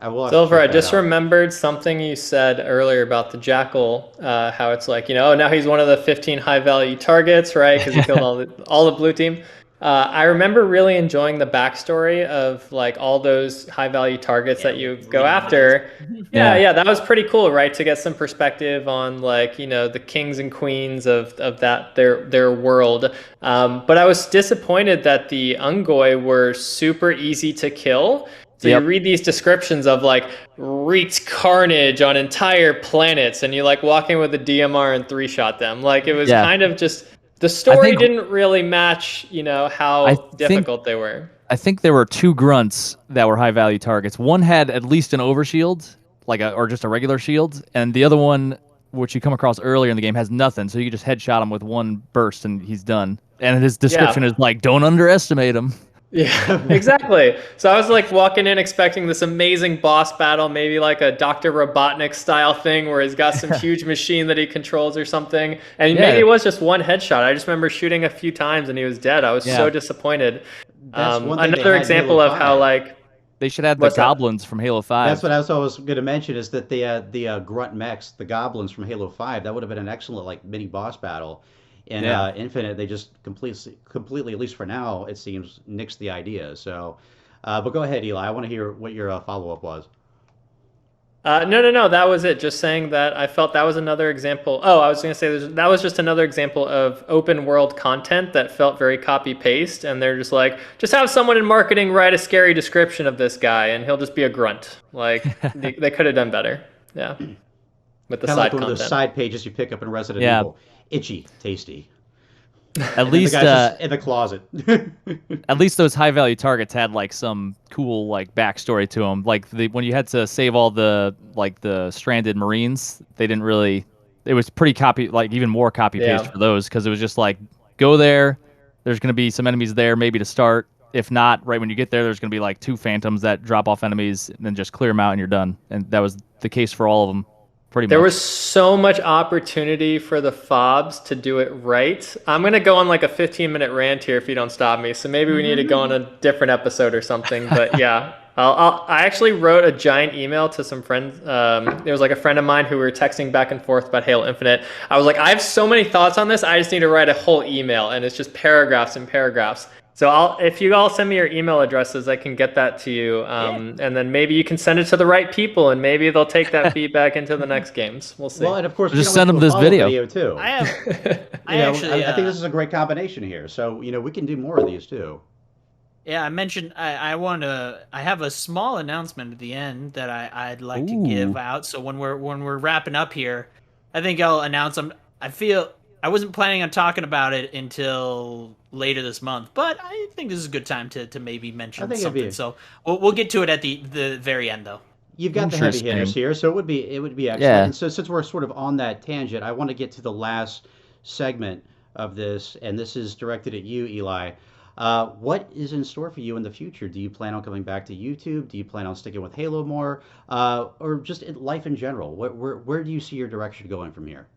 Silver, I just remembered something you said earlier about the Jackal, how it's like, now he's one of the 15 high-value targets, right? Because he killed all the blue team. I remember really enjoying the backstory of like all those high-value targets that you go after. Yeah, that was pretty cool, right? To get some perspective on like, the kings and queens of that their world. But I was disappointed that the Ungoi were super easy to kill. So you read these descriptions of like wreaked carnage on entire planets, and you like walk in with a DMR and 3-shot them. Like it was kind of just the story didn't really match, how difficult they were. I think there were 2 grunts that were high value targets. One had at least an overshield, or just a regular shield, and the other one, which you come across earlier in the game, has nothing. So you can just headshot him with one burst and he's done. And his description is like, don't underestimate him. Yeah, exactly. So I was like walking in expecting this amazing boss battle, maybe like a Dr. Robotnik style thing where he's got some huge machine that he controls or something. And maybe it was just one headshot. I just remember shooting a few times and he was dead. I was so disappointed. Another example of how like they should have the goblins from Halo 5. That's what I was going to mention, is that the grunt mechs, the goblins from Halo 5, that would have been an excellent like mini boss battle. In Infinite, they just completely, at least for now, it seems, nixed the idea. So, but go ahead, Eli. I want to hear what your follow-up was. No. That was it. Just saying that I felt that was another example. Oh, I was going to say that was just another example of open world content that felt very copy-paste. And they're just like, just have someone in marketing write a scary description of this guy, and he'll just be a grunt. Like, they could have done better. Yeah. With the side like content. One of the side pages you pick up in Resident Evil. Itchy, tasty. At least in the closet. At least those high value targets had like some cool like backstory to them. Like when you had to save all the stranded Marines, they didn't really. It was pretty even more copy paste for those, because it was just like, go there. There's gonna be some enemies there maybe to start. If not, right when you get there, there's gonna be like 2 phantoms that drop off enemies, and then just clear them out and you're done. And that was the case for all of them. There was so much opportunity for the fobs to do it right. I'm going to go on like a 15-minute rant here if you don't stop me. So maybe we need to go on a different episode or something. But yeah, I actually wrote a giant email to some friends. There was like a friend of mine who we were texting back and forth about Halo Infinite. I was like, I have so many thoughts on this. I just need to write a whole email. And it's just paragraphs and paragraphs. So if you all send me your email addresses, I can get that to you, and then maybe you can send it to the right people, and maybe they'll take that feedback into the next games. We'll see. Well, and of course, just send them this video too. I think this is a great combination here. So we can do more of these too. Yeah, I mentioned I have a small announcement at the end that I'd like to give out. So when we're wrapping up here, I think I'll announce them. I feel I wasn't planning on talking about it until later this month, but I think this is a good time to maybe mention something. So we'll get to it at the very end, though. You've got the heavy hitters here, so it would be excellent. Yeah. And so since we're sort of on that tangent, I want to get to the last segment of this, and this is directed at you, Eli. What is in store for you in the future? Do you plan on coming back to YouTube? Do you plan on sticking with Halo more, or just life in general? Where do you see your direction going from here?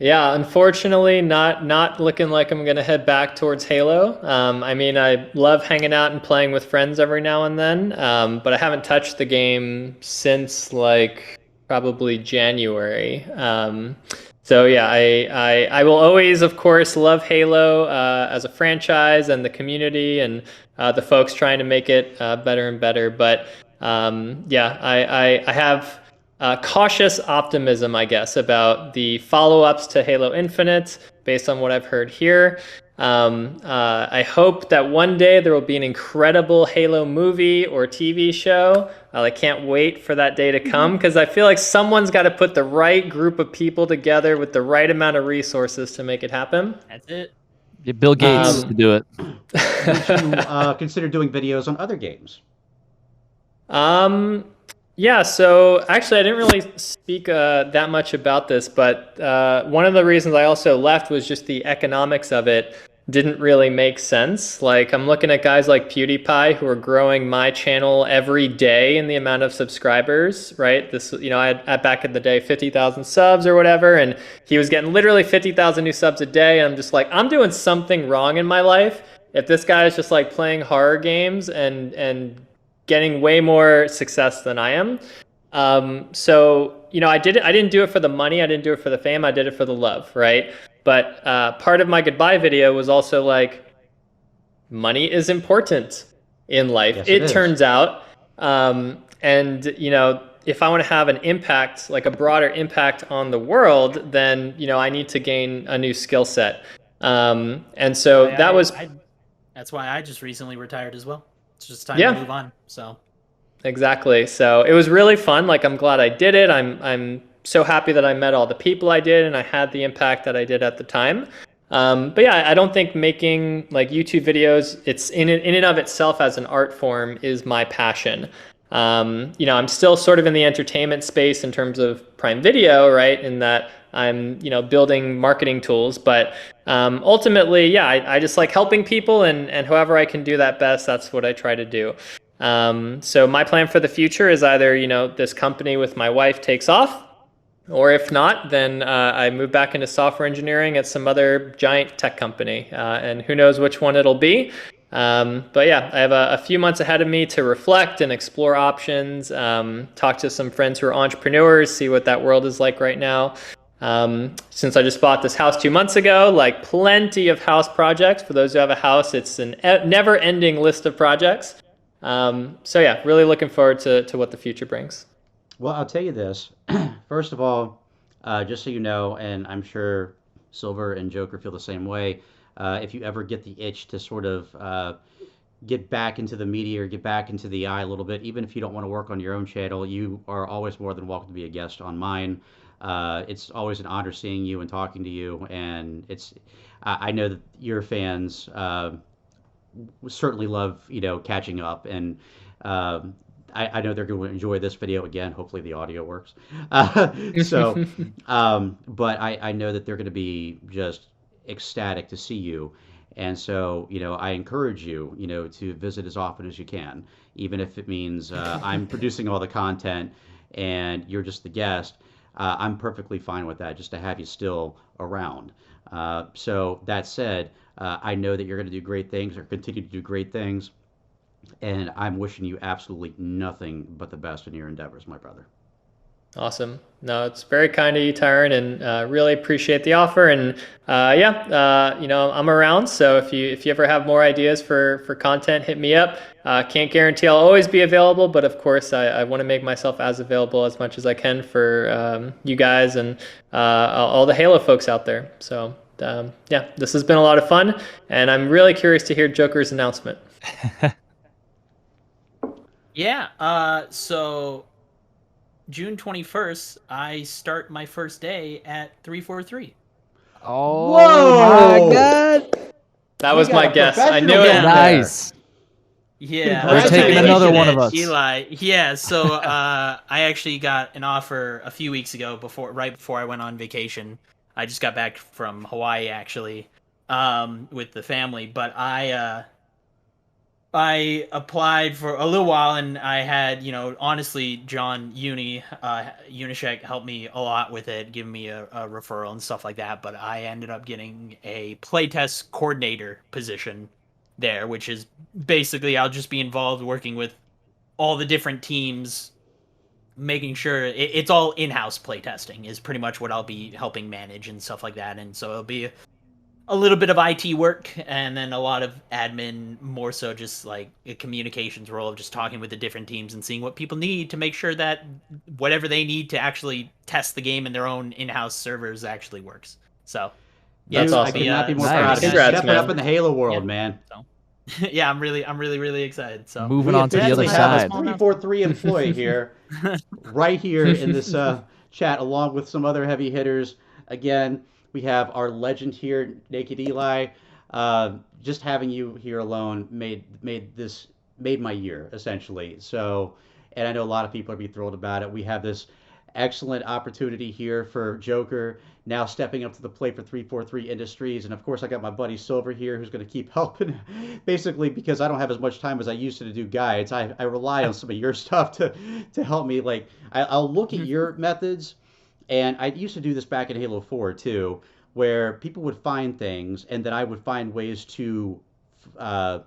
Yeah, unfortunately, not looking like I'm going to head back towards Halo. I mean, I love hanging out and playing with friends every now and then, but I haven't touched the game since like probably January. So yeah, I will always, of course, love Halo as a franchise and the community and the folks trying to make it better and better. But yeah, I have cautious optimism, I guess, about the follow-ups to Halo Infinite based on what I've heard here. I hope that one day there will be an incredible Halo movie or TV show. I can't wait for that day to come, because I feel like someone's got to put the right group of people together with the right amount of resources to make it happen. That's it. Get Bill Gates to do it. Would you consider doing videos on other games? Yeah, so actually, I didn't really speak that much about this, but one of the reasons I also left was just the economics of it didn't really make sense. Like, I'm looking at guys like PewDiePie who are growing my channel every day in the amount of subscribers, right? This, I had back in the day 50,000 subs or whatever, and he was getting literally 50,000 new subs a day. And I'm just like, I'm doing something wrong in my life if this guy is just like playing horror games and getting way more success than I am. So I didn't do it for the money. I didn't do it for the fame. I did it for the love, right? But part of my goodbye video was also like, money is important in life. Yes, it turns out. And if I want to have an impact, like a broader impact on the world, then I need to gain a new skill set. And so that's why I just recently retired as well. It's just time to move on. So exactly. So it was really fun. Like, I'm glad I did it. I'm so happy that I met all the people I did and I had the impact that I did at the time. But yeah, I don't think making like YouTube videos, it's in and of itself as an art form, is my passion. I'm still sort of in the entertainment space in terms of Prime Video, right? In that I'm, building marketing tools, but ultimately, yeah, I just like helping people, and however I can do that best, that's what I try to do. So my plan for the future is either, this company with my wife takes off, or if not, then I move back into software engineering at some other giant tech company, and who knows which one it'll be. But yeah, I have a few months ahead of me to reflect and explore options, talk to some friends who are entrepreneurs, see what that world is like right now. Since I just bought this house 2 months ago, like plenty of house projects. For those who have a house, it's an never-ending list of projects. So yeah, really looking forward to what the future brings. Well, I'll tell you this. First of all, just so you know, and I'm sure Silver and Joker feel the same way, if you ever get the itch to sort of get back into the media or get back into the eye a little bit, even if you don't want to work on your own channel, you are always more than welcome to be a guest on mine. It's always an honor seeing you and talking to you, and I know that your fans certainly love catching up, and I know they're going to enjoy this video again. Hopefully the audio works. So, but I know that they're going to be just ecstatic to see you. And so, I encourage you, to visit as often as you can, even if it means I'm producing all the content and you're just the guest. I'm perfectly fine with that, just to have you still around. So that said, I know that you're going to do great things or continue to do great things. And I'm wishing you absolutely nothing but the best in your endeavors, my brother. Awesome. No, it's very kind of you, Tyron, and really appreciate the offer. And I'm around. So if you ever have more ideas for content, hit me up. Can't guarantee I'll always be available, but of course I want to make myself as available as much as I can for you guys and all the Halo folks out there. So yeah, this has been a lot of fun, and I'm really curious to hear Joker's announcement. Yeah. So June 21st, I start my first day at 343. Oh, whoa! My God! That was my guess. I knew it. Nice. Yeah, they're taking another one of us. Eli. Yeah, so I actually got an offer a few weeks ago, right before I went on vacation. I just got back from Hawaii, actually, with the family. But I applied for a little while, and I had, honestly, John Unishek helped me a lot with it, giving me a referral and stuff like that. But I ended up getting a playtest coordinator position there, which is basically I'll just be involved working with all the different teams, making sure it's all in-house playtesting is pretty much what I'll be helping manage and stuff like that. And so it'll be a little bit of IT work and then a lot of admin, more so just like a communications role of just talking with the different teams and seeing what people need to make sure that whatever they need to actually test the game in their own in-house servers actually works. So yeah, that's awesome. I could not be more nice. proud of you. Congrats, Stepping man. up in the Halo world, man. So, yeah, I'm really excited. So moving on to the other We have side. a 343 employee here, right here in this chat, along with some other heavy hitters. Again, we have our legend here, Nak3d Eli. Just having you here alone made my year, essentially. So, and I know a lot of people will be thrilled about it. We have this excellent opportunity here for Joker now stepping up to the plate for 343 Industries, and of course I got my buddy Silver here who's going to keep helping. Basically, because I don't have as much time as I used to do guides, I rely on some of your stuff to help me. Like I'll look at your methods, and I used to do this back in Halo 4 too, where people would find things, and then I would find ways to uh,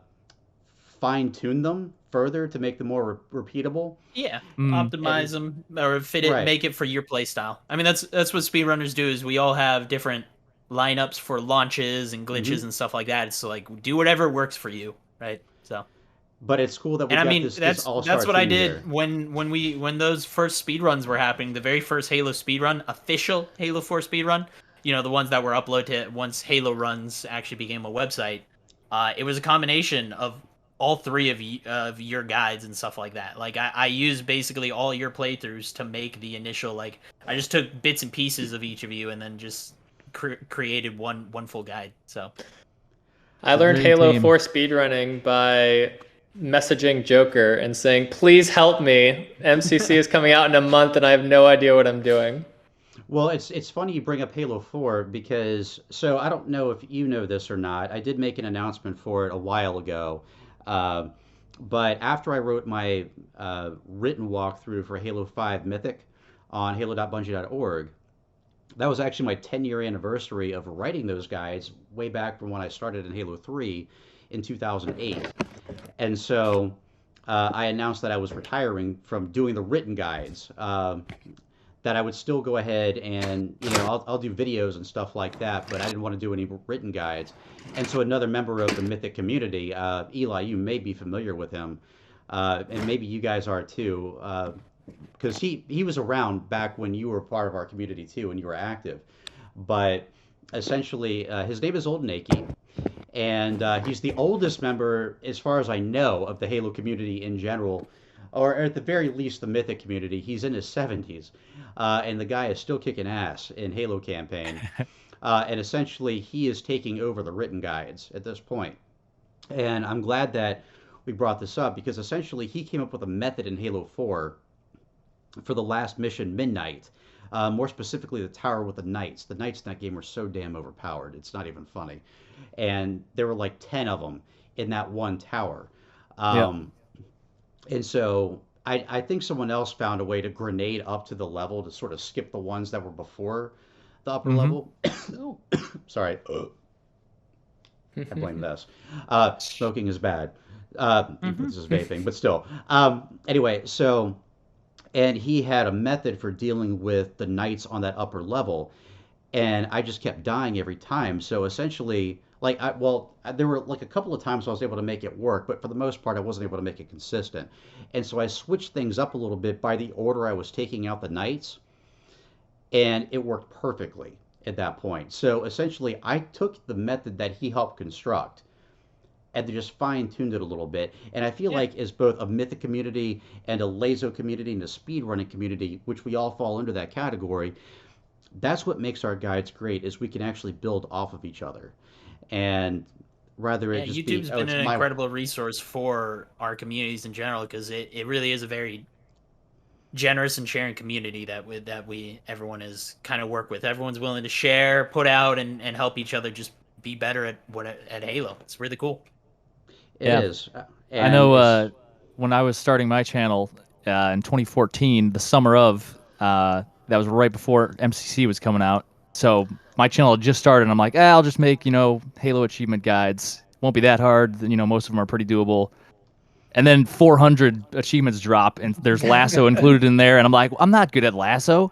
fine tune them further to make them more repeatable. Yeah, optimize them or fit it, Right. make it for your play style. I mean, that's what speedrunners do. Is we all have different lineups for launches and glitches and stuff like that. So like, do whatever works for you, right? So. But it's cool that we And got I mean, this all-star that's what I team did here. when those first speedruns were happening. The very first Halo speedrun, official Halo 4 speedrun, you know, the ones that were uploaded to once Halo runs actually became a website. It was a combination of all three of your guides and stuff like that. Like I used basically all your playthroughs to make the initial, like I just took bits and pieces of each of you and then just created one full guide. So I learned Halo 4 speedrunning by messaging Joker and saying, "Please help me. MCC is coming out in a month and I have no idea what I'm doing." Well, it's funny you bring up Halo 4 because so I don't know if you know this or not. I did make an announcement for it a while ago. Uh, but after I wrote my written walkthrough for Halo 5 Mythic on halo.bungie.org, that was actually my 10-year anniversary of writing those guides way back from when I started in Halo 3 in 2008. And so I announced that I was retiring from doing the written guides. That I would still go ahead and, you know, I'll do videos and stuff like that, but I didn't want to do any written guides. And so another member of the Mythic community, Eli, you may be familiar with him, and maybe you guys are too, because he was around back when you were part of our community too, and you were active. But essentially, his name is Old Nakey, and he's the oldest member, as far as I know, of the Halo community in general, or at the very least the Mythic community. He's in his 70s, and the guy is still kicking ass in Halo campaign. And essentially, he is taking over the written guides at this point. And I'm glad that we brought this up because essentially he came up with a method in Halo 4 for the last mission, Midnight. More specifically, the tower with the knights. The knights in that game were so damn overpowered. It's not even funny. And there were like 10 of them in that one tower. And so I think someone else found a way to grenade up to the level to sort of skip the ones that were before the upper level. Sorry. I blame this. Smoking is bad. This is vaping, but still. Anyway, so, and he had a method for dealing with the knights on that upper level. And I just kept dying every time. So essentially, like, there were like a couple of times I was able to make it work, but for the most part, I wasn't able to make it consistent. And so I switched things up a little bit by the order I was taking out the knights, and it worked perfectly at that point. So essentially, I took the method that he helped construct and then just fine-tuned it a little bit. And I feel like as both a Mythic community and a Lazo community and a speedrunning community, which we all fall under that category, that's what makes our guides great, is we can actually build off of each other. And rather it just YouTube's been an incredible resource for our communities in general, because it really is a very generous and sharing community that everyone is kind of work with. Everyone's willing to share, put out, and help each other just be better at Halo. It's really cool. It is. I know when I was starting my channel in 2014, the summer of, that was right before MCC was coming out. So my channel had just started, and I'm like, I'll just make, Halo achievement guides. Won't be that hard. Most of them are pretty doable. And then 400 achievements drop, and there's lasso included in there. And I'm like, I'm not good at lasso.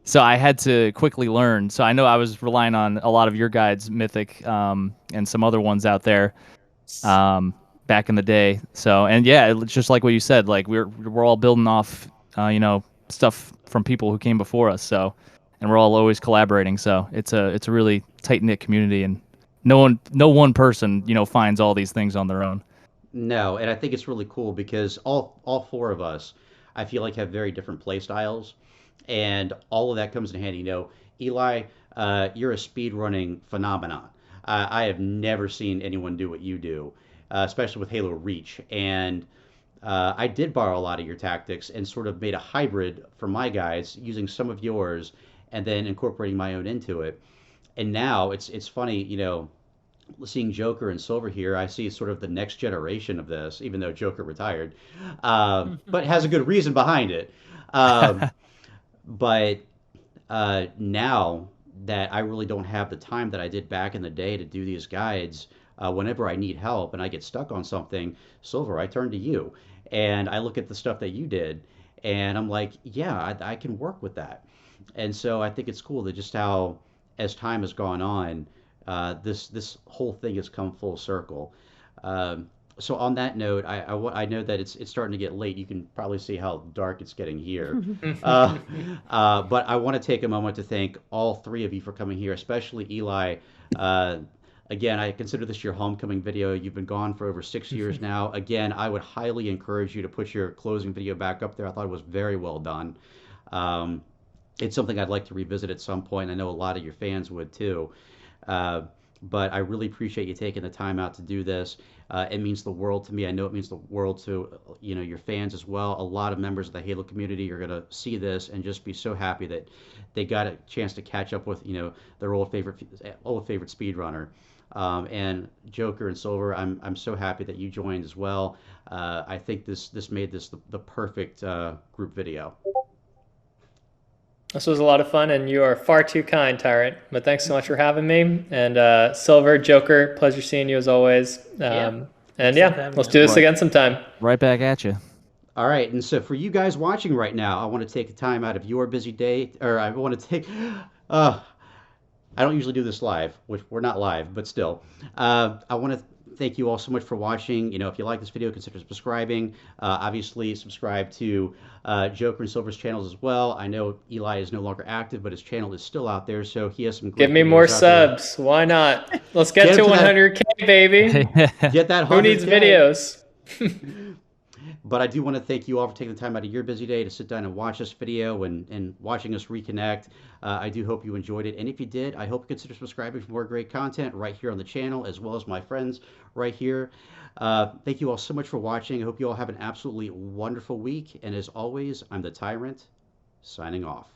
So I had to quickly learn. So I know I was relying on a lot of your guides, Mythic, and some other ones out there back in the day. So, and yeah, it's just like what you said. Like we're all building off, stuff from people who came before us. So, and we're all always collaborating. So it's a really tight knit community, and no one person finds all these things on their own. No, and I think it's really cool because all four of us, I feel like, have very different play styles, and all of that comes in handy. Eli, you're a speedrunning phenomenon. I have never seen anyone do what you do, especially with Halo Reach. And I did borrow a lot of your tactics and sort of made a hybrid for my guides using some of yours and then incorporating my own into it. And now it's funny, seeing Joker and Silver here, I see sort of the next generation of this, even though Joker retired, but has a good reason behind it. Um, but now that I really don't have the time that I did back in the day to do these guides, whenever I need help and I get stuck on something, Silver, I turn to you and I look at the stuff that you did, and I'm like, yeah, I can work with that. And so I think it's cool that just how, as time has gone on, this whole thing has come full circle. So on that note, I know that it's starting to get late. You can probably see how dark it's getting here. But I want to take a moment to thank all three of you for coming here, especially Eli. Again, I consider this your homecoming video. You've been gone for over 6 years now. Again, I would highly encourage you to put your closing video back up there. I thought it was very well done. It's something I'd like to revisit at some point. I know a lot of your fans would too. But I really appreciate you taking the time out to do this. It means the world to me. I know it means the world to your fans as well. A lot of members of the Halo community are going to see this and just be so happy that they got a chance to catch up with their old favorite speedrunner. And Joker and Silver, I'm so happy that you joined as well. I think this made this the perfect group video. This was a lot of fun, and you are far too kind, Tyrant. But thanks so much for having me. And Silver, Joker, pleasure seeing you as always. And yeah, let's do this again sometime. Right back at you. All right, and so for you guys watching right now, I want to take the time out of your busy day, or I want to take. I don't usually do this live, which we're not live, but still. I want to thank you all so much for watching. If you like this video, consider subscribing. Obviously, subscribe to Joker and Silver's channels as well. I know Eli is no longer active, but his channel is still out there, so he has some great Give me more subs. Why not? Let's get to 100K, baby. Get that 100K. Who needs videos? But I do want to thank you all for taking the time out of your busy day to sit down and watch this video and watching us reconnect. I do hope you enjoyed it. And if you did, I hope you consider subscribing for more great content right here on the channel, as well as my friends right here. Thank you all so much for watching. I hope you all have an absolutely wonderful week. And as always, I'm the Tyrant, signing off.